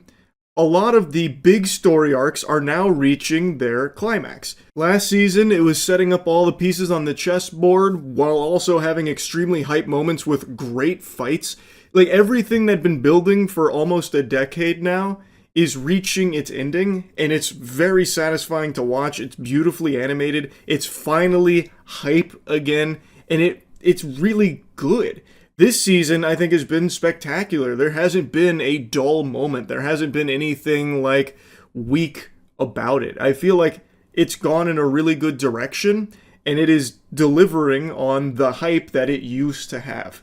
A: a lot of the big story arcs are now reaching their climax. Last season, it was setting up all the pieces on the chessboard while also having extremely hype moments with great fights. Like, everything that'd been building for almost a decade now is reaching its ending, and it's very satisfying to watch. It's beautifully animated. It's finally hype again, and it's really good. This season, I think, has been spectacular. There hasn't been a dull moment. There hasn't been anything, like, weak about it. I feel like it's gone in a really good direction, and it is delivering on the hype that it used to have.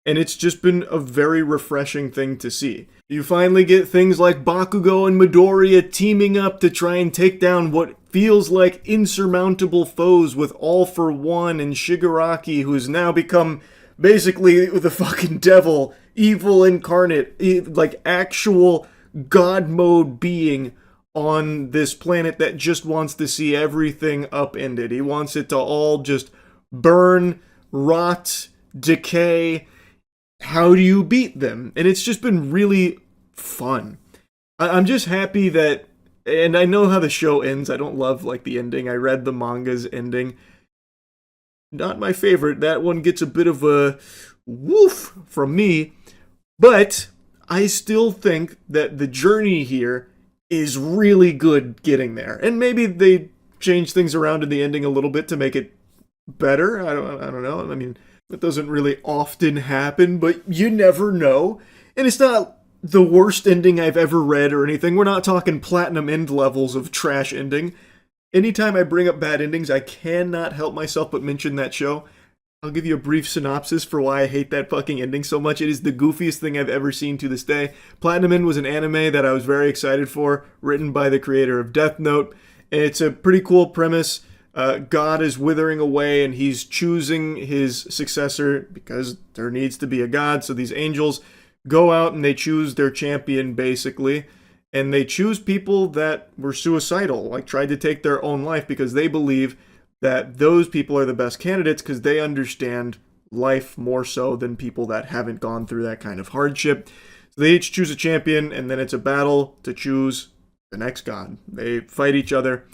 A: And it's just been a very refreshing thing to see. You finally get things like Bakugo and Midoriya teaming up to try and take down what feels like insurmountable foes with All for One and Shigaraki, who's now become basically the fucking devil, evil incarnate, like actual god mode being on this planet that just wants to see everything upended. He wants it to all just burn, rot, decay. How do you beat them? And it's just been really fun. I'm just happy that, and I know how the show ends. I don't love like the ending. I read the manga's ending. Not my favorite. That one gets a bit of a woof from me. But I still think that the journey here is really good getting there. And maybe they change things around in the ending a little bit to make it better. I don't know. I mean, that doesn't really often happen, but you never know. And it's not the worst ending I've ever read or anything. We're not talking platinum end levels of trash ending. Anytime I bring up bad endings, I cannot help myself but mention that show. I'll give you a brief synopsis for why I hate that fucking ending so much. It is the goofiest thing I've ever seen to this day. Platinum End was an anime that I was very excited for, written by the creator of Death Note. It's a pretty cool premise. God is withering away and he's choosing his successor because there needs to be a god. So these angels go out and they choose their champion, basically. And they choose people that were suicidal, like tried to take their own life because they believe that those people are the best candidates because they understand life more so than people that haven't gone through that kind of hardship. So they each choose a champion, and then it's a battle to choose the next god. They fight each other.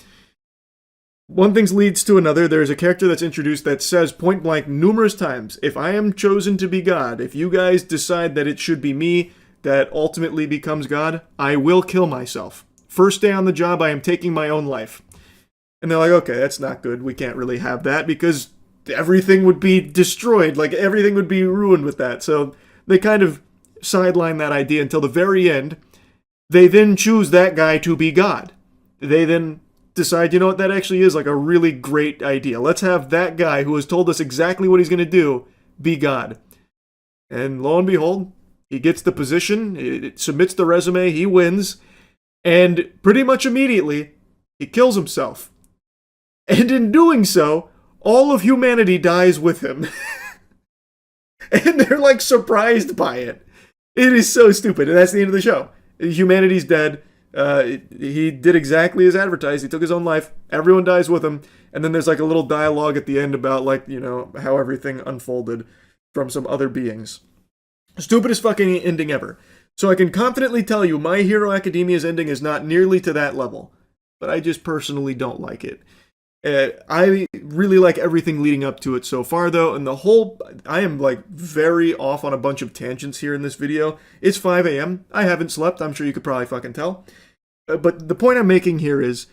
A: One thing leads to another. There's a character that's introduced that says point blank numerous times, if I am chosen to be God, if you guys decide that it should be me that ultimately becomes God, I will kill myself. First day on the job, I am taking my own life. And they're like, okay, that's not good. We can't really have that because everything would be destroyed. Like, everything would be ruined with that. So they kind of sideline that idea until the very end. They then choose that guy to be God. They then decide, you know what, that actually is like a really great idea. Let's have that guy who has told us exactly what he's going to do be God. And lo and behold, he gets the position, it submits the resume, he wins, and pretty much immediately, he kills himself. And in doing so, all of humanity dies with him. And they're like surprised by it. It is so stupid. And that's the end of the show. Humanity's dead. He did exactly as advertised. He took his own life. Everyone dies with him. And then there's like a little dialogue at the end about like, you know, how everything unfolded from some other beings. Stupidest fucking ending ever. So I can confidently tell you My Hero Academia's ending is not nearly to that level. But I just personally don't like it. I really like everything leading up to it so far, though, and I am, like, very off on a bunch of tangents here in this video. It's 5 a.m. I haven't slept. I'm sure you could probably fucking tell. But the point I'm making here is,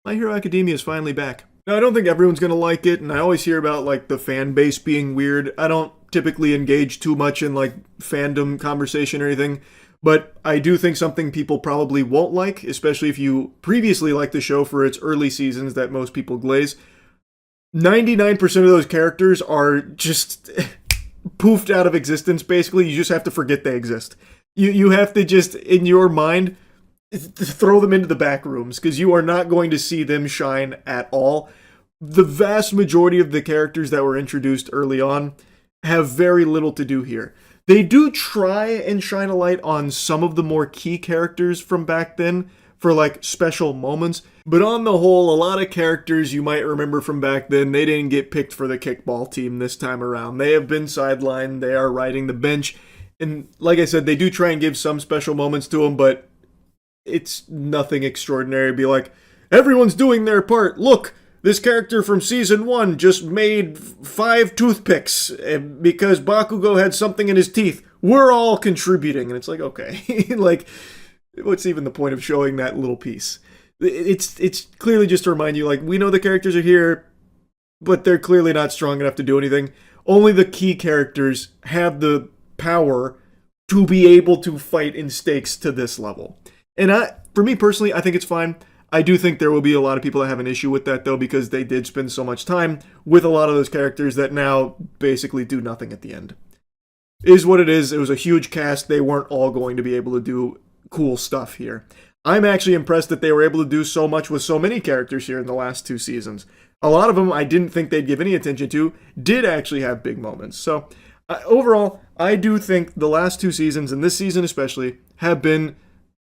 A: My Hero Academia is finally back. Now, I don't think everyone's gonna like it, and I always hear about, like, the fan base being weird. I don't typically engage too much in, like, fandom conversation or anything. But I do think something people probably won't like, especially if you previously liked the show for its early seasons that most people glaze. 99% of those characters are just poofed out of existence, basically. You just have to forget they exist. You have to just, in your mind, throw them into the back rooms, because you are not going to see them shine at all. The vast majority of the characters that were introduced early on have very little to do here. They do try and shine a light on some of the more key characters from back then for like special moments, but on the whole, a lot of characters you might remember from back then, they didn't get picked for the kickball team this time around. They have been sidelined, they are riding the bench, and like I said, they do try and give some special moments to them, but it's nothing extraordinary. Be like, everyone's doing their part, look! This character from Season 1 just made 5 toothpicks because Bakugo had something in his teeth. We're all contributing. And it's like, okay. Like, what's even the point of showing that little piece? It's clearly just to remind you, like, we know the characters are here, but they're clearly not strong enough to do anything. Only the key characters have the power to be able to fight in stakes to this level. And for me personally, I think it's fine. I do think there will be a lot of people that have an issue with that, though, because they did spend so much time with a lot of those characters that now basically do nothing at the end. It is what it is. It was a huge cast. They weren't all going to be able to do cool stuff here. I'm actually impressed that they were able to do so much with so many characters here in the last 2 seasons. A lot of them I didn't think they'd give any attention to did actually have big moments. So overall, I do think the last 2 seasons, and this season especially, have been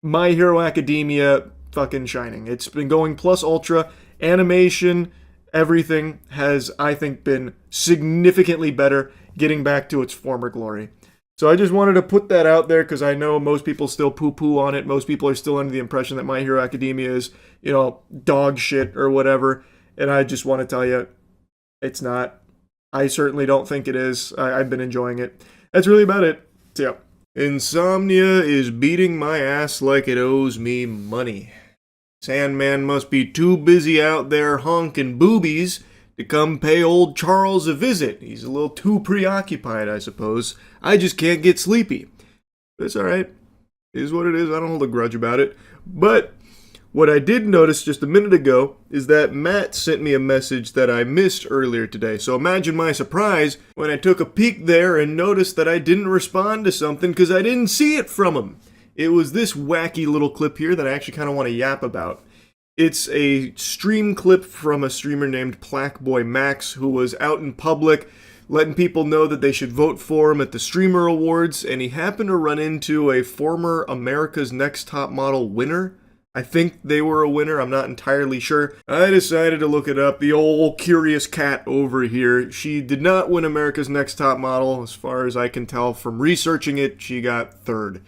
A: My Hero Academia fucking shining. It's been going plus ultra. Animation, everything has, I think, been significantly better, getting back to its former glory. So I just wanted to put that out there because I know most people still poo-poo on it. Most people are still under the impression that My Hero Academia is, you know, dog shit or whatever. And I just want to tell you, it's not. I certainly don't think it is. I've been enjoying it. That's really about it. See ya. Insomnia is beating my ass like it owes me money. Sandman must be too busy out there honking boobies to come pay old Charles a visit. He's a little too preoccupied, I suppose. I just can't get sleepy. But it's alright. It is what it is. I don't hold a grudge about it. But what I did notice just a minute ago is that Matt sent me a message that I missed earlier today. So imagine my surprise when I took a peek there and noticed that I didn't respond to something because I didn't see it from him. It was this wacky little clip here that I actually kind of want to yap about. It's a stream clip from a streamer named Plaqueboy Max who was out in public letting people know that they should vote for him at the Streamer Awards, and he happened to run into a former America's Next Top Model winner. I think they were a winner, I'm not entirely sure. I decided to look it up. The old curious cat over here, she did not win America's Next Top Model. As far as I can tell from researching it, she got third.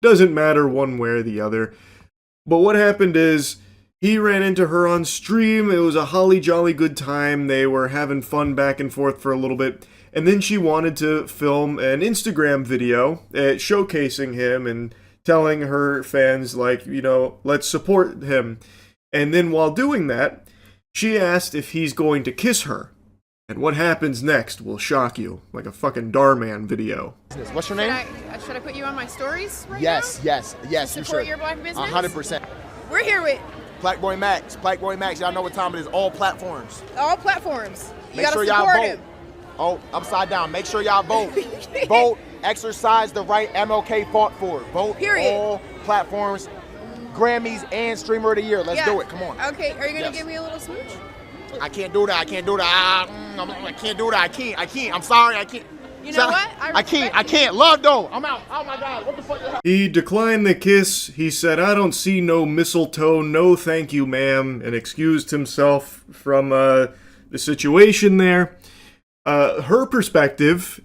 A: Doesn't matter one way or the other. But what happened is, he ran into her on stream. It was a holly jolly good time. They were having fun back and forth for a little bit. And then she wanted to film an Instagram video showcasing him and telling her fans, like, you know, let's support him. And then while doing that, she asked if he's going to kiss her. And what happens next will shock you, like a fucking Darman video.
Q: What's your name?
R: Should I put you on my stories right
Q: Yes,
R: now?
Q: yes, yes,
R: To
Q: you
R: support
Q: should.
R: your black business?
Q: 100%.
R: We're here with
Q: Plaqueboy Max. Plaqueboy Max, y'all know what time it is. All platforms.
R: all platforms. You
Q: Make
R: gotta
Q: sure y'all
R: support
Q: vote.
R: him.
Q: Oh, upside down. Make sure y'all vote. Vote. Exercise the right MLK fought for. Vote.
R: Period.
Q: All platforms. Grammys and Streamer of the Year. Let's do it. Come on.
R: Okay, are you gonna
Q: Yes.
R: give me a little smooch?
Q: I can't do that. I can't do that. I can't do that. I can't. I'm sorry. I can't.
R: You know what?
Q: I can't. Love though. I'm out. Oh my God. What the fuck?
A: He declined the kiss. He said, I don't see no mistletoe. No thank you, ma'am. And excused himself from the situation there. Her perspective,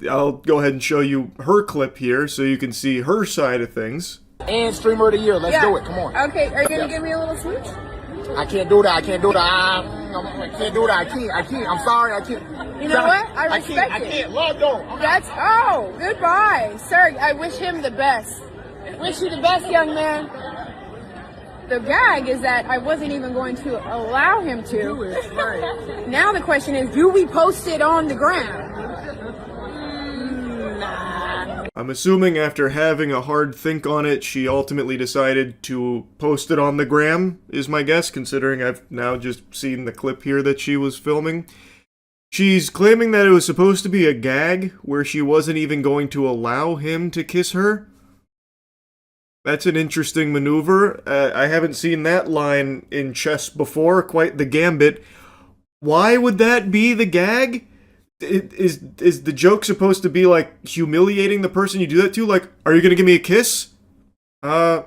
A: I'll go ahead and show you her clip here so you can see her side of things.
Q: And Streamer of the Year. Let's do it. Come on.
R: Okay, are you gonna
Q: Yes.
R: give me a little smooch?
Q: I can't do that. I can't do that. I can't do that. I can't. I'm sorry. I can't.
R: You know what? I respect
Q: I
R: it.
Q: can't. Love though.
R: Goodbye. Sir, I wish him the best. Wish you the best, young man. The gag is that I wasn't even going to allow him to. Now the question is, do we post it on the ground?
A: I'm assuming after having a hard think on it, she ultimately decided to post it on the gram, is my guess, considering I've now just seen the clip here that she was filming. She's claiming that it was supposed to be a gag, where she wasn't even going to allow him to kiss her. That's an interesting maneuver. I haven't seen that line in chess before, quite the gambit. Why would that be the gag? Is the joke supposed to be like humiliating the person you do that to? Like, are you gonna give me a kiss? I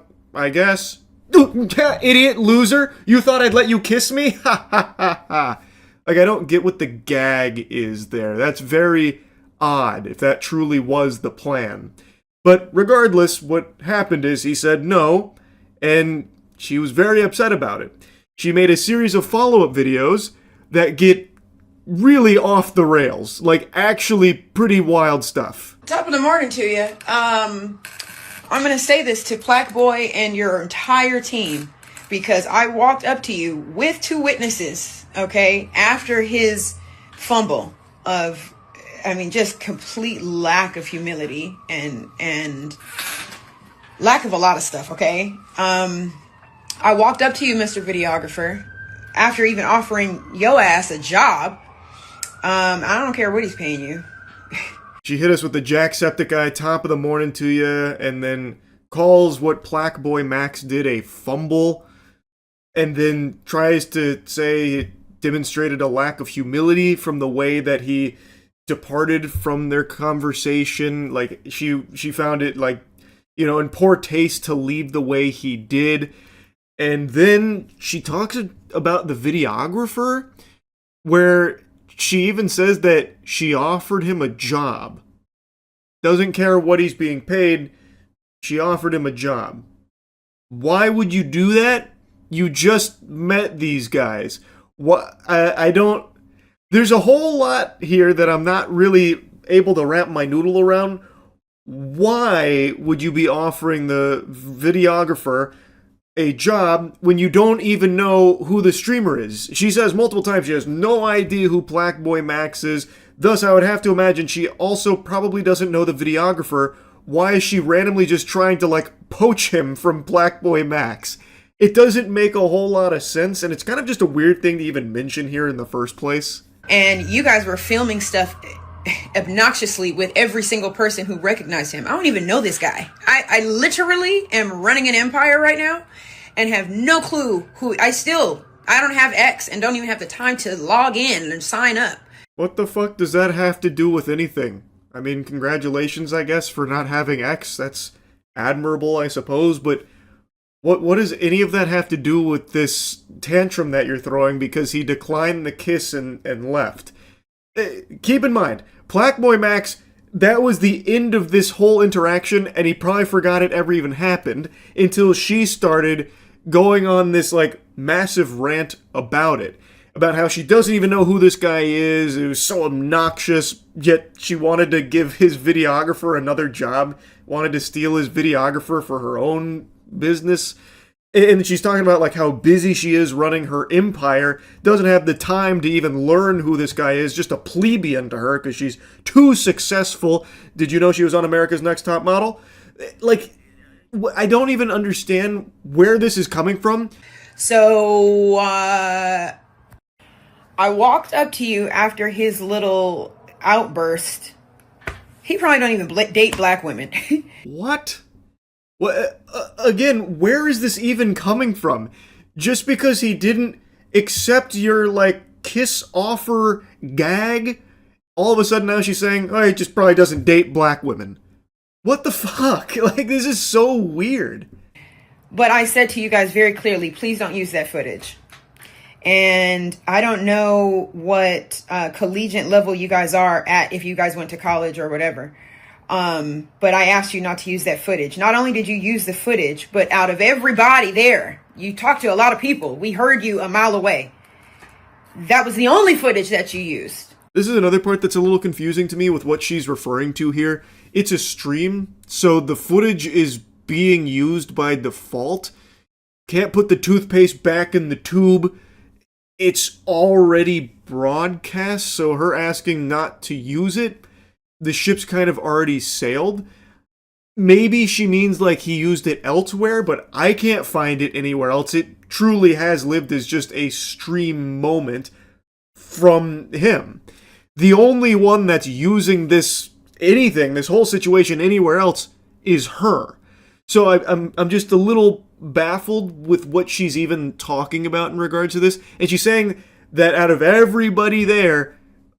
A: guess. Idiot loser! You thought I'd let you kiss me? Ha ha ha ha. Like, I don't get what the gag is there. That's very odd, if that truly was the plan. But regardless, what happened is he said no, and she was very upset about it. She made a series of follow-up videos that get really off the rails, like actually pretty wild stuff.
S: Top of the morning to you. I'm going to say this to Plaqueboy and your entire team because I walked up to you with two witnesses, okay, after his fumble of, I mean, just complete lack of humility and lack of a lot of stuff, okay? I walked up to you, Mr. Videographer, after even offering yo ass a job. I don't care what he's paying you.
A: She hit us with the Jacksepticeye top of the morning to you, and then calls what Plaqueboy Max did a fumble, and then tries to say it demonstrated a lack of humility from the way that he departed from their conversation. Like, she found it, like, you know, in poor taste to leave the way he did. And then she talks about the videographer, where she even says that she offered him a job. Doesn't care what he's being paid. She offered him a job. Why would you do that? You just met these guys. What? I don't... There's a whole lot here that I'm not really able to wrap my noodle around. why would you be offering the videographer a job when you don't even know who the streamer is? She says multiple times she has no idea who Blackboy Max is. Thus, I would have to imagine she also probably doesn't know the videographer. Why is she randomly just trying to, like, poach him from Blackboy Max? It doesn't make a whole lot of sense, and it's kind of just a weird thing to even mention here in the first place.
S: And you guys were filming stuff obnoxiously with every single person who recognized him. I don't even know this guy. I literally am running an empire right now and have no clue who. I don't have X and don't even have the time to log in and sign up.
A: What the fuck does that have to do with anything? I mean, congratulations, I guess, for not having X. That's admirable, I suppose, but what does any of that have to do with this tantrum that you're throwing because he declined the kiss and left? Keep in mind, Blackboy Max, that was the end of this whole interaction, and he probably forgot it ever even happened until she started going on this, like, massive rant about it. About how she doesn't even know who this guy is, it was so obnoxious, yet she wanted to give his videographer another job, wanted to steal his videographer for her own business. And she's talking about, like, how busy she is running her empire, doesn't have the time to even learn who this guy is, just a plebeian to her because she's too successful. Did you know she was on America's Next Top Model? Like, I don't even understand where this is coming from.
S: So, I walked up to you after his little outburst. He probably don't even date black women.
A: What? Well, again, where is this even coming from? Just because he didn't accept your, like, kiss offer gag, all of a sudden now she's saying, oh, he just probably doesn't date black women. What the fuck? Like, this is so weird.
S: But I said to you guys very clearly, please don't use that footage. And I don't know what collegiate level you guys are at, if you guys went to college or whatever. But I asked you not to use that footage. Not only did you use the footage, but out of everybody there, you talked to a lot of people. We heard you a mile away. That was the only footage that you used.
A: This is another part that's a little confusing to me with what she's referring to here. It's a stream, so the footage is being used by default. Can't put the toothpaste back in the tube. It's already broadcast, so her asking not to use it, the ship's kind of already sailed. Maybe she means like he used it elsewhere, but I can't find it anywhere else. It truly has lived as just a stream moment from him. The only one that's using this whole situation anywhere else is her. So I'm just a little baffled with what she's even talking about in regards to this. And she's saying that out of everybody there,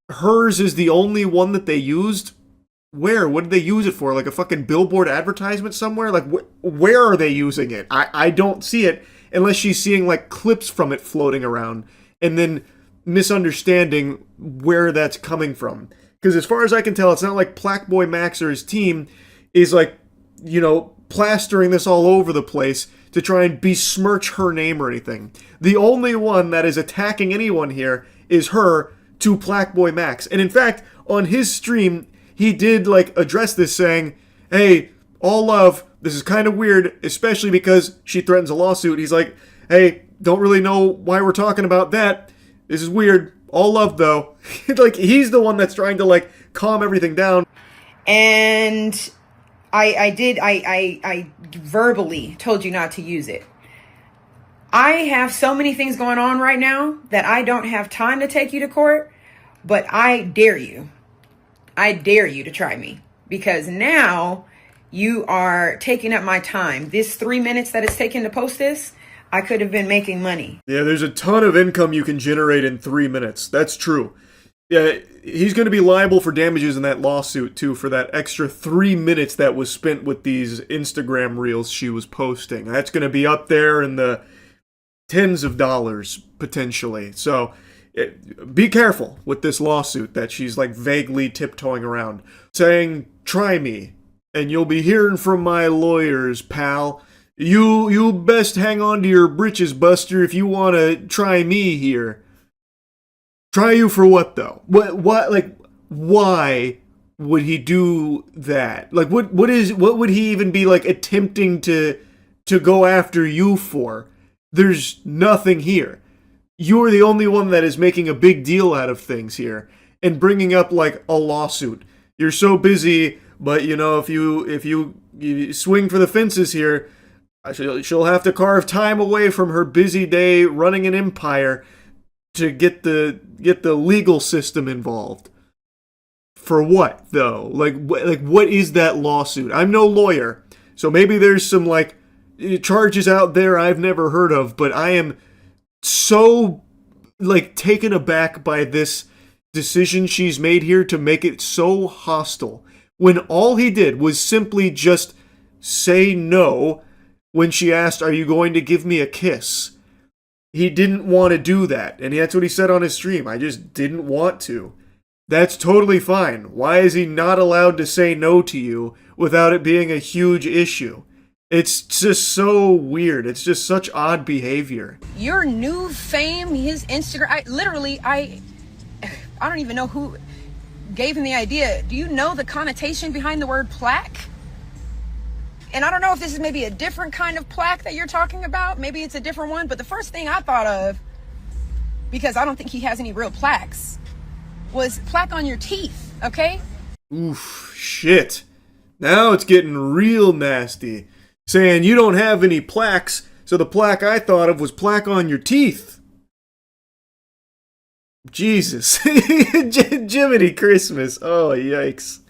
A: hers is the only one that they used. Where? What did they use it for? Like a fucking billboard advertisement somewhere? Like, where are they using it? I don't see it unless she's seeing, like, clips from it floating around and then misunderstanding where that's coming from. Because as far as I can tell, it's not like Blackboy Max or his team is, like, you know, plastering this all over the place to try and besmirch her name or anything. The only one that is attacking anyone here is her to Blackboy Max. And in fact, on his stream, he did, like, address this saying, hey, all love, this is kind of weird, especially because she threatens a lawsuit. He's like, hey, don't really know why we're talking about that. This is weird. All love, though. Like, he's the one that's trying to, like, calm everything down.
S: And I verbally told you not to use it. I have so many things going on right now that I don't have time to take you to court, but I dare you. I dare you to try me, because now you are taking up my time. This 3 minutes that it's taken to post this, I could have been making money.
A: Yeah, there's a ton of income you can generate in 3 minutes. That's true. Yeah, he's going to be liable for damages in that lawsuit, too, for that extra 3 minutes that was spent with these Instagram reels she was posting. That's going to be up there in the tens of dollars, potentially. So be careful with this lawsuit that she's, like, vaguely tiptoeing around, saying, try me, and you'll be hearing from my lawyers, pal. You best hang on to your britches, Buster, if you want to try me here. Try you for what, though? What, like, why would he do that? Like, what would he even be like attempting to go after you for? There's nothing here. You're the only one that is making a big deal out of things here and bringing up like a lawsuit. You're so busy, but you know, if you swing for the fences here, she'll have to carve time away from her busy day running an empire to get the legal system involved. For what though? Like what is that lawsuit? I'm no lawyer, so maybe there's some like charges out there I've never heard of, but I am so like taken aback by this decision she's made here to make it so hostile when all he did was simply just say no when she asked, "Are you going to give me a kiss?" He didn't want to do that, and that's what he said on his stream. I just didn't want to. That's totally fine. Why is he not allowed to say no to you without it being a huge issue? It's just so weird. It's just such odd behavior.
S: Your new fame, his Instagram, I don't even know who gave him the idea. Do you know the connotation behind the word plaque? And I don't know if this is maybe a different kind of plaque that you're talking about. Maybe it's a different one. But the first thing I thought of, because I don't think he has any real plaques, was plaque on your teeth, okay?
A: Oof, shit. Now it's getting real nasty. Saying you don't have any plaques, so the plaque I thought of was plaque on your teeth. Jesus. Jiminy Christmas. Oh, yikes.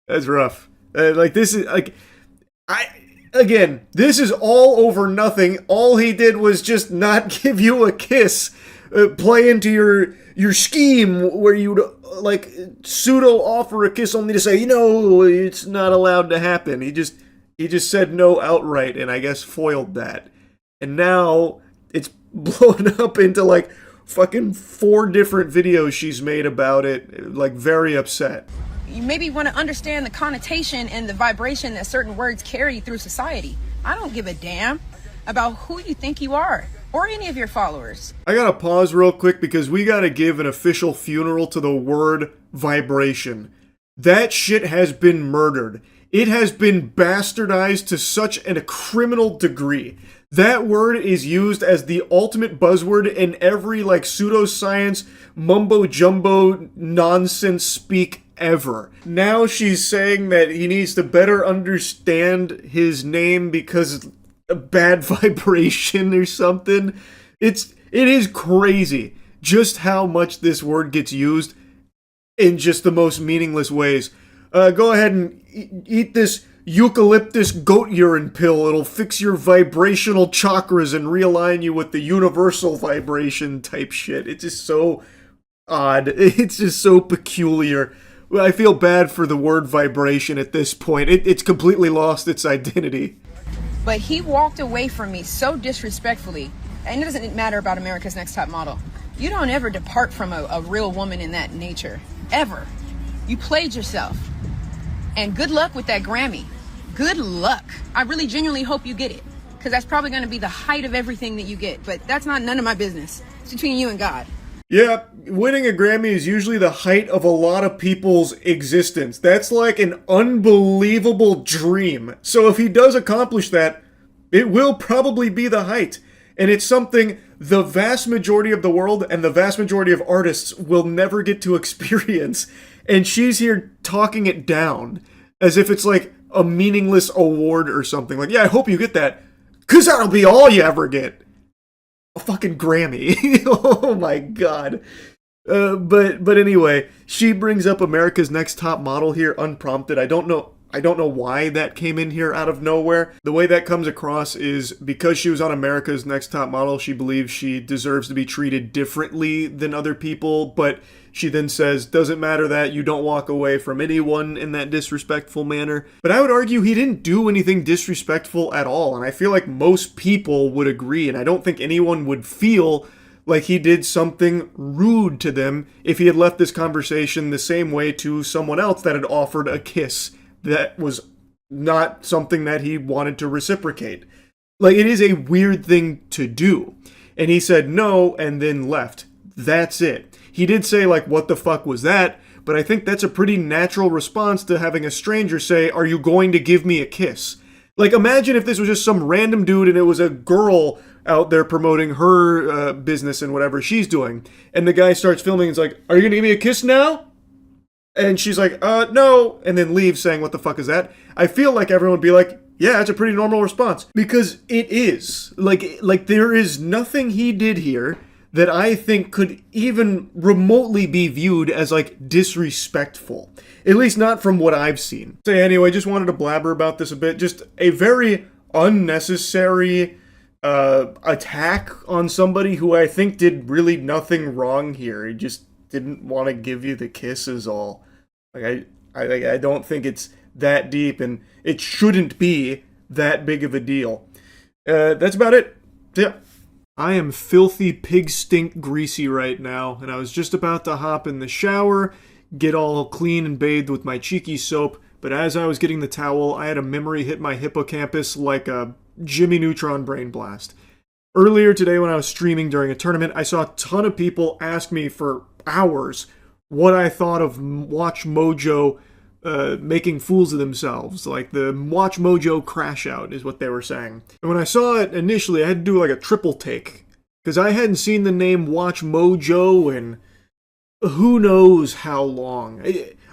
A: That's rough. This is all over nothing. All he did was just not give you a kiss. Play into your scheme where you'd like pseudo offer a kiss only to say, it's not allowed to happen. He just said no outright, and I guess foiled that. And now it's blown up into like fucking 4 different videos she's made about it, like very upset.
S: You maybe want to understand the connotation and the vibration that certain words carry through society. I don't give a damn about who you think you are or any of your followers.
A: I gotta pause real quick because we gotta give an official funeral to the word vibration. That shit has been murdered. It has been bastardized to such a criminal degree. That word is used as the ultimate buzzword in every like pseudoscience, mumbo jumbo nonsense speak ever. Now she's saying that he needs to better understand his name because of bad vibration or something. It is crazy just how much this word gets used in just the most meaningless ways. Go ahead and eat this eucalyptus goat urine pill. It'll fix your vibrational chakras and realign you with the universal vibration type shit. It's just so odd. It's just so peculiar. I feel bad for the word vibration at this point. It's completely lost its identity.
S: But he walked away from me so disrespectfully. And it doesn't matter about America's Next Top Model. You don't ever depart from a real woman in that nature. Ever. You played yourself. And good luck with that Grammy. Good luck. I really genuinely hope you get it. Because that's probably going to be the height of everything that you get. But that's none of my business. It's between you and God.
A: Yeah, winning a Grammy is usually the height of a lot of people's existence. That's like an unbelievable dream. So if he does accomplish that, it will probably be the height. And it's something the vast majority of the world and the vast majority of artists will never get to experience. And she's here talking it down as if it's like a meaningless award or something. Like, yeah, I hope you get that, because that'll be all you ever get. A fucking Grammy. Oh my god. But anyway, she brings up America's Next Top Model here unprompted. I don't know why that came in here out of nowhere. The way that comes across is because she was on America's Next Top Model, she believes she deserves to be treated differently than other people, but she then says, doesn't matter that you don't walk away from anyone in that disrespectful manner. But I would argue he didn't do anything disrespectful at all, and I feel like most people would agree, and I don't think anyone would feel like he did something rude to them if he had left this conversation the same way to someone else that had offered a kiss that was not something that he wanted to reciprocate. Like, it is a weird thing to do. And he said no and then left. That's it. He did say, like, what the fuck was that? but I think that's a pretty natural response to having a stranger say, "Are you going to give me a kiss?" Like, imagine if this was just some random dude and it was a girl out there promoting her business and whatever she's doing. And the guy starts filming and is like, "Are you going to give me a kiss now?" And she's like, no. And then leaves saying, "What the fuck is that?" I feel like everyone would be like, yeah, it's a pretty normal response. Because it is. Like there is nothing he did here that I think could even remotely be viewed as, like, disrespectful. At least not from what I've seen. So anyway, just wanted to blabber about this a bit. Just a very unnecessary attack on somebody who I think did really nothing wrong here. He just didn't want to give you the kiss is all. Like, I don't think it's that deep, and it shouldn't be that big of a deal. That's about it. Yeah. I am filthy pig stink greasy right now, and I was just about to hop in the shower, get all clean and bathed with my cheeky soap, but as I was getting the towel, I had a memory hit my hippocampus like a Jimmy Neutron brain blast. Earlier today when I was streaming during a tournament, I saw a ton of people ask me for hours what I thought of Watch Mojo making fools of themselves. Like, the Watch Mojo crash out is what they were saying. And when I saw it initially, I had to do like a triple take, because I hadn't seen the name Watch Mojo in who knows how long.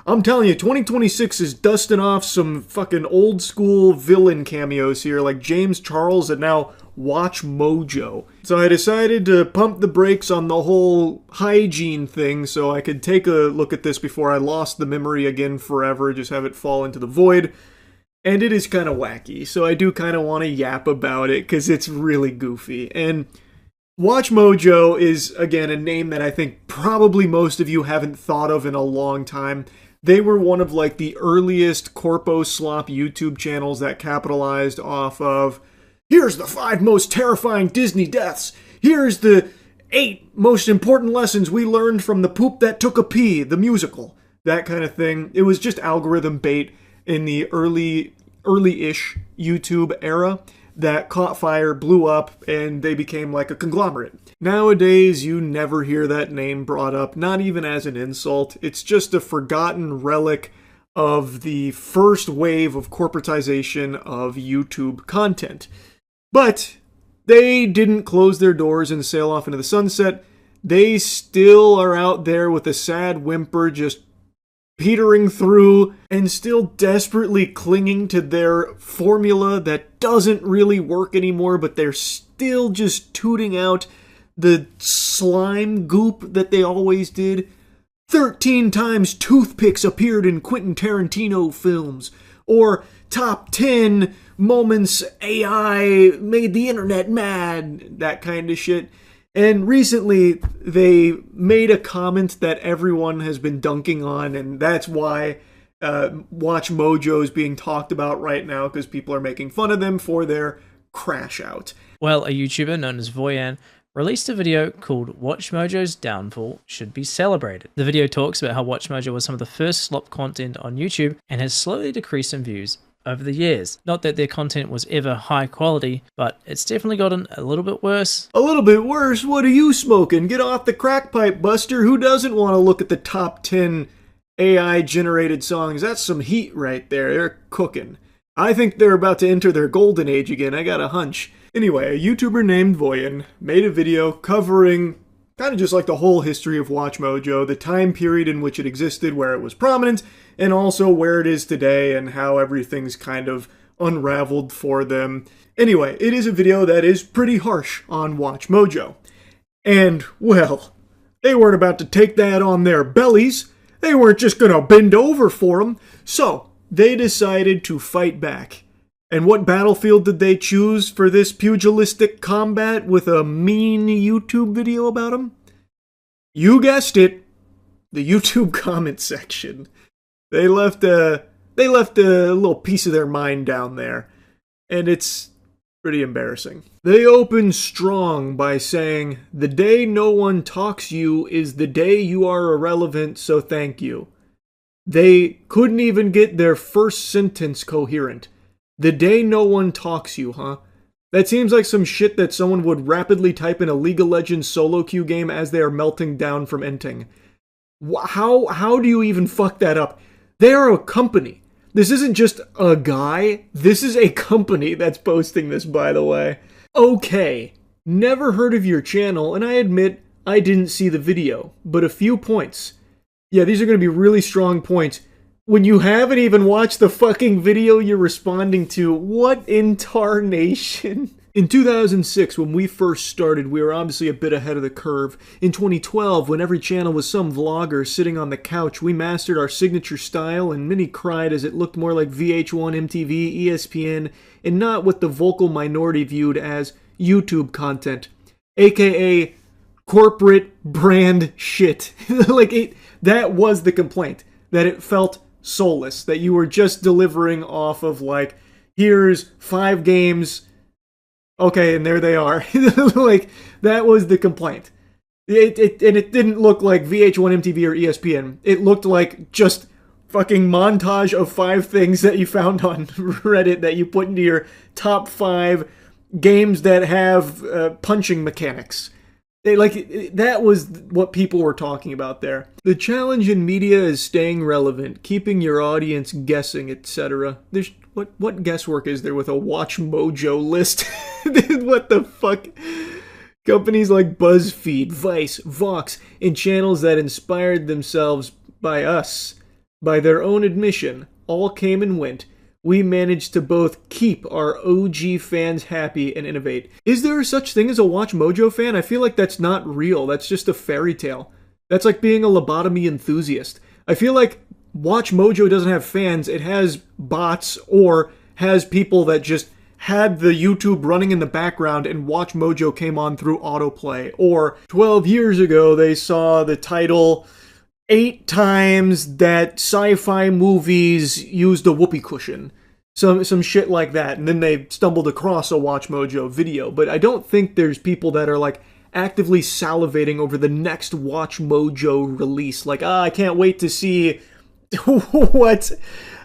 A: I'm telling you, 2026 is dusting off some fucking old school villain cameos here, like James Charles and now Watch Mojo. So I decided to pump the brakes on the whole hygiene thing so I could take a look at this before I lost the memory again forever, just have it fall into the void. And it is kind of wacky, so I do kind of want to yap about it because it's really goofy. And Watch Mojo is, again, a name that I think probably most of you haven't thought of in a long time. They were one of, like, the earliest corpo slop YouTube channels that capitalized off of, here's the 5 most terrifying Disney deaths. Here's the 8 most important lessons we learned from The Poop That Took a Pee, the musical. That kind of thing. It was just algorithm bait in the early-ish YouTube era that caught fire, blew up, and they became like a conglomerate. Nowadays, you never hear that name brought up, not even as an insult. It's just a forgotten relic of the first wave of corporatization of YouTube content. But they didn't close their doors and sail off into the sunset. They still are out there with a sad whimper, just petering through and still desperately clinging to their formula that doesn't really work anymore, but they're still just tooting out the slime goop that they always did. 13 times toothpicks appeared in Quentin Tarantino films, or top 10 moments AI made the internet mad, that kind of shit. And recently, they made a comment that everyone has been dunking on, and that's why Watch Mojo is being talked about right now, because people are making fun of them for their crash out.
T: Well, a YouTuber known as Voyan released a video called Watch Mojo's Downfall Should Be Celebrated. The video talks about how Watch Mojo was some of the first slop content on YouTube and has slowly decreased in views over the years. Not that their content was ever high quality, but it's definitely gotten a little bit worse.
A: A little bit worse? What are you smoking? Get off the crack pipe, Buster. Who doesn't want to look at the top 10 AI generated songs? That's some heat right there. They're cooking. I think they're about to enter their golden age again. I got a hunch. Anyway, a YouTuber named Voyan made a video covering kind of just like the whole history of Watch Mojo, the time period in which it existed, where it was prominent, and also where it is today and how everything's kind of unraveled for them. Anyway, it is a video that is pretty harsh on Watch Mojo. And, well, they weren't about to take that on their bellies. They weren't just gonna bend over for them. So, they decided to fight back. And what battlefield did they choose for this pugilistic combat with a mean YouTube video about them? You guessed it, the YouTube comment section. They left a little piece of their mind down there, and it's pretty embarrassing. They opened strong by saying, "The day no one talks you is the day you are irrelevant, so thank you." They couldn't even get their first sentence coherent. The day no one talks you, huh? That seems like some shit that someone would rapidly type in a League of Legends solo queue game as they are melting down from ending. How do you even fuck that up? They are a company. This isn't just a guy. This is a company that's posting this, by the way. Okay, never heard of your channel, and I admit I didn't see the video, but a few points. Yeah, these are going to be really strong points. When you haven't even watched the fucking video you're responding to, what in tarnation? In 2006, when we first started, we were obviously a bit ahead of the curve. In 2012, when every channel was some vlogger sitting on the couch, we mastered our signature style, and many cried as it looked more like VH1, MTV, ESPN, and not what the vocal minority viewed as YouTube content, aka corporate brand shit. That was the complaint, that it felt soulless, that you were just delivering off of like, here's 5 games, okay, and there they are. That was the complaint. And it didn't look like VH1, MTV, or ESPN. It looked like just fucking montage of 5 things that you found on Reddit that you put into your top 5 games that have punching mechanics. That was what people were talking about there. The challenge in media is staying relevant, keeping your audience guessing, etc. There's what guesswork is there with a Watch Mojo list? What the fuck? Companies like BuzzFeed, Vice, Vox, and channels that inspired themselves by us, by their own admission, all came and went. We managed to both keep our OG fans happy and innovate. Is there such thing as a Watch Mojo fan? I feel like that's not real. That's just a fairy tale. That's like being a lobotomy enthusiast. I feel like Watch Mojo doesn't have fans. It has bots or has people that just had the YouTube running in the background and Watch Mojo came on through autoplay. Or 12 years ago, they saw the title 8 times that sci-fi movies used a whoopee cushion. Some shit like that. And then they stumbled across a Watch Mojo video. But I don't think there's people that are like actively salivating over the next Watch Mojo release. Like, I can't wait to see what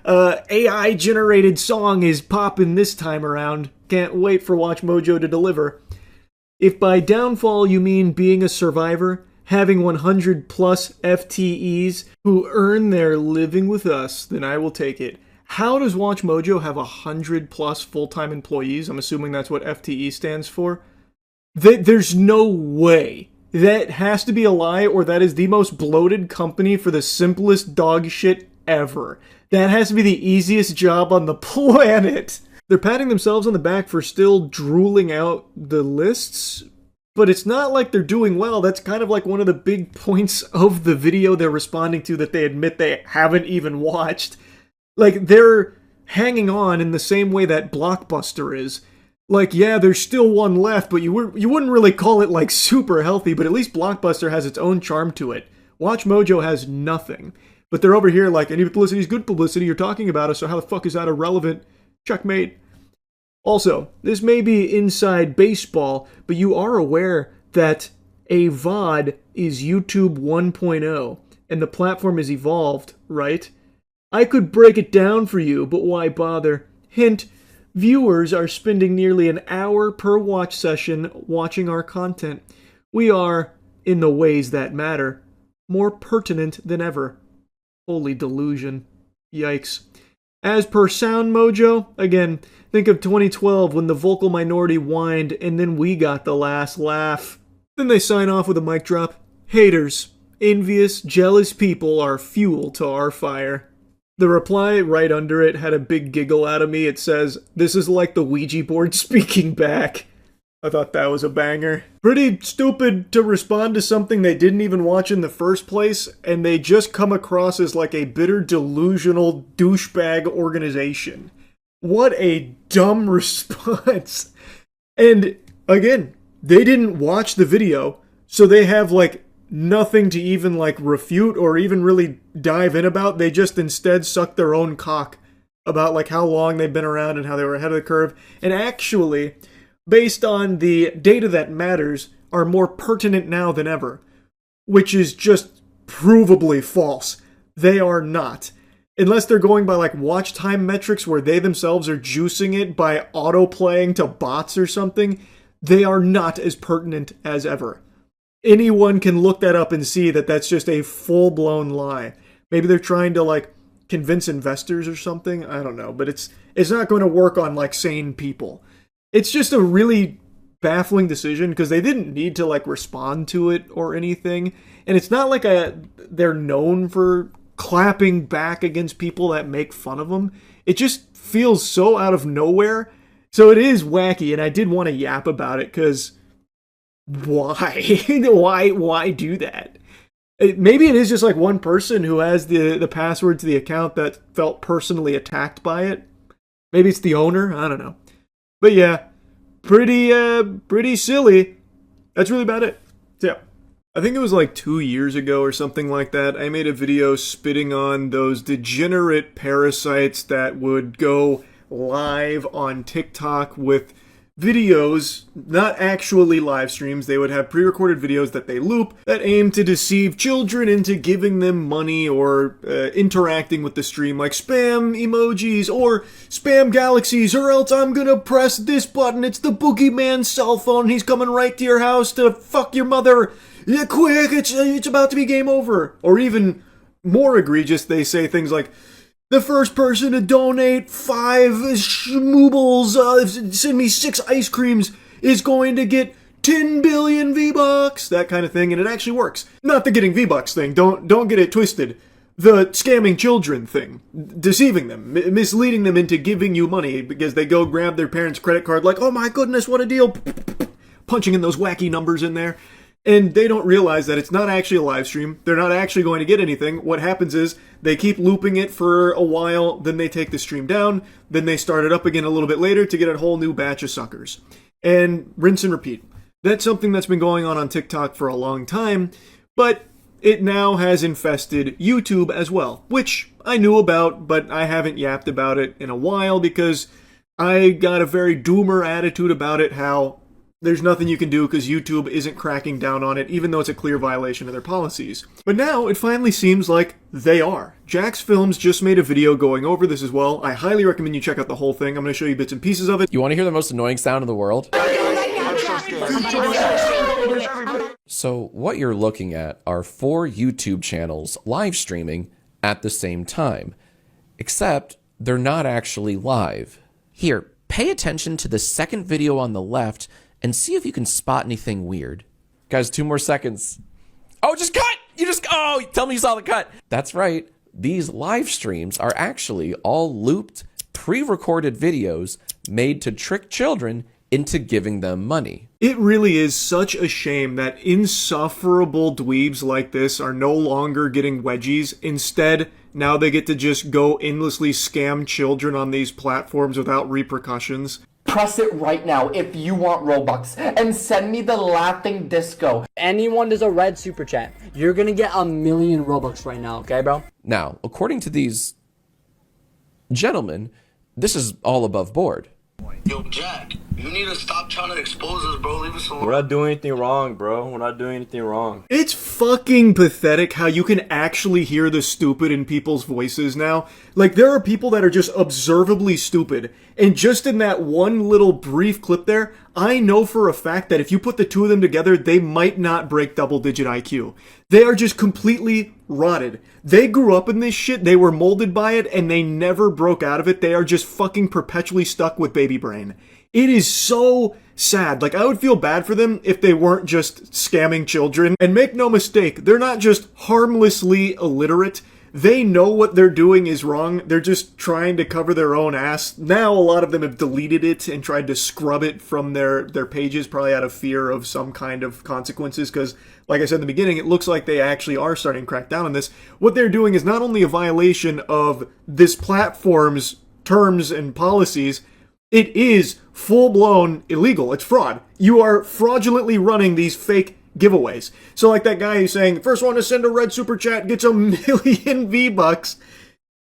A: AI-generated song is popping this time around. Can't wait for Watch Mojo to deliver. If by downfall you mean being a survivor, having 100 plus FTEs who earn their living with us, then I will take it. How does Watch Mojo have 100 plus full-time employees? I'm assuming that's what FTE stands for. There's no way. That has to be a lie, or that is the most bloated company for the simplest dog shit ever. That has to be the easiest job on the planet. They're patting themselves on the back for still drooling out the lists, but it's not like they're doing well. That's kind of like one of the big points of the video they're responding to that they admit they haven't even watched. Like, they're hanging on in the same way that Blockbuster is. Like, yeah, there's still one left, but you wouldn't really call it, like, super healthy, but at least Blockbuster has its own charm to it. Watch Mojo has nothing. But they're over here like, any publicity is good publicity, you're talking about us, so how the fuck is that irrelevant? Checkmate. Also, this may be inside baseball, but you are aware that a VOD is YouTube 1.0, and the platform has evolved, right? I could break it down for you, but why bother? Hint, viewers are spending nearly an hour per watch session watching our content. We are, in the ways that matter, more pertinent than ever. Holy delusion. Yikes. As per Sound Mojo, again, think of 2012 when the vocal minority whined and then we got the last laugh. Then they sign off with a mic drop. Haters, envious, jealous people are fuel to our fire. The reply right under it had a big giggle out of me. It says, "This is like the Ouija board speaking back." I thought that was a banger. Pretty stupid to respond to something they didn't even watch in the first place, and they just come across as like a bitter, delusional douchebag organization. What a dumb response. And again, they didn't watch the video, so they have like nothing to even like refute or even really dive in about. They just instead suck their own cock about like how long they've been around and how they were ahead of the curve. And actually, based on the data that matters, are more pertinent now than ever, which is just provably false. They are not. Unless they're going by like watch time metrics where they themselves are juicing it by auto-playing to bots or something, they are not as pertinent as ever. anyone can look that up and see that that's just a full-blown lie. Maybe they're trying to like convince investors or something. I don't know, but it's not going to work on like sane people. It's just a really baffling decision because they didn't need to like respond to it or anything. And it's not like they're known for clapping back against people that make fun of them. It just feels so out of nowhere. So it is wacky, and I did want to yap about it because why? why do that? Maybe it is just like one person who has the password to the account that felt personally attacked by it. Maybe it's the owner. I don't know. But yeah, pretty silly. That's really about it. So yeah. I think it was like 2 years ago or something like that. I made a video spitting on those degenerate parasites that would go live on TikTok with videos, not actually live streams. They would have pre-recorded videos that they loop that aim to deceive children into giving them money or interacting with the stream, like spam emojis or spam galaxies, or else I'm gonna press this button. It's the boogeyman's cell phone. He's coming right to your house to fuck your mother. Yeah, quick, it's about to be game over. Or even more egregious, they say things like, the first person to donate 5 schmoobles, send me 6 ice creams, is going to get 10 billion V-Bucks, that kind of thing, and it actually works. Not the getting V-Bucks thing, don't get it twisted. The scamming children thing, deceiving them, misleading them into giving you money because they go grab their parents' credit card like, oh my goodness, what a deal, punching in those wacky numbers in there. And they don't realize that it's not actually a live stream. They're not actually going to get anything. What happens is they keep looping it for a while, then they take the stream down, then they start it up again a little bit later to get a whole new batch of suckers. And rinse and repeat. That's something that's been going on TikTok for a long time, but it now has infested YouTube as well, which I knew about, but I haven't yapped about it in a while because I got a very doomer attitude about it, how there's nothing you can do because YouTube isn't cracking down on it, even though it's a clear violation of their policies. But now it finally seems like they are. Jax Films just made a video going over this as well. I highly recommend you check out the whole thing. I'm going to show you bits and pieces of it.
U: You want to hear the most annoying sound in the world? So what you're looking at are 4 YouTube channels live streaming at the same time, except they're not actually live. Here, pay attention to the second video on the left and see if you can spot anything weird. Guys, 2 more seconds. Oh, just cut! Oh, tell me you saw the cut. That's right. These live streams are actually all looped, pre-recorded videos made to trick children into giving them money.
A: It really is such a shame that insufferable dweebs like this are no longer getting wedgies. Instead, now they get to just go endlessly scam children on these platforms without repercussions.
V: Press it right now if you want Robux and send me the laughing disco.
W: Anyone does a red super chat, you're gonna get 1,000,000 Robux right now, okay, bro?
U: Now, according to these gentlemen, this is all above board.
X: Yo, Jack, you need to stop trying to expose us, bro. Leave us alone.
K: We're not doing anything wrong, bro. We're not doing anything wrong.
A: It's fucking pathetic how you can actually hear the stupid in people's voices now. Like, there are people that are just observably stupid, and just in that one little brief clip there, I know for a fact that if you put the two of them together, they might not break double-digit IQ. They are just completely rotted. They grew up in this shit, they were molded by it, and they never broke out of it. They are just fucking perpetually stuck with baby brain. It is so sad. Like, I would feel bad for them if they weren't just scamming children. And make no mistake, they're not just harmlessly illiterate. They know what they're doing is wrong. They're just trying to cover their own ass. Now a lot of them have deleted it and tried to scrub it from their pages, probably out of fear of some kind of consequences, because like I said in the beginning, it looks like they actually are starting to crack down on this. What they're doing is not only a violation of this platform's terms and policies, it is full-blown illegal. It's fraud. You are fraudulently running these fake giveaways. So like that guy who's saying, first one to send a red super chat gets 1,000,000 V-Bucks.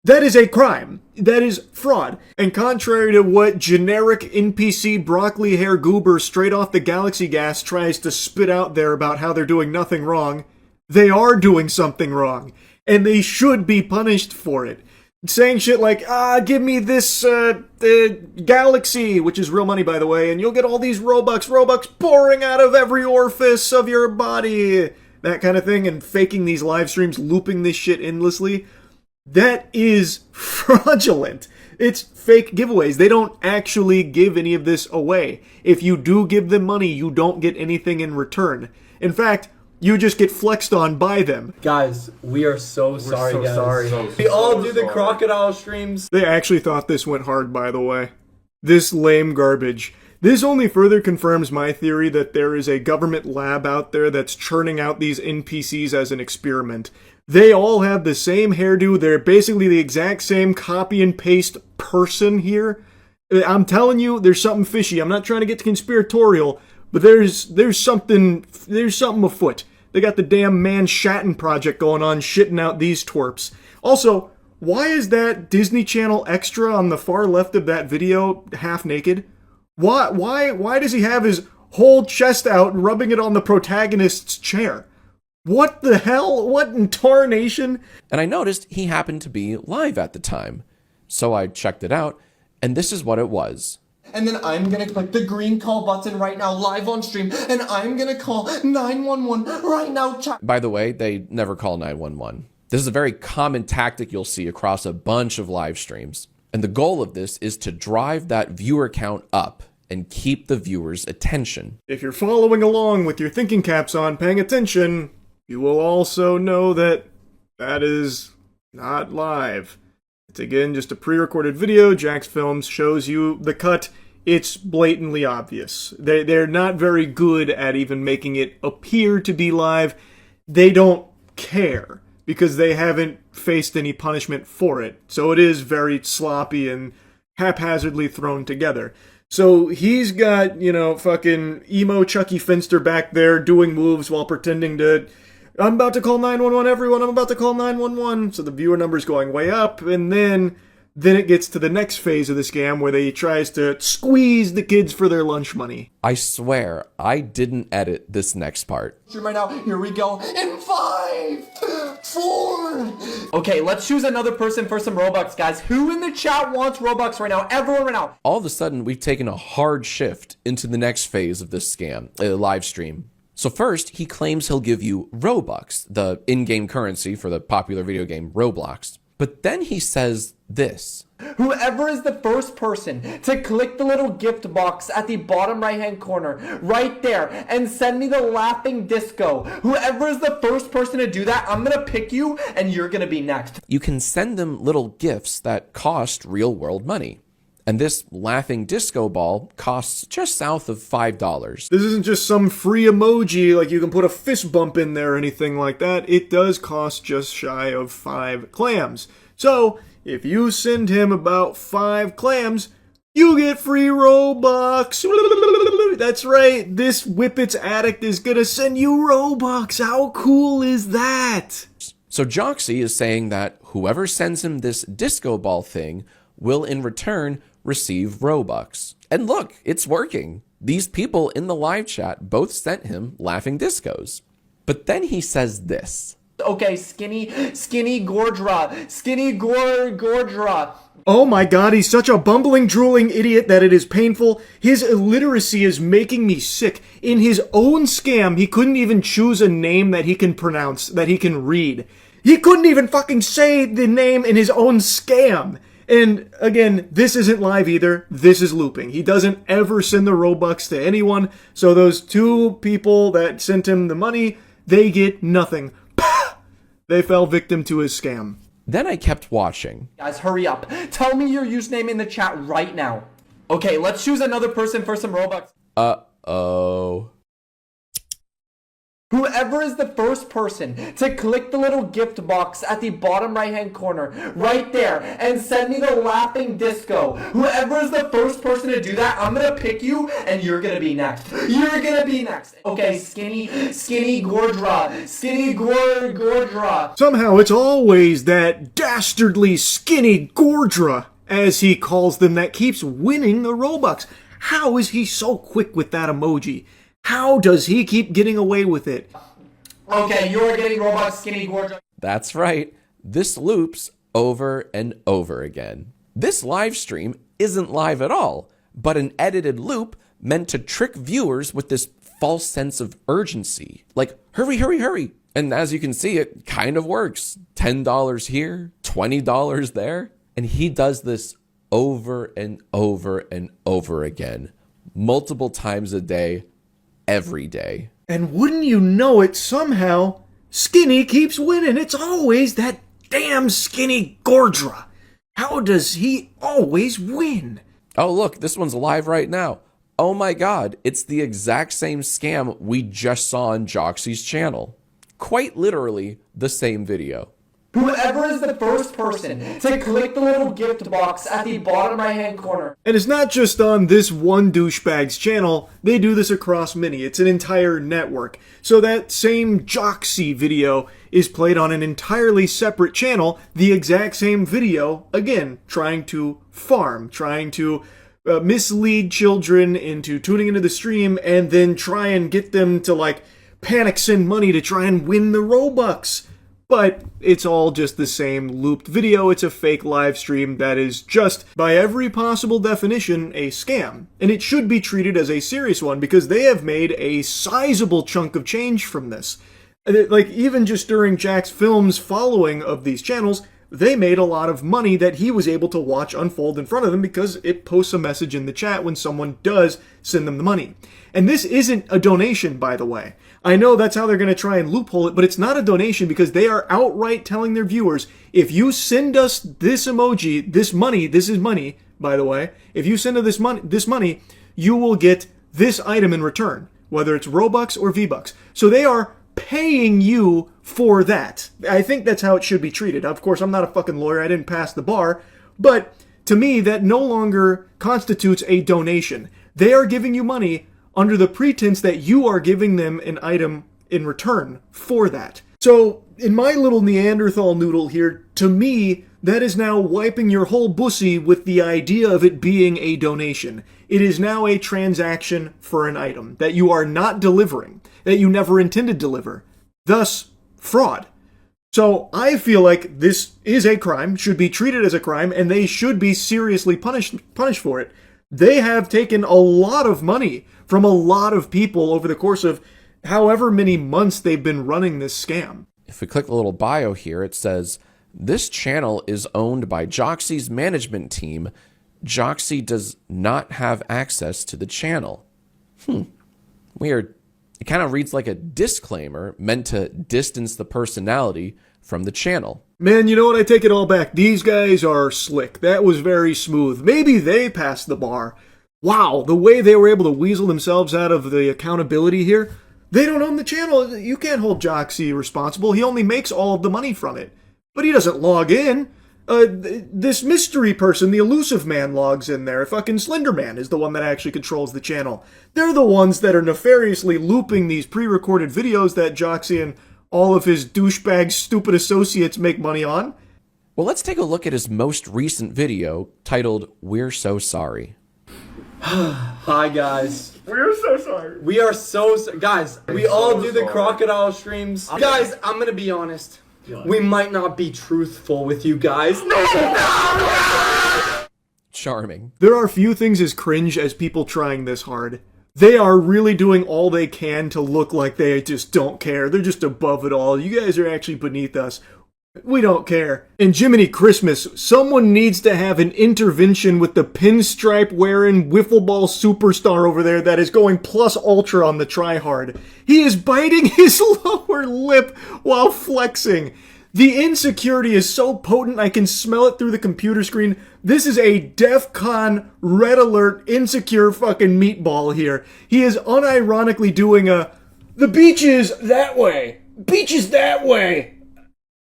A: That is a crime. That is fraud. And contrary to what generic NPC broccoli hair goober straight off the galaxy gas tries to spit out there about how they're doing nothing wrong, they are doing something wrong. And they should be punished for it. saying shit like, give me this galaxy, which is real money, by the way, and you'll get all these Robux pouring out of every orifice of your body, that kind of thing, and faking these live streams, looping this shit endlessly. That is fraudulent. It's fake giveaways. They don't actually give any of this away. If you do give them money, you don't get anything in return. In fact, you just get flexed on by them.
W: Guys, we are so sorry, guys. We all do the crocodile streams.
A: They actually thought this went hard, by the way. This lame garbage. This only further confirms my theory that there is a government lab out there that's churning out these NPCs as an experiment. They all have the same hairdo. They're basically the exact same copy and paste person here. I'm telling you, there's something fishy. I'm not trying to get conspiratorial, but there's something afoot. They got the damn Manhattan Project going on, shitting out these twerps. Also, why is that Disney Channel extra on the far left of that video half naked? Why does he have his whole chest out rubbing it on the protagonist's chair? What the hell? What in tarnation?
U: And I noticed he happened to be live at the time. So I checked it out, and this is what it was.
V: And then I'm gonna click the green call button right now, live on stream, and I'm gonna call 911 right now, chat.
U: By the way, they never call 911. This is a very common tactic you'll see across a bunch of live streams. And the goal of this is to drive that viewer count up and keep the viewer's attention.
A: If you're following along with your thinking caps on, paying attention, you will also know that that is not live. It's again just a pre-recorded video. Jax Films shows you the cut. It's blatantly obvious. They're not very good at even making it appear to be live. They don't care because they haven't faced any punishment for it. So it is very sloppy and haphazardly thrown together. So he's got, fucking emo Chucky Finster back there doing moves while pretending to, I'm about to call 911, everyone, I'm about to call 911. So the viewer number's going way up, and then it gets to the next phase of the scam where they tries to squeeze the kids for their lunch money.
U: I swear, I didn't edit this next part.
V: Right now, here we go. In 5, 4. Okay, let's choose another person for some Robux, guys. Who in the chat wants Robux right now? Everyone right now.
U: All of a sudden, we've taken a hard shift into the next phase of this scam, live stream. So first, he claims he'll give you Robux, the in-game currency for the popular video game Roblox. But then he says this.
V: Whoever is the first person to click the little gift box at the bottom right hand corner, right there, and send me the laughing disco. Whoever is the first person to do that, I'm gonna pick you and you're gonna be next.
U: You can send them little gifts that cost real world money. And this laughing disco ball costs just south of $5.
A: This isn't just some free emoji, like you can put a fist bump in there or anything like that. It does cost just shy of 5 clams. So, if you send him about 5 clams, you get free Robux. That's right, this Whippets addict is gonna send you Robux. How cool is that?
U: So Joxy is saying that whoever sends him this disco ball thing will in return receive Robux. And look, it's working. These people in the live chat both sent him laughing discos. But then he says this.
V: Okay, skinny Gordra. Gordra.
A: Oh my god, he's such a bumbling, drooling idiot that it is painful. His illiteracy is making me sick. In his own scam, he couldn't even choose a name that he can pronounce, that he can read. He couldn't even fucking say the name in his own scam. And again, this isn't live either. This is looping. He doesn't ever send the Robux to anyone. So those 2 people that sent him the money, they get nothing. They fell victim to his scam.
U: Then I kept watching.
V: Guys, hurry up. Tell me your username in the chat right now. Okay, let's choose another person for some Robux.
U: Uh-oh.
V: Whoever is the first person to click the little gift box at the bottom right hand corner, right there, and send me the laughing disco. Whoever is the first person to do that, I'm gonna pick you and you're gonna be next. You're gonna be next. Okay, skinny Gordra. Gordra.
A: Somehow it's always that dastardly skinny Gordra, as he calls them, that keeps winning the Robux. How is he so quick with that emoji? How does he keep getting away with it?
V: Okay, you're getting Robux, skinny Gordra.
U: That's right. This loops over and over again. This live stream isn't live at all, but an edited loop meant to trick viewers with this false sense of urgency. Like, hurry, hurry, hurry. And as you can see, it kind of works. $10 here, $20 there. And he does this over and over and over again, multiple times a day, every day.
A: And wouldn't you know it, somehow, Skinny keeps winning. It's always that damn Skinny Gordra. How does he always win?
U: Oh, look, this one's live right now. Oh my God, it's the exact same scam we just saw on Joxy's channel. Quite literally the same video.
V: Whoever is the first person to click the little gift box at the bottom right hand corner.
A: And it's not just on this one douchebag's channel, they do this across many. It's an entire network. So that same Joxy video is played on an entirely separate channel, the exact same video, again, trying to farm, trying to mislead children into tuning into the stream and then try and get them to like panic send money to try and win the Robux. But it's all just the same looped video. It's a fake live stream that is just, by every possible definition, a scam. And it should be treated as a serious one because they have made a sizable chunk of change from this. Like, even just during Jack's Films' following of these channels, they made a lot of money that he was able to watch unfold in front of them because it posts a message in the chat when someone does send them the money. And this isn't a donation, by the way. I know that's how they're going to try and loophole it, but it's not a donation because they are outright telling their viewers, if you send us this emoji, this is money, by the way, if you send us this money, you will get this item in return, whether it's Robux or V-Bucks. So they are paying you for that. I think that's how it should be treated. Of course, I'm not a fucking lawyer. I didn't pass the bar. But to me, that no longer constitutes a donation. They are giving you money under the pretense that you are giving them an item in return for that. So, in my little Neanderthal noodle here, to me, that is now wiping your whole bussy with the idea of it being a donation. It is now a transaction for an item that you are not delivering, that you never intended to deliver. Thus, fraud. So, I feel like this is a crime, should be treated as a crime, and they should be seriously punished for it. They have taken a lot of money from a lot of people over the course of however many months they've been running this scam.
U: If we click the little bio here, it says, this channel is owned by Joxy's management team. Joxy does not have access to the channel. Weird. It kind of reads like a disclaimer meant to distance the personality from the channel.
A: Man, you know what? I take it all back. These guys are slick. That was very smooth. Maybe they passed the bar. Wow, the way they were able to weasel themselves out of the accountability here. They don't own the channel. You can't hold Joxy responsible. He only makes all of the money from it. But he doesn't log in. This mystery person, the elusive man, logs in there. Fucking Slender Man is the one that actually controls the channel. They're the ones that are nefariously looping these pre-recorded videos that Joxy and all of his douchebag stupid associates make money on.
U: Well, let's take a look at his most recent video titled, We're So Sorry.
V: Hi guys.
A: We're so sorry.
V: We are so guys, we all do the crocodile streams. Guys, I'm gonna be honest. We might not be truthful with you guys.
U: Charming.
A: There are few things as cringe as people trying this hard. They are really doing all they can to look like they just don't care. They're just above it all. You guys are actually beneath us. We don't care. And Jiminy Christmas, someone needs to have an intervention with the pinstripe wearing wiffle ball superstar over there that is going plus ultra on the tryhard. He is biting his lower lip while flexing. The insecurity is so potent I can smell it through the computer screen. This is a DEF CON red alert insecure fucking meatball here. He is unironically doing the beach is that way. Beach is that way.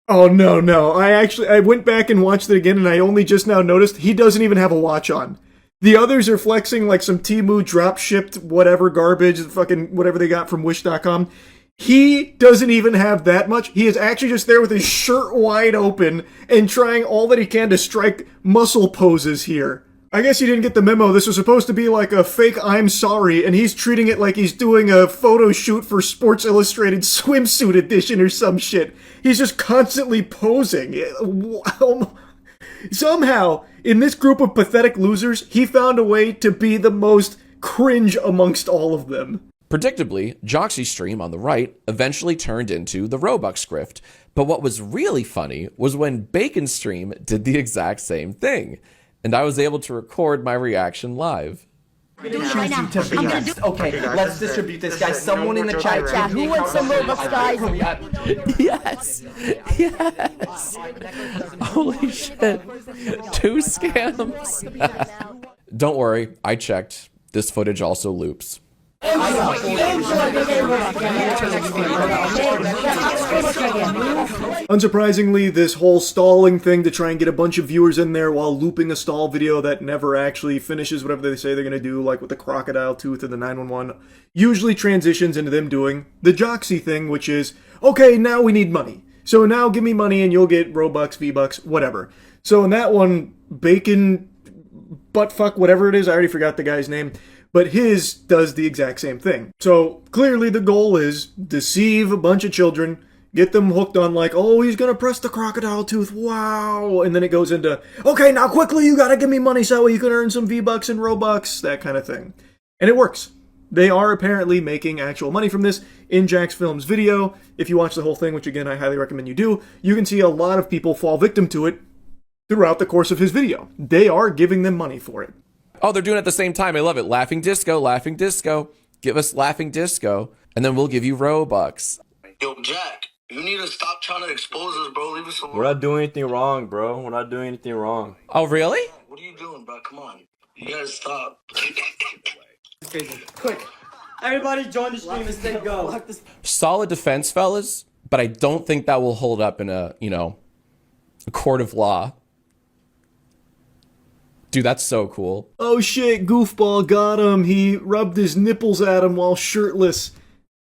A: Oh, no. I went back and watched it again, and I only just now noticed he doesn't even have a watch on. The others are flexing like some Temu drop-shipped whatever garbage, fucking whatever they got from Wish.com. He doesn't even have that much. He is actually just there with his shirt wide open and trying all that he can to strike muscle poses here. I guess you didn't get the memo. This was supposed to be like a fake I'm sorry, and he's treating it like he's doing a photo shoot for Sports Illustrated swimsuit edition or some shit. He's just constantly posing. Somehow, in this group of pathetic losers, he found a way to be the most cringe amongst all of them.
U: Predictably, Joxy's stream on the right eventually turned into the Robux grift. But what was really funny was when Bacon's stream did the exact same thing. And I was able to record my reaction live.
V: Okay, let's distribute this, guys. Someone in the chat.
W: Yeah, who wants some Robux, guys?
U: Yes. Yes. Holy shit. 2 scams. Don't worry, I checked. This footage also loops.
A: Unsurprisingly, this whole stalling thing to try and get a bunch of viewers in there while looping a stall video that never actually finishes whatever they say they're going to do, like with the crocodile tooth and the 911, usually transitions into them doing the Joxy thing, which is, okay, now we need money. So now give me money and you'll get Robux, V-Bucks, whatever. So in that one, Bacon, buttfuck, whatever it is, I already forgot the guy's name, but his does the exact same thing. So clearly the goal is deceive a bunch of children, get them hooked on like, oh, he's gonna press the crocodile tooth, wow, and then it goes into, okay, now quickly you gotta give me money so you can earn some V-Bucks and Robux, that kind of thing. And it works. They are apparently making actual money from this. In Jack's Films video, if you watch the whole thing, which again I highly recommend you do, you can see a lot of people fall victim to it throughout the course of his video. They are giving them money for it.
U: Oh, they're doing it at the same time. I love it. Laughing disco, laughing disco. Give us laughing disco, and then we'll give you Robux.
X: Yo, Jack, you need to stop trying to expose us, bro. Leave us alone.
D: We're not doing anything wrong, bro. We're not doing anything wrong.
U: Oh, really?
X: What are you doing, bro? Come on. You gotta stop.
V: It's crazy. Quick. Everybody join the stream and say go.
U: Solid defense, fellas, but I don't think that will hold up in a court of law. Dude, that's so cool.
A: Oh shit, goofball got him. He rubbed his nipples at him while shirtless.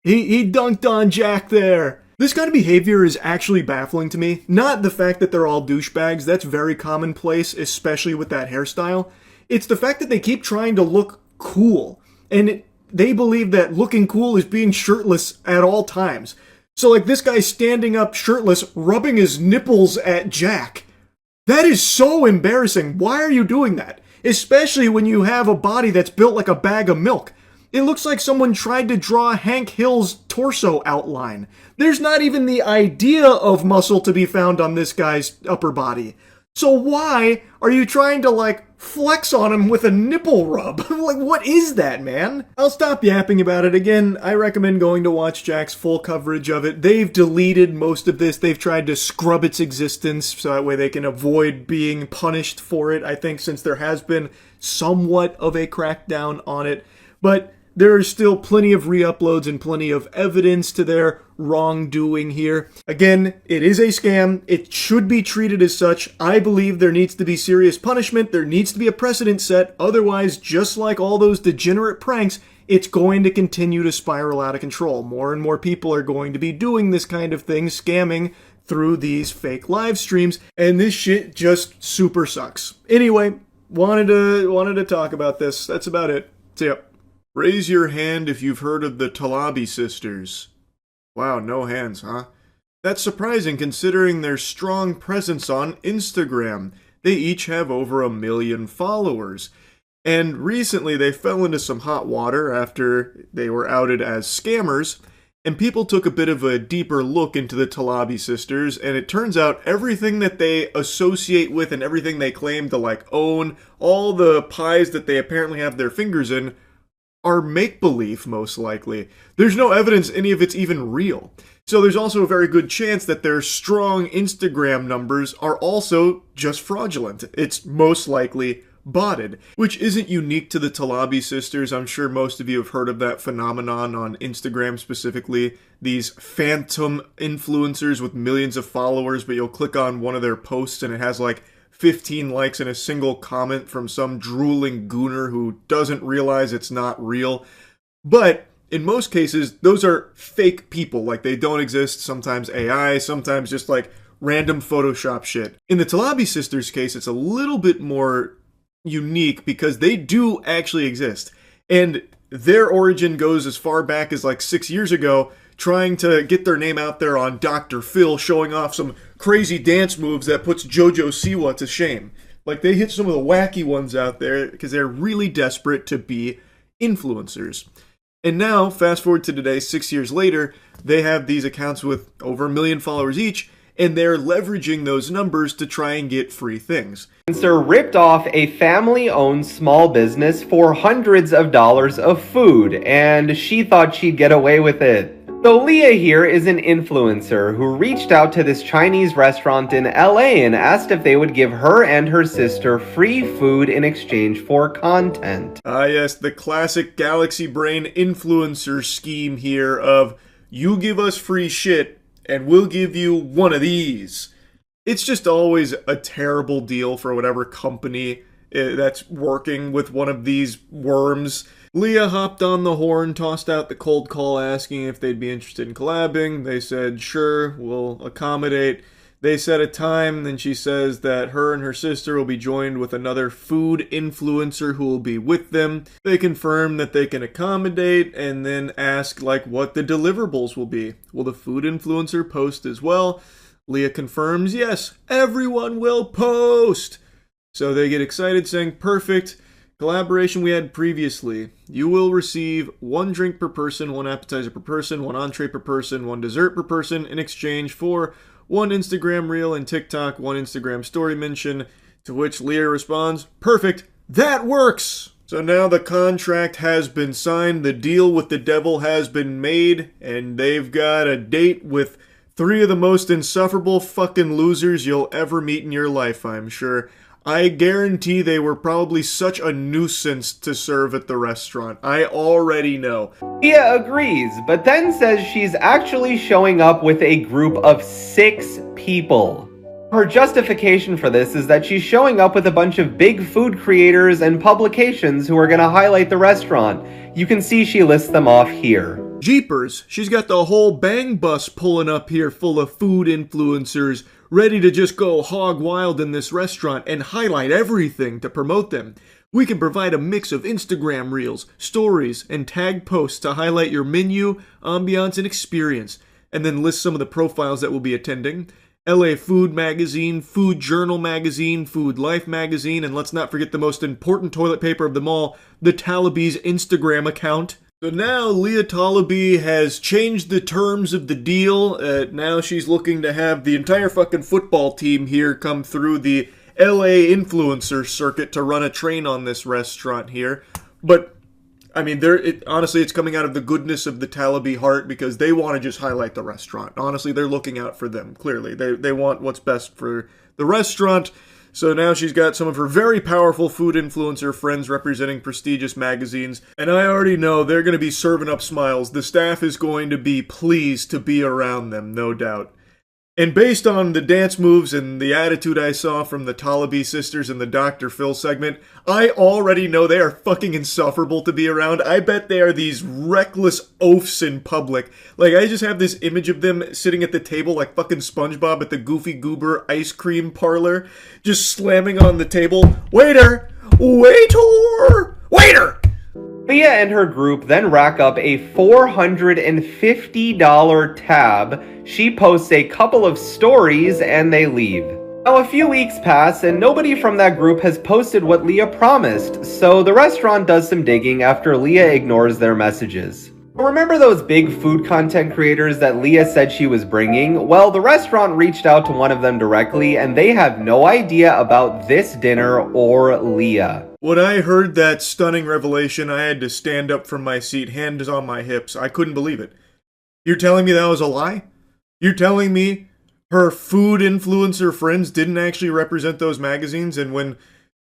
A: He dunked on Jack there. This kind of behavior is actually baffling to me. Not the fact that they're all douchebags, that's very commonplace, especially with that hairstyle. It's the fact that they keep trying to look cool. And they believe that looking cool is being shirtless at all times. So like this guy standing up shirtless, rubbing his nipples at Jack. That is so embarrassing. Why are you doing that? Especially when you have a body that's built like a bag of milk. It looks like someone tried to draw Hank Hill's torso outline. There's not even the idea of muscle to be found on this guy's upper body. So why are you trying to, like, flex on him with a nipple rub? Like, what is that, man? I'll stop yapping about it. Again, I recommend going to watch Jack's full coverage of it. They've deleted most of this. They've tried to scrub its existence so that way they can avoid being punished for it, I think, since there has been somewhat of a crackdown on it. But there are still plenty of re-uploads and plenty of evidence to their wrongdoing here. Again, it is a scam. It should be treated as such. I believe there needs to be serious punishment. There needs to be a precedent set. Otherwise, just like all those degenerate pranks, it's going to continue to spiral out of control. More and more people are going to be doing this kind of thing, scamming through these fake live streams, and this shit just super sucks. Anyway, wanted to talk about this. That's about it. See ya. Raise your hand if you've heard of the Talabi sisters. Wow, no hands, huh? That's surprising considering their strong presence on Instagram. They each have over 1 million followers. And recently they fell into some hot water after they were outed as scammers, and people took a bit of a deeper look into the Talabi sisters, and it turns out everything that they associate with and everything they claim to like own, all the pies that they apparently have their fingers in, are make-believe, most likely. There's no evidence any of it's even real. So there's also a very good chance that their strong Instagram numbers are also just fraudulent. It's most likely botted, which isn't unique to the Talabi sisters. I'm sure most of you have heard of that phenomenon on Instagram specifically. These phantom influencers with millions of followers, but you'll click on one of their posts and it has like 15 likes and a single comment from some drooling gooner who doesn't realize it's not real. But in most cases, those are fake people. Like, they don't exist. Sometimes AI, sometimes just like random Photoshop shit. In the Talabi sisters case, it's a little bit more unique because they do actually exist. And their origin goes as far back as like 6 years ago, trying to get their name out there on Dr. Phil, showing off some crazy dance moves that puts JoJo Siwa to shame. Like, they hit some of the wacky ones out there because they're really desperate to be influencers. And now, fast forward to today, 6 years later, they have these accounts with over 1 million followers each, and they're leveraging those numbers to try and get free things.
G: Influencer ripped off a family-owned small business for hundreds of dollars of food, and she thought she'd get away with it. So Leah here is an influencer who reached out to this Chinese restaurant in LA and asked if they would give her and her sister free food in exchange for content.
A: Ah yes, the classic Galaxy Brain influencer scheme here of, you give us free shit, and we'll give you one of these. It's just always a terrible deal for whatever company that's working with one of these worms. Leah hopped on the horn, tossed out the cold call asking if they'd be interested in collabing. They said, sure, we'll accommodate. They set a time, then she says that her and her sister will be joined with another food influencer who will be with them. They confirm that they can accommodate and then ask like what the deliverables will be. Will the food influencer post as well? Leah confirms, yes, everyone will post. So they get excited saying, perfect. Collaboration we had previously. You will receive 1 drink per person, 1 appetizer per person, 1 entree per person, 1 dessert per person in exchange for 1 Instagram reel and TikTok, 1 Instagram story mention, to which Leah responds, perfect, that works! So now the contract has been signed, the deal with the devil has been made, and they've got a date with 3 of the most insufferable fucking losers you'll ever meet in your life, I'm sure. I guarantee they were probably such a nuisance to serve at the restaurant. I already know.
G: Leah agrees, but then says she's actually showing up with a group of 6 people. Her justification for this is that she's showing up with a bunch of big food creators and publications who are going to highlight the restaurant. You can see she lists them off here.
A: Jeepers, she's got the whole bang bus pulling up here full of food influencers, ready to just go hog wild in this restaurant and highlight everything to promote them. We can provide a mix of Instagram reels, stories, and tag posts to highlight your menu, ambiance, and experience, and then list some of the profiles that will be attending. LA Food Magazine, Food Journal Magazine, Food Life Magazine, and let's not forget the most important toilet paper of them all, the Talaby's Instagram account. So now Leah Talaby has changed the terms of the deal. Now she's looking to have the entire fucking football team here come through the LA influencer circuit to run a train on this restaurant here. But, I mean, honestly, it's coming out of the goodness of the Talaby heart because they want to just highlight the restaurant. Honestly, they're looking out for them, clearly. They want what's best for the restaurant. So now she's got some of her very powerful food influencer friends representing prestigious magazines, and I already know they're going to be serving up smiles. The staff is going to be pleased to be around them, no doubt. And based on the dance moves and the attitude I saw from the Talaby sisters in the Dr. Phil segment, I already know they are fucking insufferable to be around. I bet they are these reckless oafs in public. Like, I just have this image of them sitting at the table like fucking SpongeBob at the Goofy Goober ice cream parlor, just slamming on the table. Waiter! Waiter! Waiter!
G: Leah and her group then rack up a $450 tab. She posts a couple of stories and they leave. Now a few weeks pass and nobody from that group has posted what Leah promised, so the restaurant does some digging after Leah ignores their messages. Remember those big food content creators that Leah said she was bringing? Well, the restaurant reached out to one of them directly and they have no idea about this dinner or Leah.
A: When I heard that stunning revelation, I had to stand up from my seat, hands on my hips. I couldn't believe it. You're telling me that was a lie? You're telling me her food influencer friends didn't actually represent those magazines, and when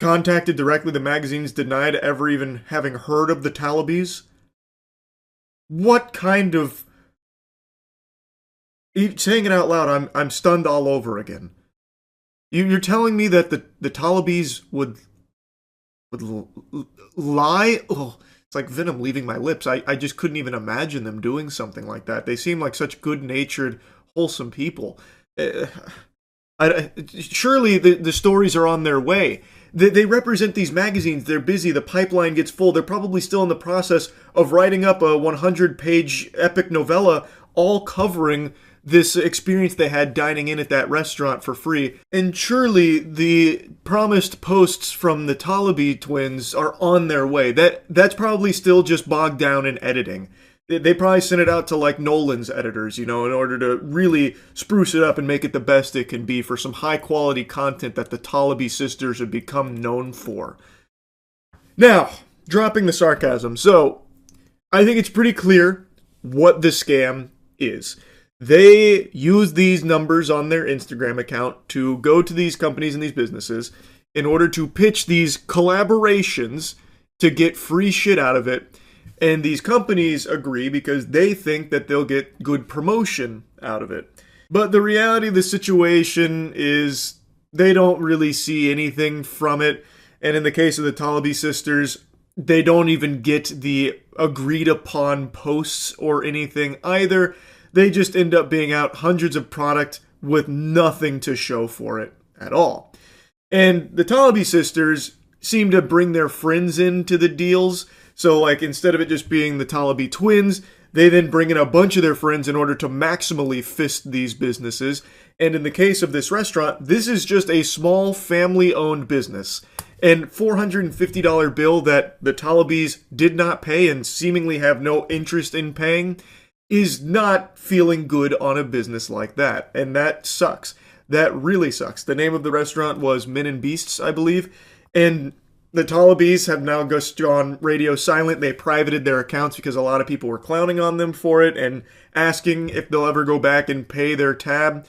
A: contacted directly, the magazines denied ever even having heard of the Talabys? What kind of... Saying it out loud, I'm stunned all over again. You're telling me that the Talabys would lie? Oh, it's like venom leaving my lips. I just couldn't even imagine them doing something like that. They seem like such good-natured, wholesome people. Surely the stories are on their way. They represent these magazines. They're busy. The pipeline gets full. They're probably still in the process of writing up a 100-page epic novella all covering this experience they had dining in at that restaurant for free. And surely the promised posts from the Talabi twins are on their way. That's probably still just bogged down in editing. They probably sent it out to like Nolan's editors, in order to really spruce it up and make it the best it can be for some high quality content that the Talabi sisters have become known for. Now, dropping the sarcasm. So, I think it's pretty clear what the scam is. They use these numbers on their Instagram account to go to these companies and these businesses in order to pitch these collaborations to get free shit out of it. And these companies agree because they think that they'll get good promotion out of it. But the reality of the situation is they don't really see anything from it. And in the case of the Talabi sisters, they don't even get the agreed upon posts or anything either. They just end up being out hundreds of product with nothing to show for it at all. And the Talabi sisters seem to bring their friends into the deals. So like instead of it just being the Talabi twins, they then bring in a bunch of their friends in order to maximally fist these businesses. And in the case of this restaurant, this is just a small family-owned business. And $450 bill that the Talabis did not pay and seemingly have no interest in paying is not feeling good on a business like that. And that sucks. That really sucks. The name of the restaurant was Men and Beasts, I believe. And the Talabis have now gone radio silent. They privated their accounts because a lot of people were clowning on them for it and asking if they'll ever go back and pay their tab.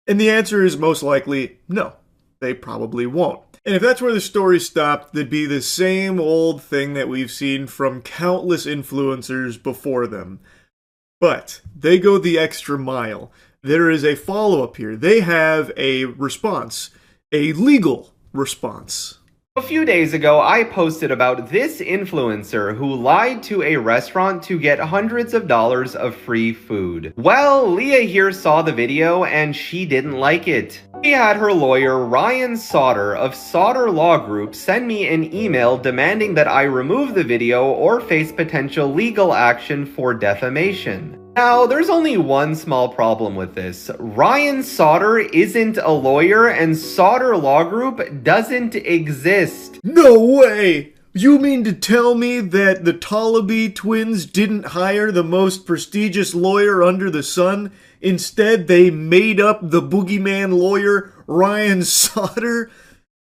A: And the answer is most likely no. They probably won't. And if that's where the story stopped, there'd be the same old thing that we've seen from countless influencers before them. But they go the extra mile. There is a follow-up here. They have a response, a legal response.
G: A few days ago, I posted about this influencer who lied to a restaurant to get hundreds of dollars of free food. Well, Leah here saw the video and she didn't like it. She had her lawyer, Ryan Sauter of Sauter Law Group, send me an email demanding that I remove the video or face potential legal action for defamation. Now, there's only one small problem with this. Ryan Sauter isn't a lawyer and Sauter Law Group doesn't exist.
A: No way! You mean to tell me that the Talabi twins didn't hire the most prestigious lawyer under the sun? Instead, they made up the boogeyman lawyer, Ryan Sauter?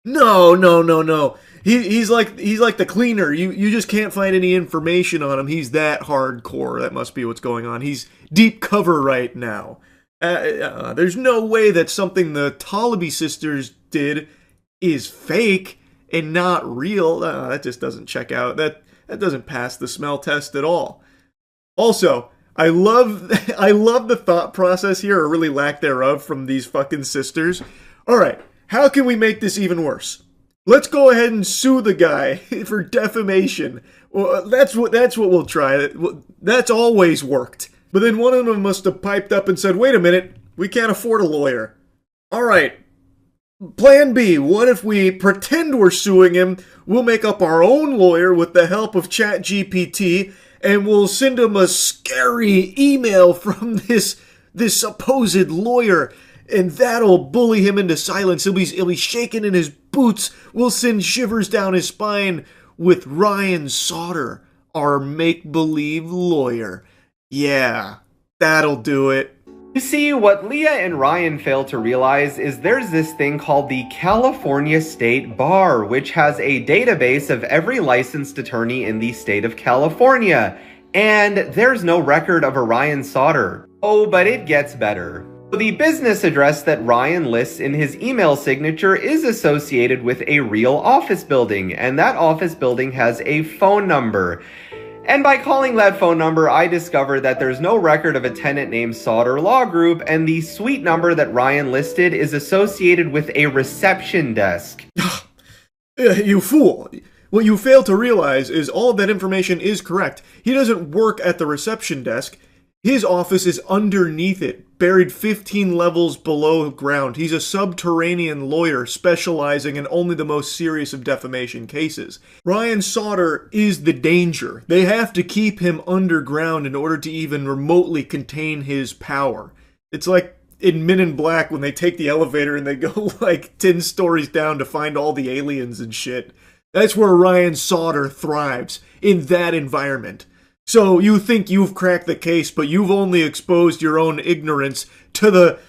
A: No. He's like the cleaner. You just can't find any information on him. He's that hardcore. That must be what's going on. He's deep cover right now. There's no way that something the Talabi sisters did is fake and not real. That just doesn't check out. That doesn't pass the smell test at all. Also, I love the thought process here, or really lack thereof, from these fucking sisters. All right, how can we make this even worse? Let's go ahead and sue the guy for defamation. Well, that's what we'll try. That's always worked. But then one of them must have piped up and said, "Wait a minute, we can't afford a lawyer." All right, plan B. What if we pretend we're suing him? We'll make up our own lawyer with the help of ChatGPT, and we'll send him a scary email from this supposed lawyer. And that'll bully him into silence. He'll be shaking in his boots. We'll send shivers down his spine with Ryan Sauter, our make-believe lawyer. Yeah, that'll do it.
G: You see, what Leah and Ryan fail to realize is there's this thing called the California State Bar, which has a database of every licensed attorney in the state of California. And there's no record of a Ryan Sauter. Oh, but it gets better. The business address that Ryan lists in his email signature is associated with a real office building, and that office building has a phone number. And by calling that phone number, I discovered that there's no record of a tenant named Sauter Law Group, and the suite number that Ryan listed is associated with a reception desk.
A: You fool! What you fail to realize is all of that information is correct. He doesn't work at the reception desk. His office is underneath it, buried 15 levels below ground. He's a subterranean lawyer specializing in only the most serious of defamation cases. Ryan Sauter is the danger. They have to keep him underground in order to even remotely contain his power. It's like in Men in Black when they take the elevator and they go like 10 stories down to find all the aliens and shit. That's where Ryan Sauter thrives, in that environment. So you think you've cracked the case, but you've only exposed your own ignorance to the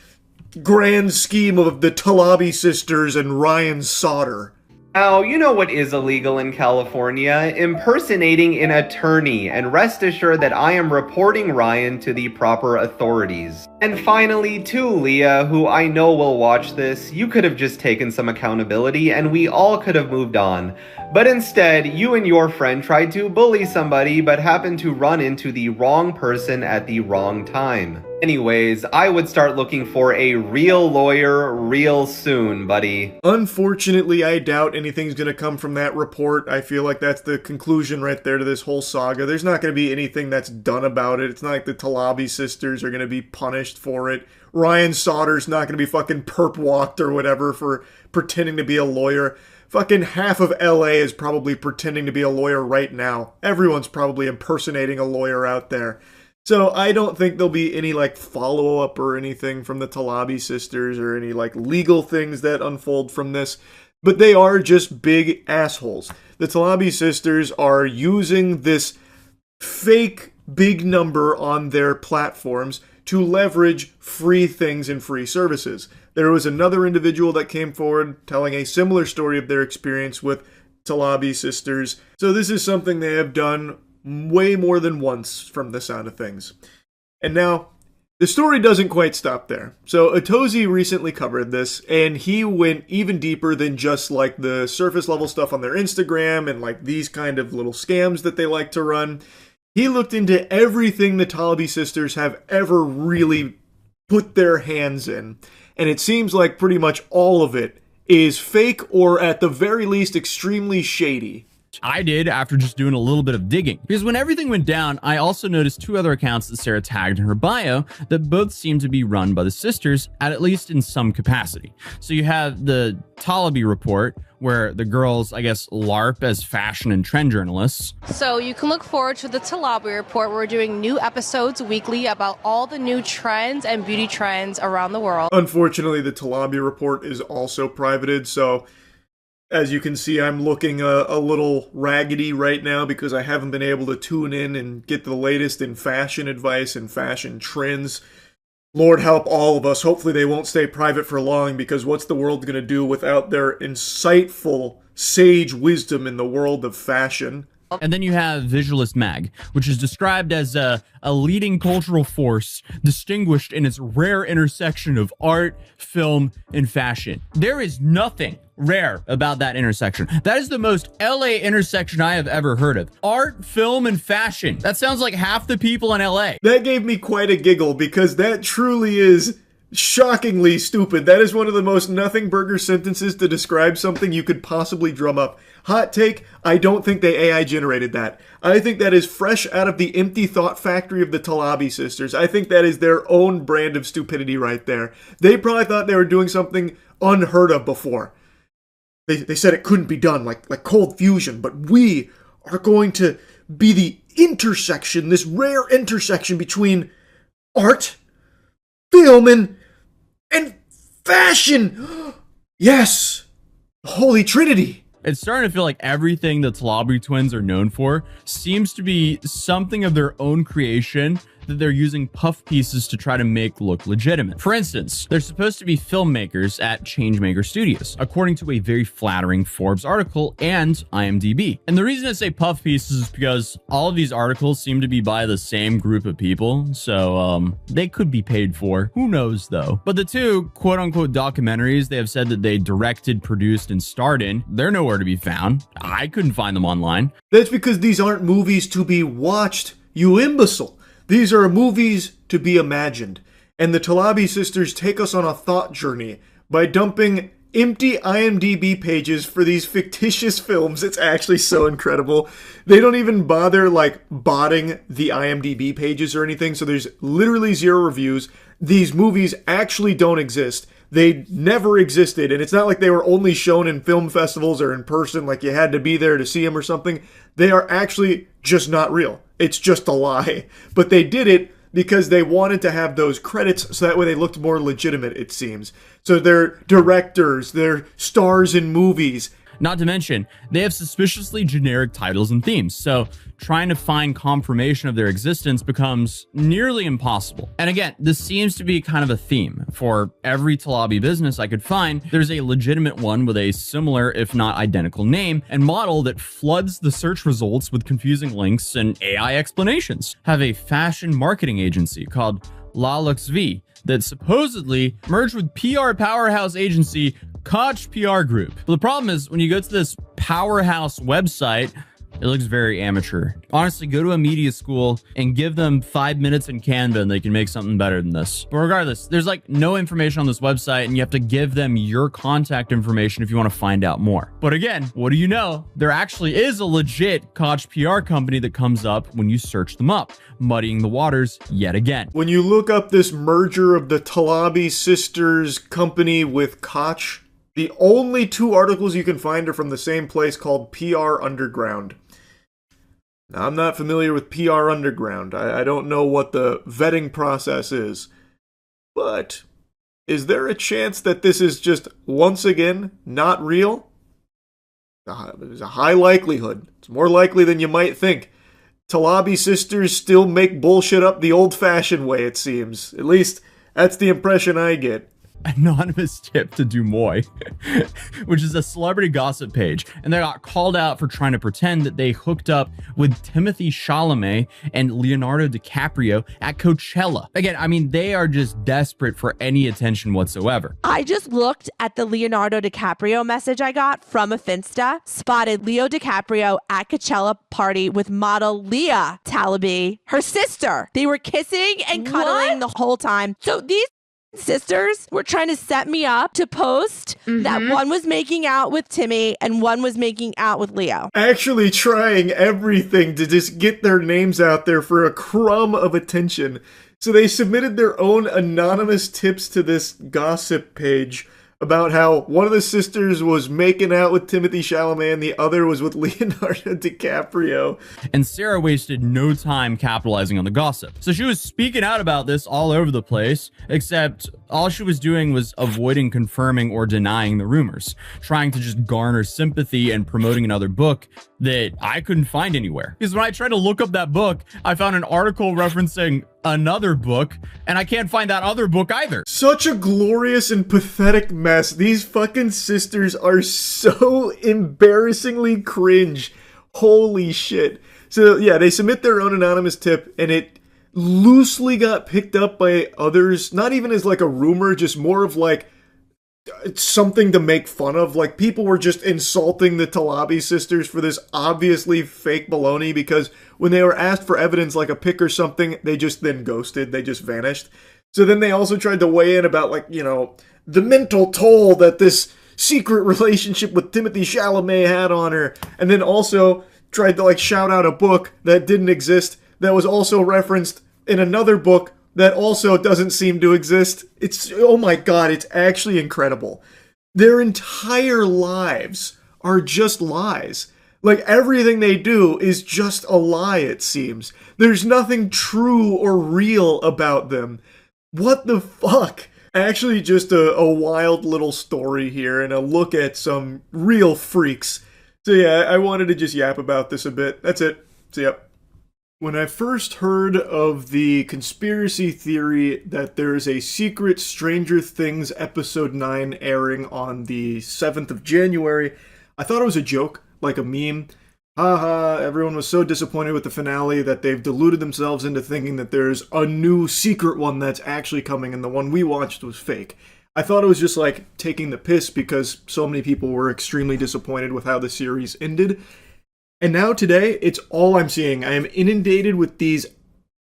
A: grand scheme of the Talabi sisters and Ryan Sauter.
G: Now, you know what is illegal in California? Impersonating an attorney, and rest assured that I am reporting Ryan to the proper authorities. And finally, to Leah, who I know will watch this, you could have just taken some accountability and we all could have moved on. But instead, you and your friend tried to bully somebody but happened to run into the wrong person at the wrong time. Anyways, I would start looking for a real lawyer real soon, buddy.
A: Unfortunately, I doubt anything's gonna come from that report. I feel like that's the conclusion right there to this whole saga. There's not gonna be anything that's done about it. It's not like the Talabi sisters are gonna be punished for it. Ryan Sauter's not gonna be fucking perp walked or whatever for pretending to be a lawyer. Fucking half of LA is probably pretending to be a lawyer right now. Everyone's probably impersonating a lawyer out there. So I don't think there'll be any like follow-up or anything from the Talabi sisters or any like legal things that unfold from this. But they are just big assholes. The Talabi sisters are using this fake big number on their platforms to leverage free things and free services. There was another individual that came forward telling a similar story of their experience with Talabi sisters. So this is something they have done way more than once from the sound of things. And now, the story doesn't quite stop there. So Otozi recently covered this, and he went even deeper than just like the surface level stuff on their Instagram and like these kind of little scams that they like to run. He looked into everything the Talabi sisters have ever really put their hands in. And it seems like pretty much all of it is fake or at the very least extremely shady.
H: I did after just doing a little bit of digging. Because when everything went down, I also noticed two other accounts that Sarah tagged in her bio that both seem to be run by the sisters, at least in some capacity. So you have the Talabi report, where the girls, I guess, LARP as fashion and trend journalists.
I: So you can look forward to the Talabi report. We're doing new episodes weekly about all the new trends and beauty trends around the world.
A: Unfortunately, the Talabi report is also privated, so as you can see, I'm looking a little raggedy right now because I haven't been able to tune in and get the latest in fashion advice and fashion trends. Lord help all of us. Hopefully they won't stay private for long, because what's the world going to do without their insightful, sage wisdom in the world of fashion?
H: And then you have Visualist Mag, which is described as a leading cultural force distinguished in its rare intersection of art, film, and fashion. There is nothing rare about that intersection. That is the most LA intersection I have ever heard of. Art, film, and fashion. That sounds like half the people in LA.
A: That gave me quite a giggle, because that truly is shockingly stupid. That is one of the most nothing burger sentences to describe something you could possibly drum up. Hot take, I don't think they AI generated that. I think that is fresh out of the empty thought factory of the Talabi sisters. I think that is their own brand of stupidity right there. They probably thought they were doing something unheard of before. They said it couldn't be done, like cold fusion, but we are going to be the intersection, this rare intersection between art, film, and fashion. Yes, the Holy Trinity.
H: It's starting to feel like everything the Talabi twins are known for seems to be something of their own creation that they're using puff pieces to try to make look legitimate. For instance, they're supposed to be filmmakers at Changemaker Studios, according to a very flattering Forbes article and IMDb. And the reason I say puff pieces is because all of these articles seem to be by the same group of people, so they could be paid for. Who knows though? But the two quote-unquote documentaries they have said that they directed, produced, and starred in, they're nowhere to be found. I couldn't find them online.
A: That's because these aren't movies to be watched, you imbecile. These are movies to be imagined, and the Talabi sisters take us on a thought journey by dumping empty IMDb pages for these fictitious films. It's actually so incredible. They don't even bother like botting the IMDb pages or anything, so there's literally 0 reviews. These movies actually don't exist. They never existed, and it's not like they were only shown in film festivals or in person, like you had to be there to see them or something. They are actually just not real. It's just a lie. But they did it because they wanted to have those credits so that way they looked more legitimate, it seems. So they're directors, they're stars in movies.
H: Not to mention, they have suspiciously generic titles and themes, so trying to find confirmation of their existence becomes nearly impossible. And again, this seems to be kind of a theme. For every Talabi business I could find, there's a legitimate one with a similar, if not identical name and model that floods the search results with confusing links and AI explanations. Have a fashion marketing agency called La Lux V that supposedly merged with PR powerhouse agency Koch PR Group. But the problem is, when you go to this powerhouse website, it looks very amateur. Honestly, go to a media school and give them 5 minutes in Canva and they can make something better than this. But regardless, there's like no information on this website and you have to give them your contact information if you want to find out more. But again, what do you know? There actually is a legit Koch PR company that comes up when you search them up, muddying the waters yet again.
A: When you look up this merger of the Talabi sisters company with Koch, the only 2 articles you can find are from the same place called PR Underground. Now, I'm not familiar with PR Underground. I don't know what the vetting process is. But is there a chance that this is just, once again, not real? There's a high likelihood. It's more likely than you might think. Talabi sisters still make bullshit up the old-fashioned way, it seems. At least, that's the impression I get.
H: Anonymous tip to Dumoy, which is a celebrity gossip page, and they got called out for trying to pretend that they hooked up with Timothy Chalamet and Leonardo DiCaprio at Coachella. Again, I mean, they are just desperate for any attention whatsoever.
E: I just looked at the Leonardo DiCaprio message I got from a Finsta, spotted Leo DiCaprio at Coachella party with model Leah Talabi, her sister. They were kissing and cuddling the whole time. So these sisters were trying to set me up to post that one was making out with Timmy and one was making out with Leo.
A: Actually trying everything to just get their names out there for a crumb of attention. So they submitted their own anonymous tips to this gossip page about how one of the sisters was making out with Timothy Chalamet and the other was with Leonardo DiCaprio.
H: And Sarah wasted no time capitalizing on the gossip. So she was speaking out about this all over the place, except all she was doing was avoiding confirming or denying the rumors, trying to just garner sympathy and promoting another book that I couldn't find anywhere. Because when I tried to look up that book, I found an article referencing another book, and I can't find that other book either.
A: Such a glorious and pathetic mess. These fucking sisters are so embarrassingly cringe. Holy shit. So yeah, they submit their own anonymous tip, and it loosely got picked up by others, not even as like a rumor, just more of like something to make fun of. Like, people were just insulting the Talabi sisters for this obviously fake baloney, because when they were asked for evidence like a pic or something, they just then ghosted, they just vanished. So then they also tried to weigh in about, like, you know, the mental toll that this secret relationship with Timothy Chalamet had on her, and then also tried to like shout out a book that didn't exist that was also referenced in another book that also doesn't seem to exist. It's, oh my god, it's actually incredible. Their entire lives are just lies. Like, everything they do is just a lie, it seems. There's nothing true or real about them. What the fuck? Actually, just a wild little story here and a look at some real freaks. So yeah, I wanted to just yap about this a bit. That's it. So yep. When I first heard of the conspiracy theory that there's a secret Stranger Things episode 9 airing on the 7th of January, I thought it was a joke, like a meme. Haha, everyone was so disappointed with the finale that they've deluded themselves into thinking that there's a new secret one that's actually coming and the one we watched was fake. I thought it was just like taking the piss because so many people were extremely disappointed with how the series ended. And now today, it's all I'm seeing. I am inundated with these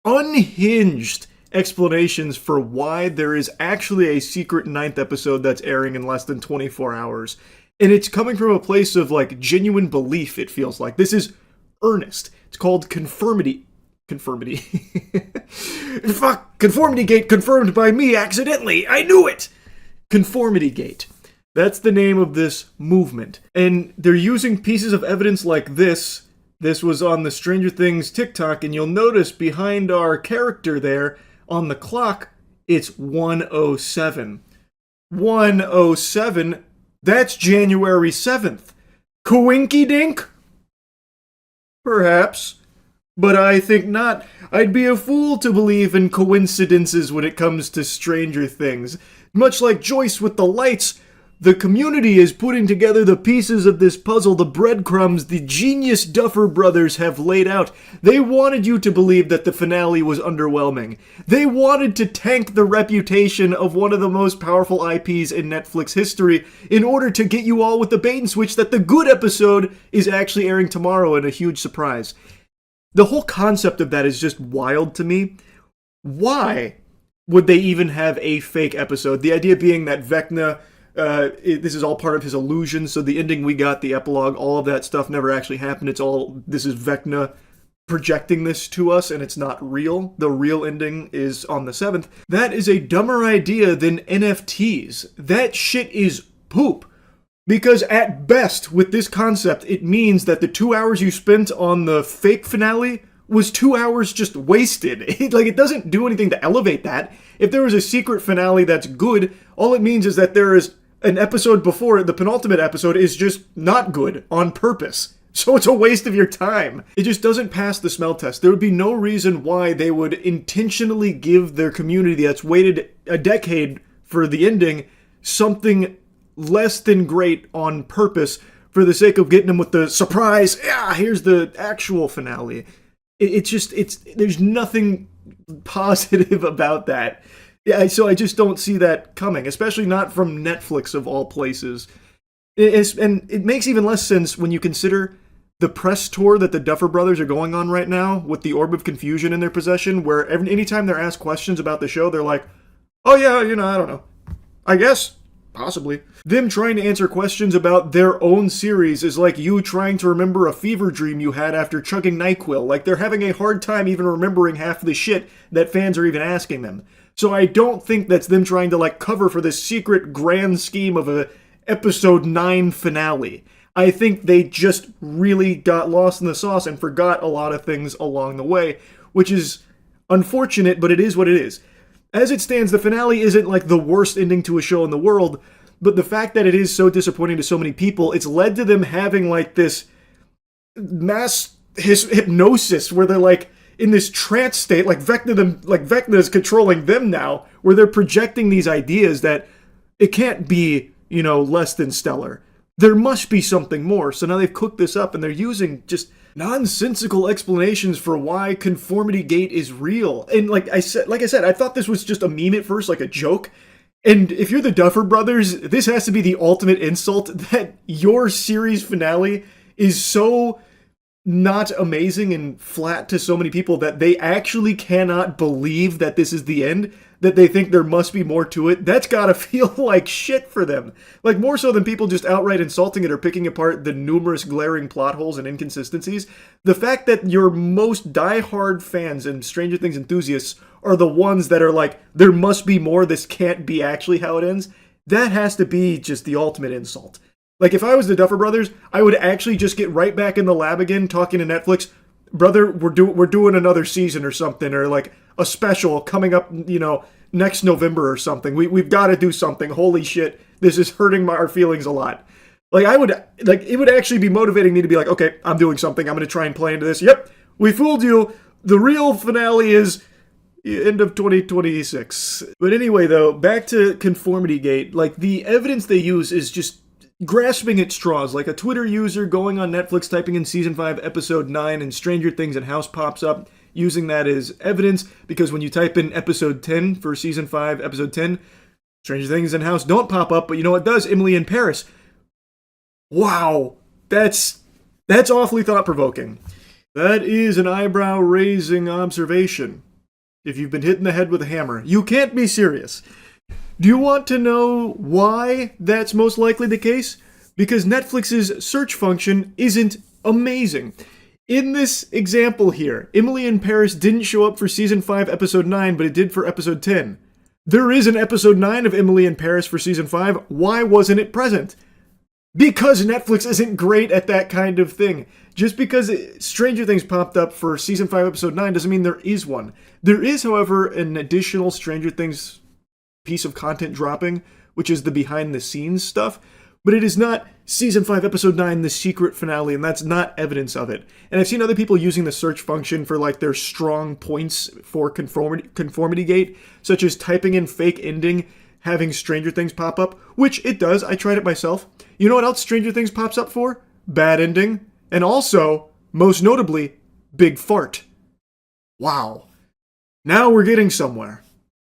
A: unhinged explanations for why there is actually a secret 9th episode that's airing in less than 24 hours. And it's coming from a place of, like, genuine belief, it feels like. This is earnest. It's called Conformity. Fuck! Conformity Gate confirmed by me accidentally! I knew it! Conformity Gate. That's the name of this movement. And they're using pieces of evidence like this. This was on the Stranger Things TikTok, and you'll notice behind our character there, on the clock, it's 107. 107? That's January 7th. Coinky dink? Perhaps. But I think not. I'd be a fool to believe in coincidences when it comes to Stranger Things. Much like Joyce with the lights, the community is putting together the pieces of this puzzle, the breadcrumbs the genius Duffer Brothers have laid out. They wanted you to believe that the finale was underwhelming. They wanted to tank the reputation of one of the most powerful IPs in Netflix history in order to get you all with the bait and switch that the good episode is actually airing tomorrow, and a huge surprise. The whole concept of that is just wild to me. Why would they even have a fake episode? The idea being that Vecna, this is all part of his illusion, so the ending we got, the epilogue, all of that stuff never actually happened. This is Vecna projecting this to us, and it's not real. The real ending is on the 7th. That is a dumber idea than NFTs. That shit is poop. Because at best, with this concept, it means that the 2 hours you spent on the fake finale was 2 hours just wasted. It doesn't do anything to elevate that. If there was a secret finale that's good, all it means is that there is an episode before it, the penultimate episode, is just not good on purpose. So it's a waste of your time. It just doesn't pass the smell test. There would be no reason why they would intentionally give their community that's waited a decade for the ending something less than great on purpose for the sake of getting them with the surprise, here's the actual finale. There's nothing positive about that. Yeah, so I just don't see that coming, especially not from Netflix of all places. And it makes even less sense when you consider the press tour that the Duffer Brothers are going on right now with the Orb of Confusion in their possession, where anytime they're asked questions about the show, they're like, oh yeah, I don't know. I guess. Possibly. Them trying to answer questions about their own series is like you trying to remember a fever dream you had after chugging NyQuil. Like, they're having a hard time even remembering half the shit that fans are even asking them. So I don't think that's them trying to, cover for this secret grand scheme of a episode 9 finale. I think they just really got lost in the sauce and forgot a lot of things along the way, which is unfortunate, but it is what it is. As it stands, the finale isn't the worst ending to a show in the world, but the fact that it is so disappointing to so many people, it's led to them having this mass hypnosis where they're in this trance state, Vecna is controlling them now, where they're projecting these ideas that it can't be, less than stellar. There must be something more. So now they've cooked this up and they're using just nonsensical explanations for why Conformity Gate is real. And like I said, I thought this was just a meme at first, like a joke. And if you're the Duffer Brothers, this has to be the ultimate insult that your series finale is so not amazing and flat to so many people that they actually cannot believe that this is the end, that they think there must be more to it. That's gotta feel like shit for them. More so than people just outright insulting it or picking apart the numerous glaring plot holes and inconsistencies. The fact that your most diehard fans and Stranger Things enthusiasts are the ones that are there must be more, this can't be actually how it ends, that has to be just the ultimate insult. If I was the Duffer Brothers, I would actually just get right back in the lab again, talking to Netflix. Brother, we're doing another season or something, or a special coming up, next November or something. We've got to do something. Holy shit, this is hurting our feelings a lot. It would actually be motivating me to be okay, I'm doing something. I'm going to try and play into this. Yep, we fooled you. The real finale is end of 2026. But anyway, though, back to Conformity Gate. The evidence they use is just grasping at straws, like a Twitter user going on Netflix, typing in season 5 episode 9 and Stranger Things and House pops up, using that as evidence, because when you type in episode 10 for season 5 episode 10, Stranger Things and House don't pop up, but you know what does? Emily in Paris. Wow, that's awfully thought-provoking. That is an eyebrow-raising observation. if you've been hit in the head with a hammer. You can't be serious. Do you want to know why that's most likely the case? Because Netflix's search function isn't amazing. In this example here, Emily in Paris didn't show up for season 5, episode 9, but it did for episode 10. There is an episode 9 of Emily in Paris for season 5. Why wasn't it present? Because Netflix isn't great at that kind of thing. Just because Stranger Things popped up for season 5, episode 9 doesn't mean there is one. There is, however, an additional Stranger Things piece of content dropping, which is the behind the scenes stuff. But it is not season 5, episode 9, the secret finale, and that's not evidence of it. And I've seen other people using the search function for like their strong points for conformity gate, such as typing in fake ending, having Stranger Things pop up, which it does. I tried it myself. You know what else Stranger Things pops up for? Bad ending. And also, most notably, big fart. Wow. Now we're getting somewhere.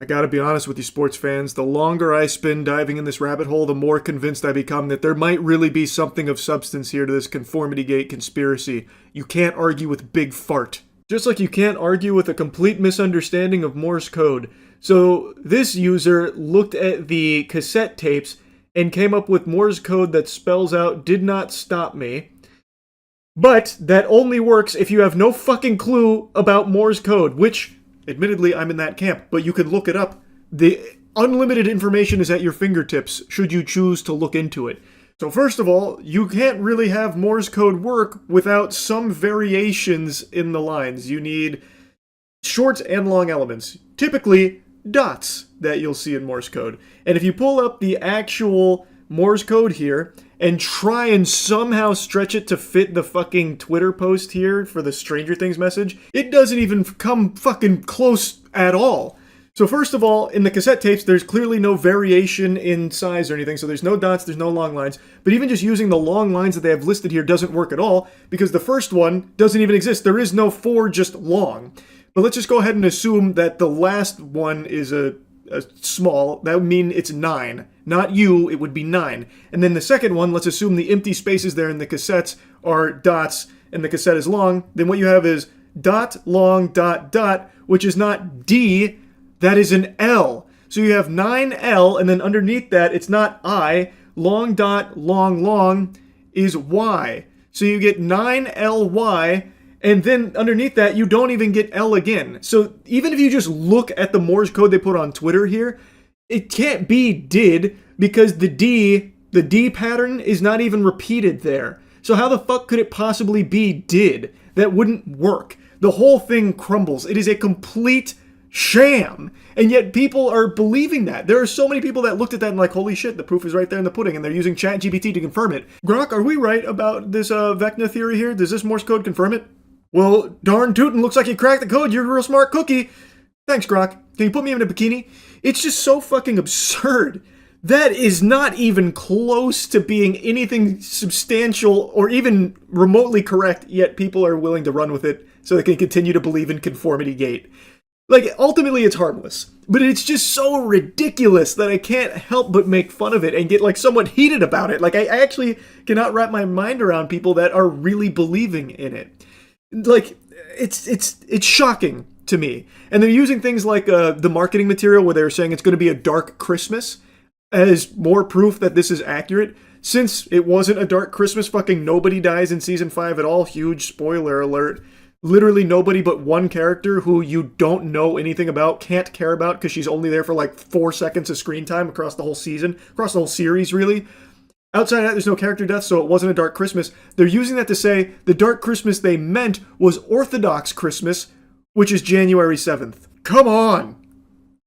A: I gotta be honest with you, sports fans, the longer I spend diving in this rabbit hole, the more convinced I become that there might really be something of substance here to this conformity gate conspiracy. You can't argue with big fart. Just like you can't argue with a complete misunderstanding of Morse code. So this user looked at the cassette tapes and came up with Morse code that spells out "did not stop me." But that only works if you have no fucking clue about Morse code, which, admittedly, I'm in that camp, but you can look it up. The unlimited information is at your fingertips, should you choose to look into it. So first of all, you can't really have Morse code work without some variations in the lines. You need short and long elements, typically dots that you'll see in Morse code. And if you pull up the actual Morse code here and try and somehow stretch it to fit the fucking Twitter post here for the Stranger Things message, it doesn't even come fucking close at all. So first of all, in the cassette tapes, there's clearly no variation in size or anything, so there's no dots, there's no long lines. But even just using the long lines that they have listed here doesn't work at all, because the first one doesn't even exist. There is no 4, just long. But let's just go ahead and assume that the last one is a small. That would mean it's 9. Not you, it would be 9. And then the second one, let's assume the empty spaces there in the cassettes are dots and the cassette is long. Then what you have is dot, long, dot, dot, which is not D, that is an L. So you have 9L, and then underneath that, it's not I. Long, dot, long, long is Y. So you get 9LY, and then underneath that, you don't even get L again. So even if you just look at the Morse code they put on Twitter here, it can't be did, because the D pattern is not even repeated there. So how the fuck could it possibly be did? That wouldn't work. The whole thing crumbles. It is a complete sham. And yet people are believing that. There are so many people that looked at that and like, holy shit, the proof is right there in the pudding, and they're using ChatGPT to confirm it. Grok, are we right about this Vecna theory here? Does this Morse code confirm it? Well, darn tootin', looks like you cracked the code. You're a real smart cookie. Thanks, Grok. Can you put me in a bikini? It's just so fucking absurd. That is not even close to being anything substantial or even remotely correct, yet people are willing to run with it so they can continue to believe in conformity gate. Like, ultimately it's harmless, but it's just so ridiculous that I can't help but make fun of it and get, like, somewhat heated about it. Like, I actually cannot wrap my mind around people that are really believing in it. Like, it's shocking to me. And they're using things like the marketing material where they're saying it's going to be a dark Christmas as more proof that this is accurate. Since it wasn't a dark Christmas, fucking nobody dies in season 5 at all. Huge spoiler alert. Literally nobody but one character who you don't know anything about, can't care about because she's only there for like 4 seconds of screen time across the whole season, across the whole series really. Outside of that, there's no character death, so it wasn't a dark Christmas. They're using that to say the dark Christmas they meant was Orthodox Christmas, which is January 7th. Come on!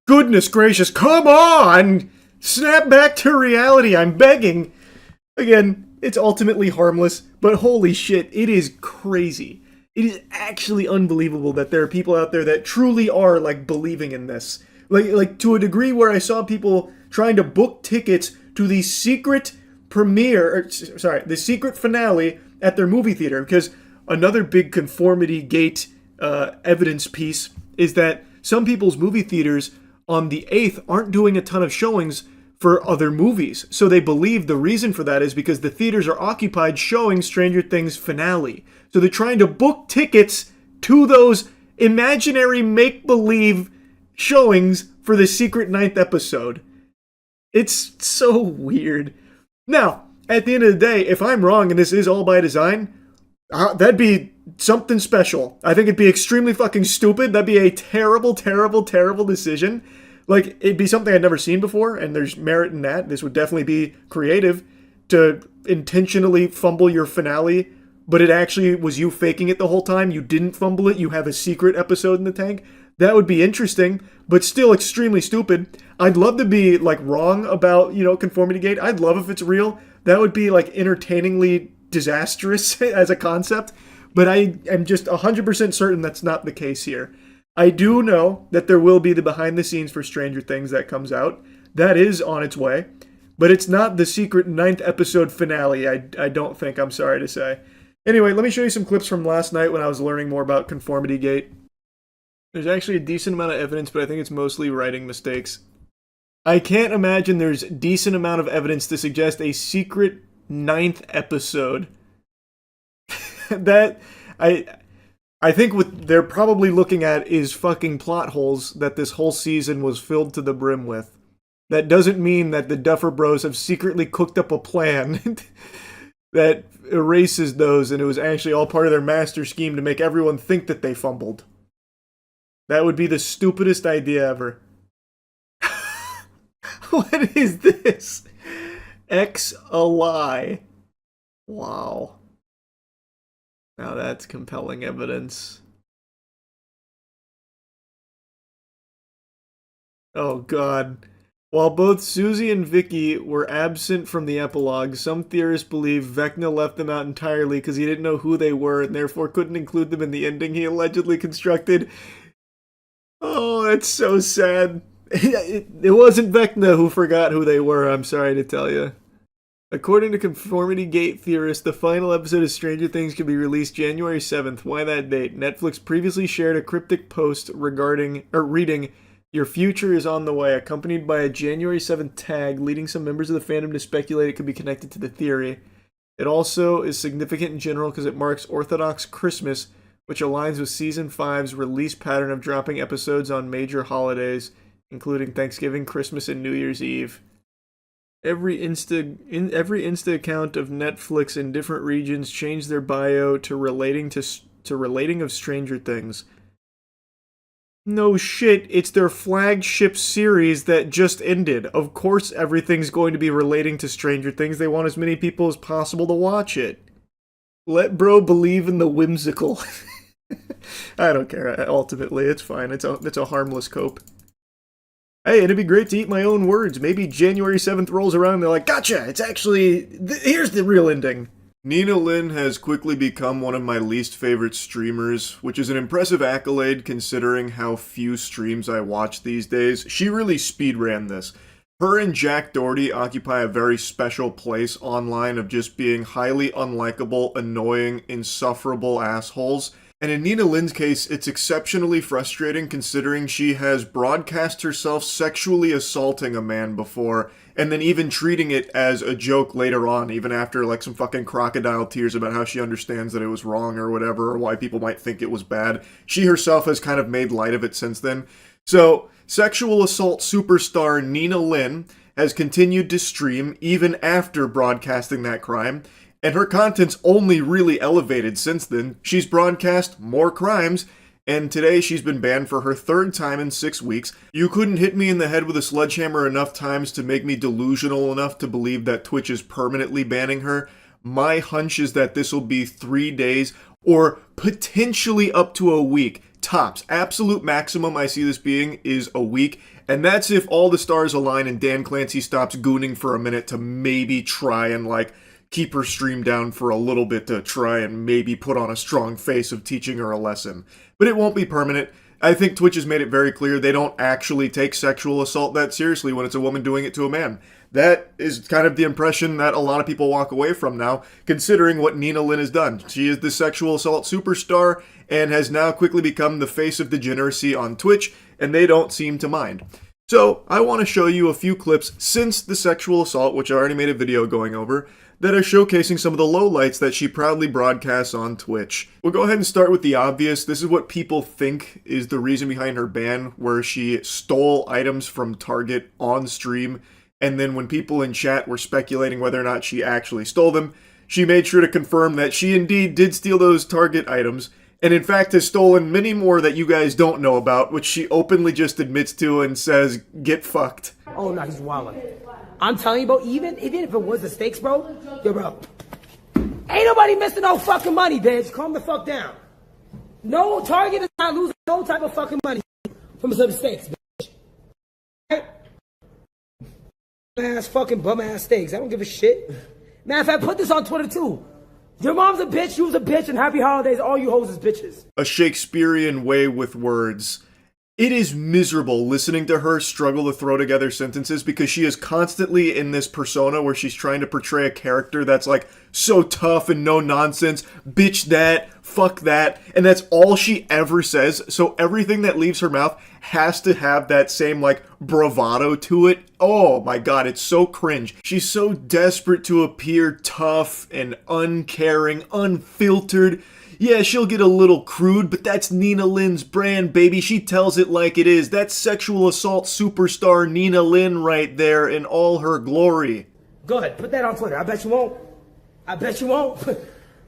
A: Goodness gracious, come on! Snap back to reality, I'm begging! Again, it's ultimately harmless, but holy shit, it is crazy. It is actually unbelievable that there are people out there that truly are, like, believing in this. Like to a degree where I saw people trying to book tickets to the secret the secret finale at their movie theater, because another big conformity gate evidence piece is that some people's movie theaters on the 8th aren't doing a ton of showings for other movies. So they believe the reason for that is because the theaters are occupied showing Stranger Things finale. So they're trying to book tickets to those imaginary make-believe showings for the secret 9th episode. It's so weird. Now, at the end of the day, if I'm wrong and this is all by design, that'd be something special. I think it'd be extremely fucking stupid. That'd be a terrible, terrible, terrible decision. Like, it'd be something I'd never seen before, and there's merit in that. This would definitely be creative to intentionally fumble your finale, but it actually was you faking it the whole time. You didn't fumble it. You have a secret episode in the tank. That would be interesting, but still extremely stupid. I'd love to be, like, wrong about, Conformity Gate. I'd love if it's real. That would be, like, entertainingly disastrous as a concept, but I am just 100% certain that's not the case here. I do know that there will be the behind the scenes for Stranger Things that comes out. That is on its way, but it's not the secret 9th episode finale, I don't think, I'm sorry to say. Anyway, let me show you some clips from last night when I was learning more about Conformity Gate. There's actually a decent amount of evidence, but I think it's mostly writing mistakes. I can't imagine there's a decent amount of evidence to suggest a secret 9th episode. That, I think what they're probably looking at is fucking plot holes that this whole season was filled to the brim with. That doesn't mean that the Duffer Bros have secretly cooked up a plan that erases those, and it was actually all part of their master scheme to make everyone think that they fumbled. That would be the stupidest idea ever. What is this? X a lie. Wow. Now that's compelling evidence. Oh god. While both Susie and Vicky were absent from the epilogue, some theorists believe Vecna left them out entirely because he didn't know who they were and therefore couldn't include them in the ending he allegedly constructed. Oh, that's so sad. It wasn't Vecna who forgot who they were, I'm sorry to tell you. According to Conformity Gate theorists, the final episode of Stranger Things could be released January 7th. Why that date? Netflix previously shared a cryptic post reading, "Your future is on the way," accompanied by a January 7th tag, leading some members of the fandom to speculate it could be connected to the theory. It also is significant in general because it marks Orthodox Christmas, which aligns with Season 5's release pattern of dropping episodes on major holidays, including Thanksgiving, Christmas, and New Year's Eve. Every Insta account of Netflix in different regions changed their bio to relating of Stranger Things. No shit, it's their flagship series that just ended. Of course everything's going to be relating to Stranger Things. They want as many people as possible to watch it. Let bro believe in the whimsical. I don't care, ultimately, it's fine. It's a harmless cope. Hey, it'd be great to eat my own words. Maybe January 7th rolls around and they're like, gotcha, it's actually, here's the real ending. Nina Lynn has quickly become one of my least favorite streamers, which is an impressive accolade considering how few streams I watch these days. She really speedran this. Her and Jack Doherty occupy a very special place online of just being highly unlikable, annoying, insufferable assholes. And in Nina Lynn's case, it's exceptionally frustrating considering she has broadcast herself sexually assaulting a man before, and then even treating it as a joke later on, even after like some fucking crocodile tears about how she understands that it was wrong or whatever, or why people might think it was bad. She herself has kind of made light of it since then. So, sexual assault superstar Nina Lynn has continued to stream even after broadcasting that crime, and her content's only really elevated since then. She's broadcast more crimes, and today she's been banned for her 3rd time in 6 weeks. You couldn't hit me in the head with a sledgehammer enough times to make me delusional enough to believe that Twitch is permanently banning her. My hunch is that this will be 3 days, or potentially up to a week. Tops. Absolute maximum I see this being is a week, and that's if all the stars align and Dan Clancy stops gooning for a minute to maybe try and, like, keep her stream down for a little bit to try and maybe put on a strong face of teaching her a lesson. But it won't be permanent. I think Twitch has made it very clear they don't actually take sexual assault that seriously when it's a woman doing it to a man. That is kind of the impression that a lot of people walk away from now, considering what Nina Lynn has done. She is the sexual assault superstar and has now quickly become the face of degeneracy on Twitch, and they don't seem to mind. So I want to show you a few clips since the sexual assault, which I already made a video going over, that are showcasing some of the lowlights that she proudly broadcasts on Twitch. We'll go ahead and start with the obvious. This is what people think is the reason behind her ban, where she stole items from Target on stream, and then when people in chat were speculating whether or not she actually stole them, she made sure to confirm that she indeed did steal those Target items, and in fact has stolen many more that you guys don't know about, which she openly just admits to and says, get fucked.
F: Oh no, he's wildin'. I'm telling you, bro, even if it was the stakes, bro, yo, bro, ain't nobody missing no fucking money, bitch. Calm the fuck down. No Target is not losing no type of fucking money from some stakes, bitch. Right? Ass fucking bum ass steaks. I don't give a shit. Man, if I put this on Twitter too. Your mom's a bitch, you was a bitch, and happy holidays, all you hoes is bitches.
A: A Shakespearean way with words. It is miserable listening to her struggle to throw together sentences because she is constantly in this persona where she's trying to portray a character that's like so tough and no nonsense, bitch that, fuck that, and that's all she ever says, so everything that leaves her mouth has to have that same like bravado to it. Oh my god, it's so cringe. She's so desperate to appear tough and uncaring, unfiltered. Yeah, she'll get a little crude, but that's Nina Lynn's brand, baby. She tells it like it is. That's sexual assault superstar Nina Lynn right there in all her glory.
F: Go ahead, put that on Twitter. I bet you won't. I bet you won't.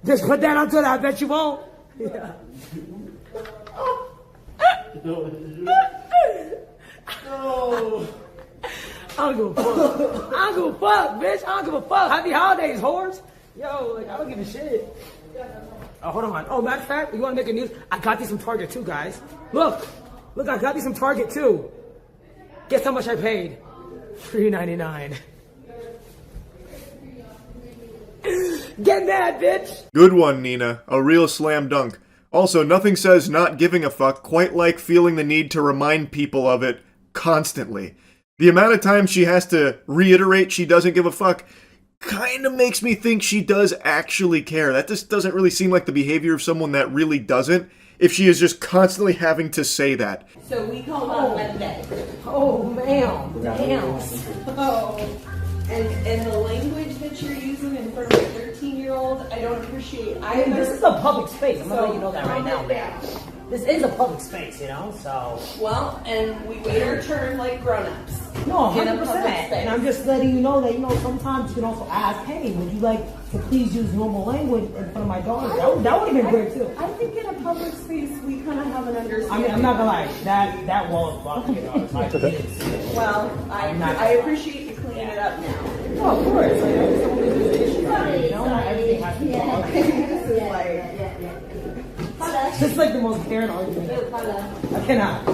F: Just put that on Twitter. I bet you won't. Yeah. No. I don't give a fuck. I don't give a fuck, bitch. I don't give a fuck. Happy holidays, whores. Yo, like, I don't give a shit. Oh, hold on. Oh, matter of fact, you want to make a news? I got these from Target too, guys. Look, I got these from Target too. Guess how much I paid? $3.99. Get mad, bitch.
A: Good one, Nina. A real slam dunk. Also, nothing says not giving a fuck quite like feeling the need to remind people of it constantly. The amount of times she has to reiterate she doesn't give a fuck kind of makes me think she does actually care. That just doesn't really seem like the behavior of someone that really doesn't, if she is just constantly having to say that.
J: So we call on Monday.
F: Oh, ma'am. Damn.
J: Oh. And the language that you're using in front of a 13-year-old, I don't appreciate either.
F: This is a public space. I'm
J: So,
F: gonna let you know that right now, man. This is a public space, you know, so.
J: Well, and we wait our turn like grown-ups.
F: No,
J: In a
F: 100%.
J: public space.
F: And I'm just letting you know that, sometimes you can also ask, hey, would you like to please use normal language in front of my daughter? That would have been great, too.
J: I think in a public space, we kind of have an understanding.
F: I'm not gonna lie, that wall is fucking, it's like,
J: Well, I appreciate you cleaning it up now.
F: Oh, of course. Like, I just don't think there's an issue, right? Not everything has to be
J: This is like...
F: It's like the most Karen argument. I cannot.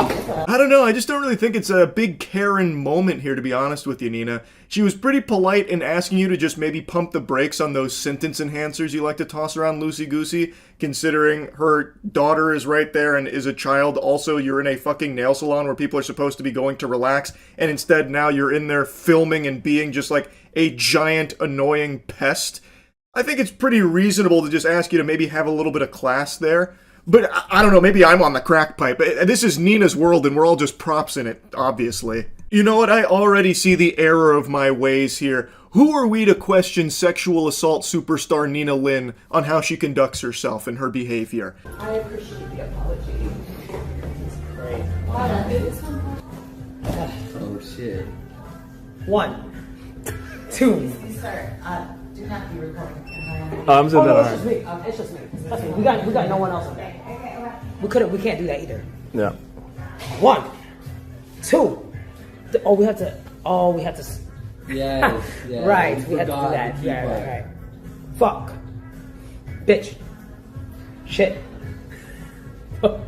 A: I don't know, I just don't really think it's a big Karen moment here, to be honest with you, Nina. She was pretty polite in asking you to just maybe pump the brakes on those sentence enhancers you like to toss around loosey-goosey, considering her daughter is right there and is a child. Also, you're in a fucking nail salon where people are supposed to be going to relax, and instead now you're in there filming and being just like a giant annoying pest. I think it's pretty reasonable to just ask you to maybe have a little bit of class there. But I don't know, maybe I'm on the crack pipe. This is Nina's world and we're all just props in it, obviously. You know what? I already see the error of my ways here. Who are we to question sexual assault superstar Nina Lynn on how she conducts herself and her behavior?
J: I appreciate the apology.
F: Great.
C: Oh shit.
F: 1, 2.
J: Sir, do not be recording.
F: I'm saying that. It's just me. Trust me. We got no one else on there. We can't do that either.
D: Yeah.
F: 1, 2. We have to.
C: Yes.
F: Right. We had to do that. Yeah. Right. Fuck. Bitch. Shit.
A: I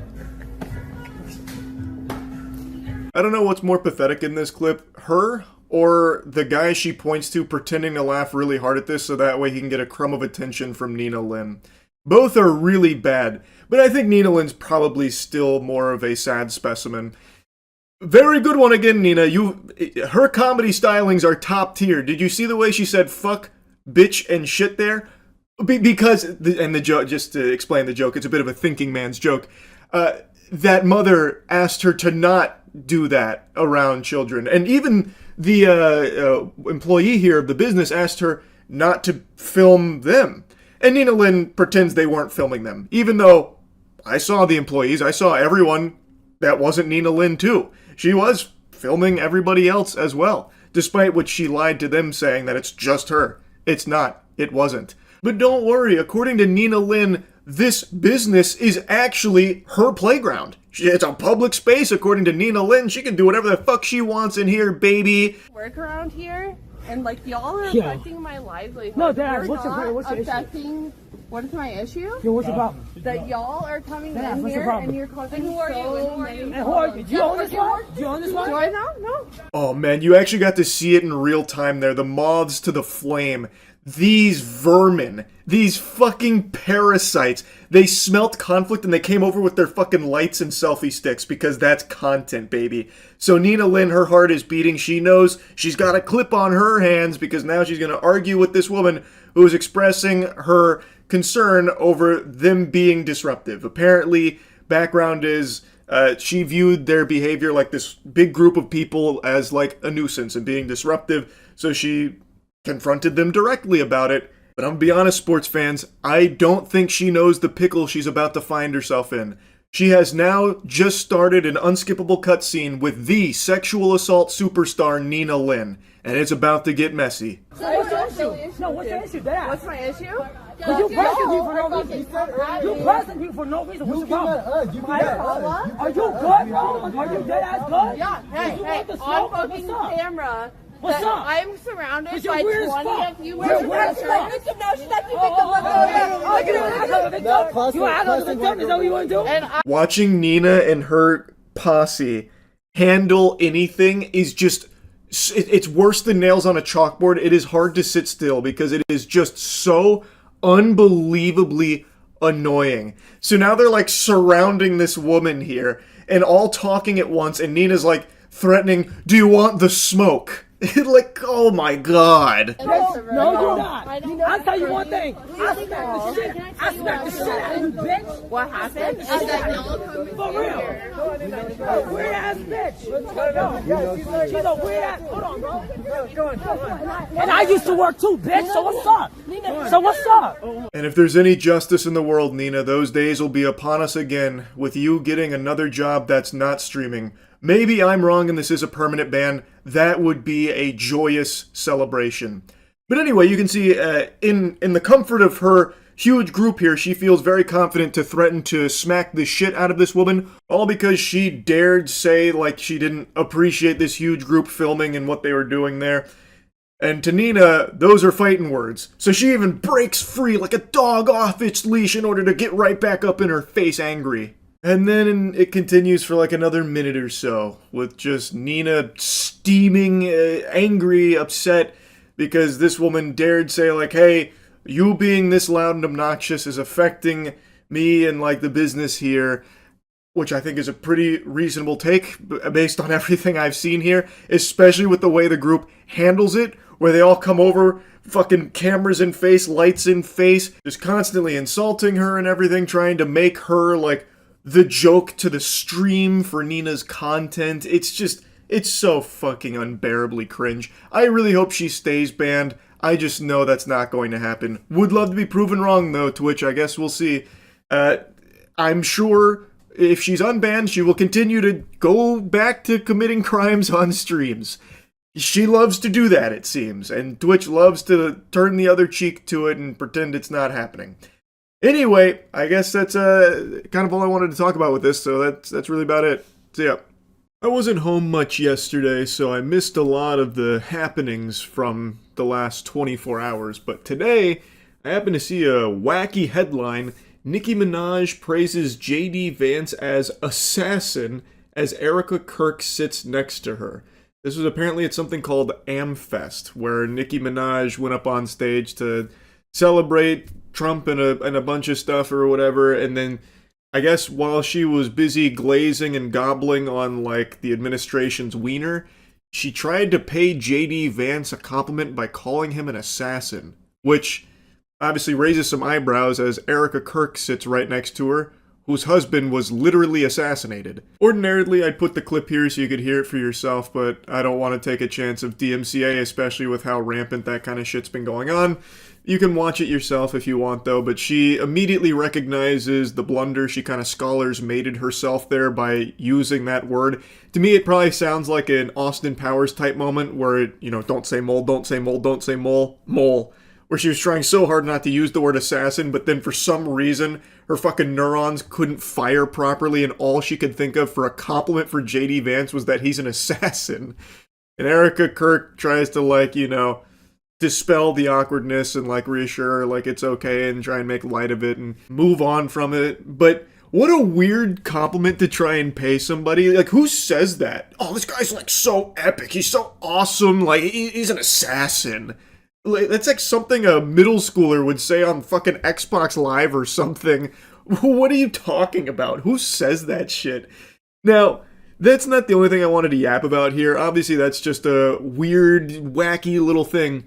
A: don't know what's more pathetic in this clip, her or the guy she points to pretending to laugh really hard at this so that way he can get a crumb of attention from Nina Lynn. Both are really bad, but I think Nina Lynn's probably still more of a sad specimen. Very good one again, Nina. Her comedy stylings are top tier. Did you see the way she said fuck, bitch, and shit there? Because, the joke, just to explain the joke, it's a bit of a thinking man's joke. That mother asked her to not do that around children. And even the employee here of the business asked her not to film them. And Nina Lynn pretends they weren't filming them, even though I saw the employees, I saw everyone that wasn't Nina Lynn too. She was filming everybody else as well, despite which she lied to them saying that it's just her. It's not. It wasn't. But don't worry, according to Nina Lynn, this business is actually her playground. It's a public space, according to Nina Lynn. She can do whatever the fuck she wants in here, baby.
J: Work around here, and like y'all are affecting my livelihood.
F: No, Dad,
J: You're
F: what's your issue?
J: affecting. What is my issue?
F: Yo, what's the problem?
J: That y'all are coming
F: Dad,
J: in
F: what's the
J: here
F: problem?
J: and you're causing
F: And who are
J: so
F: you? And who are
J: many
F: you? And who are you? Do you own this one? Do you own this one?
J: Do I know? No.
A: Oh man, you actually got to see it in real time there. The moths to the flame. These vermin. These fucking parasites. They smelt conflict and they came over with their fucking lights and selfie sticks because that's content, baby. So Nina Lynn, her heart is beating. She knows she's got a clip on her hands because now she's going to argue with this woman who is expressing her concern over them being disruptive. Apparently, background is she viewed their behavior like this big group of people as like a nuisance and being disruptive. So she confronted them directly about it. But I'm gonna be honest, sports fans, I don't think she knows the pickle she's about to find herself in. She has now just started an unskippable cutscene with the sexual assault superstar Nina Lynn, and it's about to get messy.
F: So what's your issue? No, what's your issue, Dad?
J: What's my issue?
F: Because you pressing people for no reason. You pressing people for no reason. What's your problem? Are you good, bro? Are you dead ass good?
J: Yeah. Hey, on fucking camera.
F: What's
J: that
F: up?
J: I'm surrounded
F: You're
J: by
F: weird as
J: 20
F: fuck.
J: of you.
F: You're weird as fuck.
J: Victim now. She's not the victim. Look over
F: You act like a victim? You act like a victim? Is that what you want to do?
J: And
A: Watching Nina and her posse handle anything is just, it's worse than nails on a chalkboard. It is hard to sit still because it is just so unbelievably annoying. So now they're like surrounding this woman here and all talking at once, and Nina's like threatening, "Do you want the smoke?" Like, oh my god.
F: No, you're not. I'll tell you one thing. I smack the shit out of you, bitch.
J: What happened? Is that y'all coming
F: For real. Weird ass bitch. She's a weird ass. Hold on, bro. And I used to work too, bitch. So what's up? So what's up?
A: And if there's any justice in the world, Nina, those days will be upon us again, with you getting another job that's not streaming. Maybe I'm wrong and this is a permanent ban. That would be a joyous celebration. But anyway, you can see in the comfort of her huge group here, she feels very confident to threaten to smack the shit out of this woman, all because she dared say like she didn't appreciate this huge group filming and what they were doing there. And to Nina, those are fighting words. So she even breaks free like a dog off its leash in order to get right back up in her face angry. And then it continues for like another minute or so, with just Nina steaming, angry, upset, because this woman dared say like, hey, you being this loud and obnoxious is affecting me and like the business here, which I think is a pretty reasonable take based on everything I've seen here, especially with the way the group handles it, where they all come over, fucking cameras in face, lights in face, just constantly insulting her and everything, trying to make her like the joke to the stream for Nina's content. It's so fucking unbearably cringe. I really hope she stays banned. I just know that's not going to happen. Would love to be proven wrong though, Twitch. I guess we'll see. I'm sure if she's unbanned, she will continue to go back to committing crimes on streams. She loves to do that, it seems, and Twitch loves to turn the other cheek to it and pretend it's not happening. Anyway, I guess that's kind of all I wanted to talk about with this, so that's really about it. See ya. I wasn't home much yesterday, so I missed a lot of the happenings from the last 24 hours, but today I happened to see a wacky headline. Nicki Minaj praises J.D. Vance as assassin as Erica Kirk sits next to her. This was apparently at something called AmFest, where Nicki Minaj went up on stage to celebrate Trump and a bunch of stuff or whatever, and then I guess while she was busy glazing and gobbling on like the administration's wiener, she tried to pay J.D. Vance a compliment by calling him an assassin, which obviously raises some eyebrows as Erica Kirk sits right next to her. whose husband was literally assassinated. Ordinarily, I'd put the clip here so you could hear it for yourself, but I don't want to take a chance of DMCA, especially with how rampant that kind of shit's been going on. You can watch it yourself if you want, though, but she immediately recognizes the blunder. She kind of scholars mated herself there by using that word. To me, it probably sounds like an Austin Powers type moment where it, you know, don't say mole, don't say mole, don't say mole, mole. Where she was trying so hard not to use the word assassin, but then for some reason, her fucking neurons couldn't fire properly, and all she could think of for a compliment for J.D. Vance was that he's an assassin. And Erica Kirk tries to, like, you know, dispel the awkwardness and, like, reassure her, like, it's okay and try and make light of it and move on from it. But what a weird compliment to try and pay somebody. Like, who says that? Oh, this guy's, like, so epic. He's so awesome. Like, he's an assassin. That's like something a middle schooler would say on fucking Xbox Live or something. What are you talking about? Who says that shit? Now, that's not the only thing I wanted to yap about here. Obviously, that's just a weird, wacky little thing.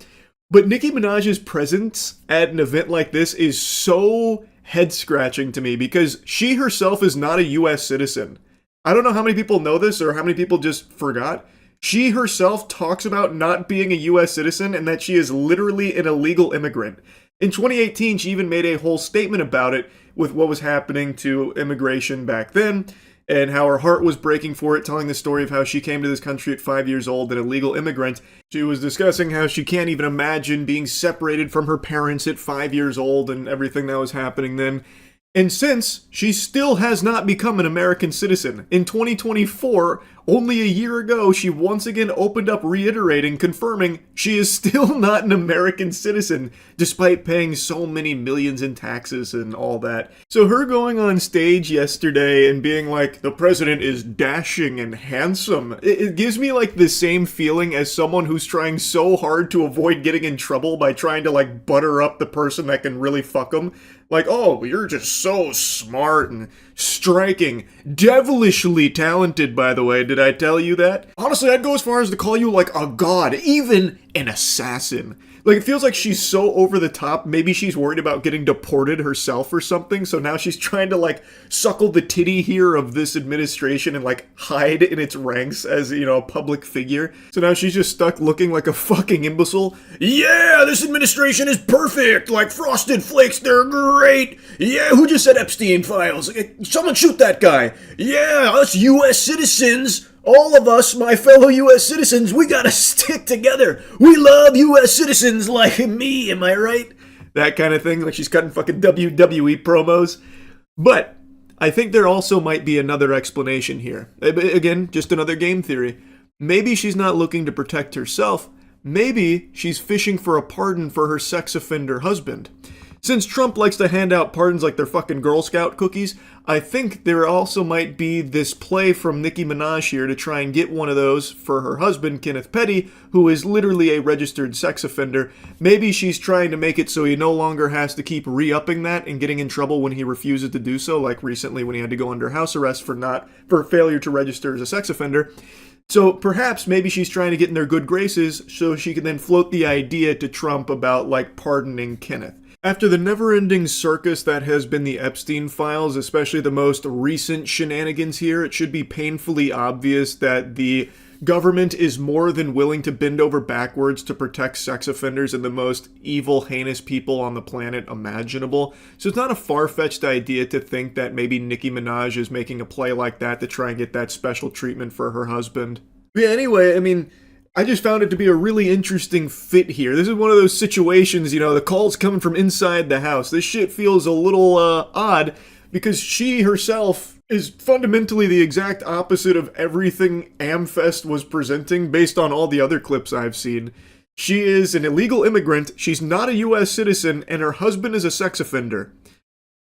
A: But Nicki Minaj's presence at an event like this is so head-scratching to me because she herself is not a U.S. citizen. I don't know how many people know this or how many people just forgot. She herself talks about not being a U.S. citizen and that she is literally an illegal immigrant. In 2018, she even made a whole statement about it with what was happening to immigration back then and how her heart was breaking for it, telling the story of how she came to this country at 5 years old, an illegal immigrant. She was discussing how she can't even imagine being separated from her parents at 5 years old and everything that was happening then. And since, she still has not become an American citizen. In 2024, only a year ago, she once again opened up reiterating, confirming she is still not an American citizen, despite paying so many millions in taxes and all that. So her going on stage yesterday and being like, the president is dashing and handsome, it gives me like the same feeling as someone who's trying so hard to avoid getting in trouble by trying to like butter up the person that can really fuck them. Like, oh, you're just so smart and striking. Devilishly talented, by the way. Did I tell you that? Honestly, I'd go as far as to call you, like, a god. Even an assassin. Like, it feels like she's so over the top. Maybe she's worried about getting deported herself or something. So now she's trying to, like, suckle the titty here of this administration and, like, hide in its ranks as, you know, a public figure. So now she's just stuck looking like a fucking imbecile. Yeah, this administration is perfect. Like, Frosted Flakes, they're great. Yeah, who just said Epstein files? Someone shoot that guy. Yeah, us U.S. citizens. All of us, my fellow U.S. citizens, we gotta stick together. We love U.S. citizens like me, am I right? That kind of thing, like she's cutting fucking WWE promos. But I think there also might be another explanation here. Again, just another game theory. Maybe she's not looking to protect herself. Maybe she's fishing for a pardon for her sex offender husband. Since Trump likes to hand out pardons like they're fucking Girl Scout cookies, I think there also might be this play from Nicki Minaj here to try and get one of those for her husband, Kenneth Petty, who is literally a registered sex offender. Maybe she's trying to make it so he no longer has to keep re-upping that and getting in trouble when he refuses to do so, like recently when he had to go under house arrest for failure to register as a sex offender. So perhaps maybe she's trying to get in their good graces so she can then float the idea to Trump about, like, pardoning Kenneth. After the never-ending circus that has been the Epstein files, especially the most recent shenanigans here, it should be painfully obvious that the government is more than willing to bend over backwards to protect sex offenders and the most evil, heinous people on the planet imaginable. So it's not a far-fetched idea to think that maybe Nicki Minaj is making a play like that to try and get that special treatment for her husband. Yeah, anyway, I mean, I just found it to be a really interesting fit here. This is one of those situations, you know, the call's coming from inside the house. This shit feels a little odd because she herself is fundamentally the exact opposite of everything Amfest was presenting based on all the other clips I've seen. She is an illegal immigrant, she's not a U.S. citizen, and her husband is a sex offender.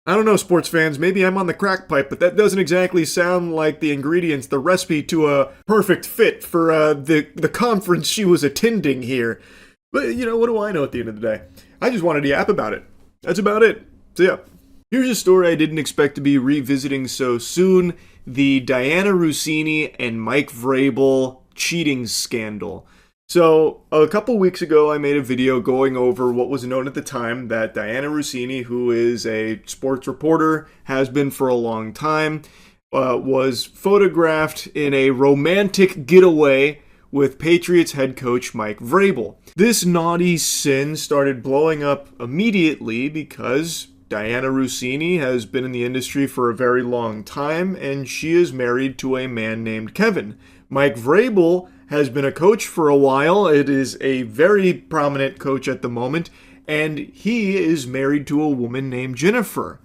A: I don't know, sports fans, maybe I'm on the crack pipe, but that doesn't exactly sound like the ingredients, the recipe to a perfect fit for the conference she was attending here. But, you know, what do I know at the end of the day? I just wanted to yap about it. That's about it. So yeah, here's a story I didn't expect to be revisiting so soon. The Diana Rossini and Mike Vrabel cheating scandal. So, a couple weeks ago, I made a video going over what was known at the time that Diana Russini, who is a sports reporter, has been for a long time, was photographed in a romantic getaway with Patriots head coach Mike Vrabel. This naughty sin started blowing up immediately because Diana Russini has been in the industry for a very long time, and she is married to a man named Kevin. Mike Vrabel has been a coach for a while. It is a very prominent coach at the moment, and he is married to a woman named Jennifer.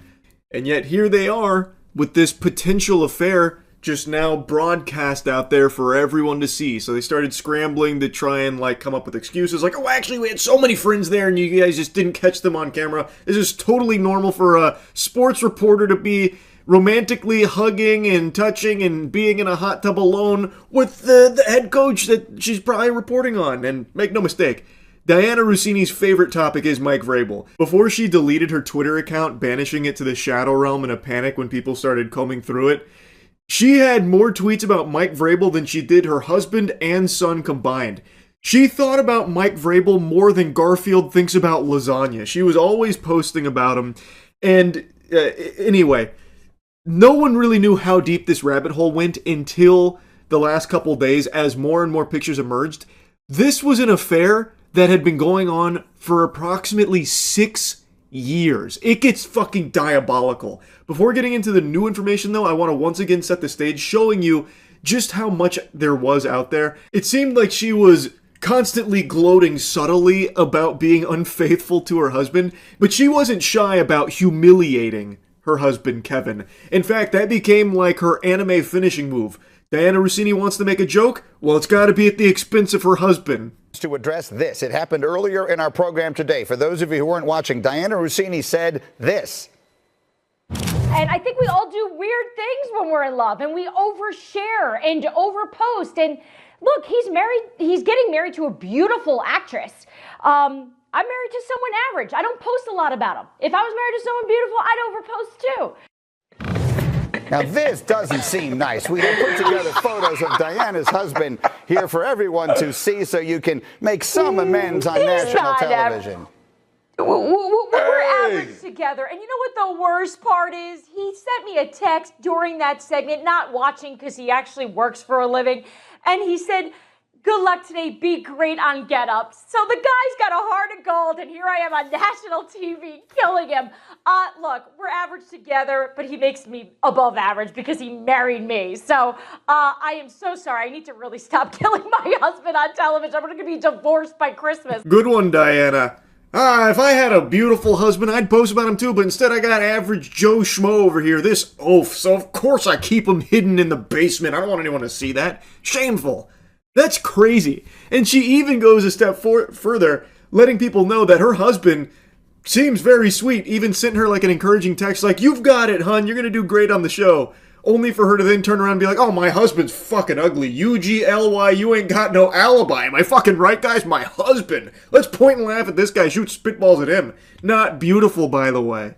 A: And yet here they are with this potential affair just now broadcast out there for everyone to see. So they started scrambling to try and come up with excuses like, oh, actually we had so many friends there and you guys just didn't catch them on camera. This is totally normal for a sports reporter to be romantically hugging and touching and being in a hot tub alone with the head coach that she's probably reporting on. And make no mistake, Diana Russini's favorite topic is Mike Vrabel. Before she deleted her Twitter account, banishing it to the shadow realm in a panic when people started combing through it, she had more tweets about Mike Vrabel than she did her husband and son combined. She thought about Mike Vrabel more than Garfield thinks about lasagna. She was always posting about him. And anyway, no one really knew how deep this rabbit hole went until the last couple days as more and more pictures emerged. This was an affair that had been going on for approximately 6 years. It gets fucking diabolical. Before getting into the new information though, I want to once again set the stage showing you just how much there was out there. It seemed like she was constantly gloating subtly about being unfaithful to her husband, but she wasn't shy about humiliating her husband Kevin. In fact, that became like her anime finishing move. Diana Russini wants to make a joke? Well, it's got to be at the expense of her husband.
B: To address this, it happened earlier in our program today. For those of you who weren't watching, Diana Russini said this.
L: And I think we all do weird things when we're in love, and we overshare and overpost. And look, he's getting married to a beautiful actress. I'm married to someone average. I don't post a lot about him. If I was married to someone beautiful, I'd overpost too.
B: Now, this doesn't seem nice. We have put together photos of Diana's husband here for everyone to see so you can make some amends on national television.
L: We're average together. And you know what the worst part is? He sent me a text during that segment, not watching because he actually works for a living. And he said, good luck today, be great on Get Up. So the guy's got a heart of gold, and here I am on national TV killing him. Look, we're average together, but he makes me above average because he married me. So I am so sorry. I need to really stop killing my husband on television. I'm going to be divorced by Christmas.
A: Good one, Diana. If I had a beautiful husband, I'd post about him too, but instead I got average Joe Schmo over here, this oaf, so of course I keep him hidden in the basement. I don't want anyone to see that. Shameful. That's crazy. And she even goes a step further, letting people know that her husband seems very sweet, even sent her an encouraging text like, you've got it, hun, you're going to do great on the show. Only for her to then turn around and be like, oh, my husband's fucking ugly. UGLY, you ain't got no alibi. Am I fucking right, guys? My husband. Let's point and laugh at this guy, shoot spitballs at him. Not beautiful, by the way.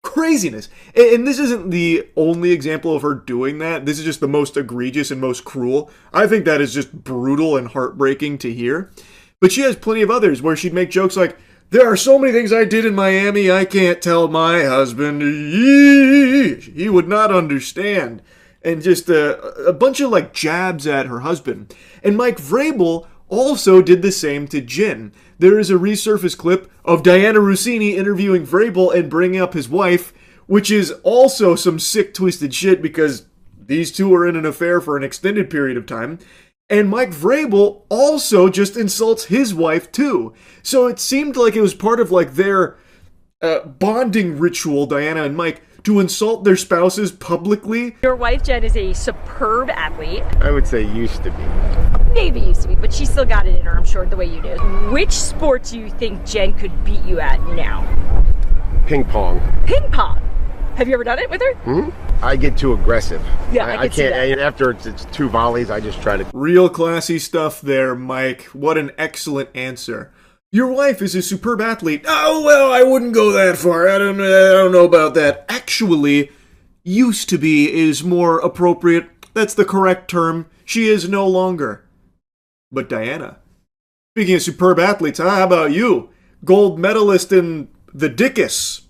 A: Craziness. And this isn't the only example of her doing that. This is just the most egregious and most cruel. I think that is just brutal and heartbreaking to hear. But she has plenty of others where she'd make jokes like, there are so many things I did in Miami I can't tell my husband. He would not understand. And just a bunch of jabs at her husband. And Mike Vrabel also did the same to Jen. There is a resurfaced clip of Diana Russini interviewing Vrabel and bringing up his wife, which is also some sick, twisted shit because these two are in an affair for an extended period of time. And Mike Vrabel also just insults his wife too. So it seemed like it was part of their bonding ritual, Diana and Mike, to insult their spouses publicly.
L: Your wife, Jen, is a superb athlete.
M: I would say used to be.
L: Maybe used to be, but she still got it in her, I'm sure, the way you do. Which sport do you think Jen could beat you at now?
M: Ping pong.
L: Ping pong? Have you ever done it with her?
M: I get too aggressive.
L: Yeah, I
M: can't. After it's two volleys, I just try to.
A: Real classy stuff there, Mike. What an excellent answer. Your wife is a superb athlete. Oh, well, I wouldn't go that far. I don't know about that. Actually, used to be is more appropriate. That's the correct term. She is no longer. But Diana, Speaking of superb athletes, huh? How about you? Gold medalist in the dickus.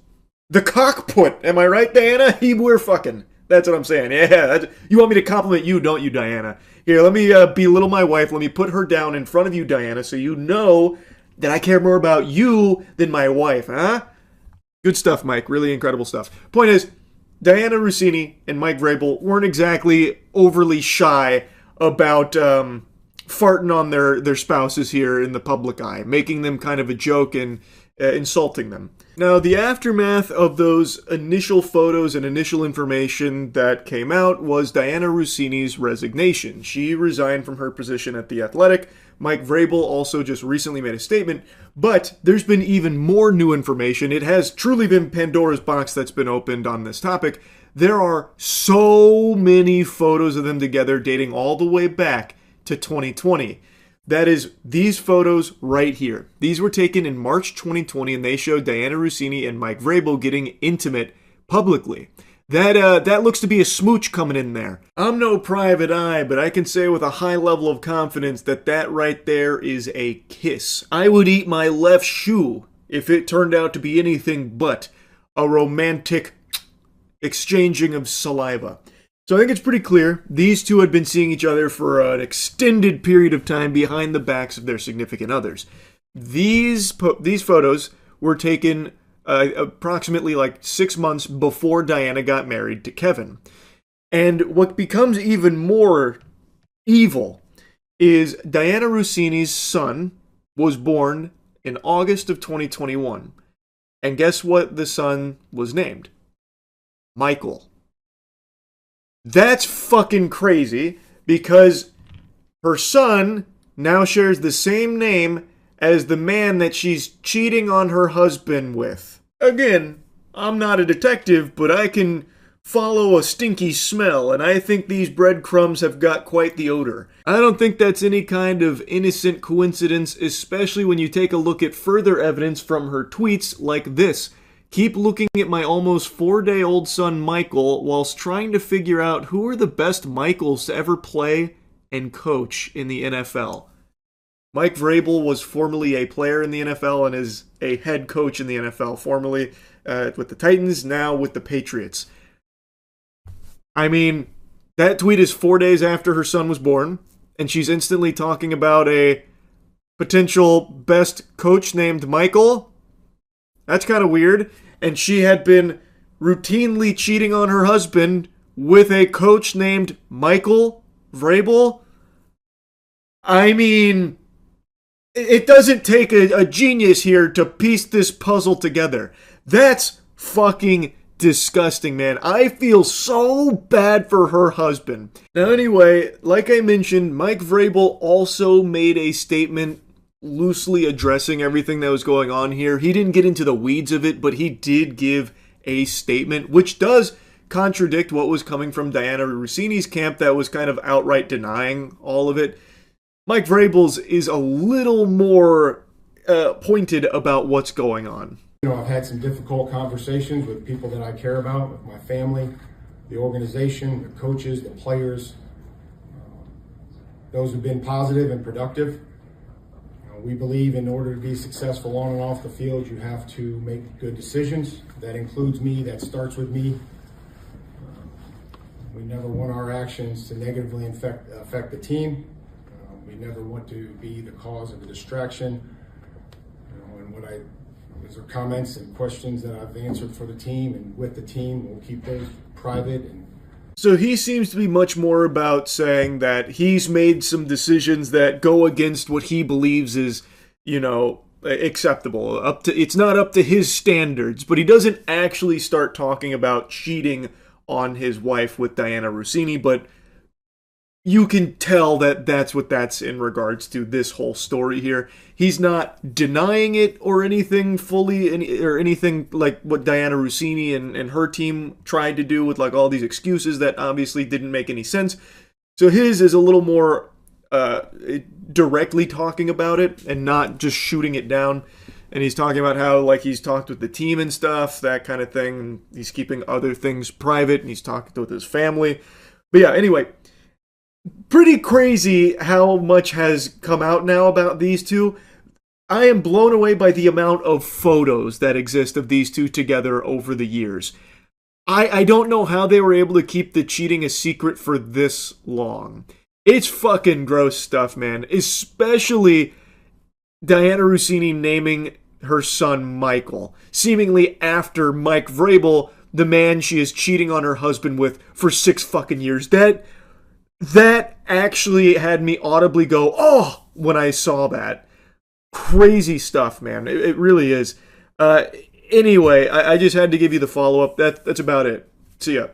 A: The cockput. Am I right, Diana? We're fucking. That's what I'm saying. Yeah. You want me to compliment you, don't you, Diana? Here, let me belittle my wife. Let me put her down in front of you, Diana, so you know that I care more about you than my wife, huh? Good stuff, Mike. Really incredible stuff. Point is, Diana Rossini and Mike Vrabel weren't exactly overly shy about farting on their spouses here in the public eye, making them kind of a joke and insulting them. Now, the aftermath of those initial photos and initial information that came out was Diana Rossini's resignation. She resigned from her position at The Athletic. Mike Vrabel also just recently made a statement, but there's been even more new information. It has truly been Pandora's box that's been opened on this topic. There are so many photos of them together dating all the way back to 2020. That is these photos right here. These were taken in March 2020, and they show Diana Rossini and Mike Vrabel getting intimate publicly. That looks to be a smooch coming in there. I'm no private eye, but I can say with a high level of confidence that right there is a kiss. I would eat my left shoe if it turned out to be anything but a romantic exchanging of saliva. So I think it's pretty clear these two had been seeing each other for an extended period of time behind the backs of their significant others. These photos were taken approximately like 6 months before Diana got married to Kevin. And what becomes even more evil is Diana Rossini's son was born in August of 2021. And guess what the son was named? Michael. That's fucking crazy because her son now shares the same name as the man that she's cheating on her husband with. Again, I'm not a detective, but I can follow a stinky smell, and I think these breadcrumbs have got quite the odor. I don't think that's any kind of innocent coincidence, especially when you take a look at further evidence from her tweets like this. Keep looking at my almost 4-day-old son Michael whilst trying to figure out who are the best Michaels to ever play and coach in the NFL. Mike Vrabel was formerly a player in the NFL and is a head coach in the NFL, formerly with the Titans, now with the Patriots. I mean, that tweet is 4 days after her son was born, and she's instantly talking about a potential best coach named Michael. That's kind of weird. And she had been routinely cheating on her husband with a coach named Michael Vrabel. I mean, it doesn't take a genius here to piece this puzzle together. That's fucking disgusting, man. I feel so bad for her husband. Now anyway, like I mentioned, Mike Vrabel also made a statement loosely addressing everything that was going on here. He didn't get into the weeds of it, but he did give a statement which does contradict what was coming from Diana Rossini's camp that was kind of outright denying all of it. Mike Vrabel's is a little more pointed about what's going on.
N: You know, I've had some difficult conversations with people that I care about, with my family, the organization, the coaches, the players. Those have been positive and productive. We believe in order to be successful on and off the field, you have to make good decisions. That includes me, that starts with me. We never want our actions to negatively affect the team. We never want to be the cause of a distraction. And those are comments and questions that I've answered for the team and with the team. We'll keep those private.
A: So he seems to be much more about saying that he's made some decisions that go against what he believes is, acceptable. It's not up to his standards, but he doesn't actually start talking about cheating on his wife with Diana Rossini, but you can tell that that's what that's in regards to this whole story here. He's not denying it or anything fully, or anything like what Diana Rossini and her team tried to do with like all these excuses that obviously didn't make any sense. So his is a little more directly talking about it and not just shooting it down. And he's talking about how like he's talked with the team and stuff, that kind of thing. He's keeping other things private and he's talking with his family. But yeah, anyway, pretty crazy how much has come out now about these two. I am blown away by the amount of photos that exist of these two together over the years. I don't know how they were able to keep the cheating a secret for this long. It's fucking gross stuff, man. Especially Diana Rossini naming her son Michael, seemingly after Mike Vrabel, the man she is cheating on her husband with for 6 fucking years. That actually had me audibly go, oh, when I saw that. Crazy stuff, man. It really is. Anyway, I just had to give you the follow-up. That's about it. See ya.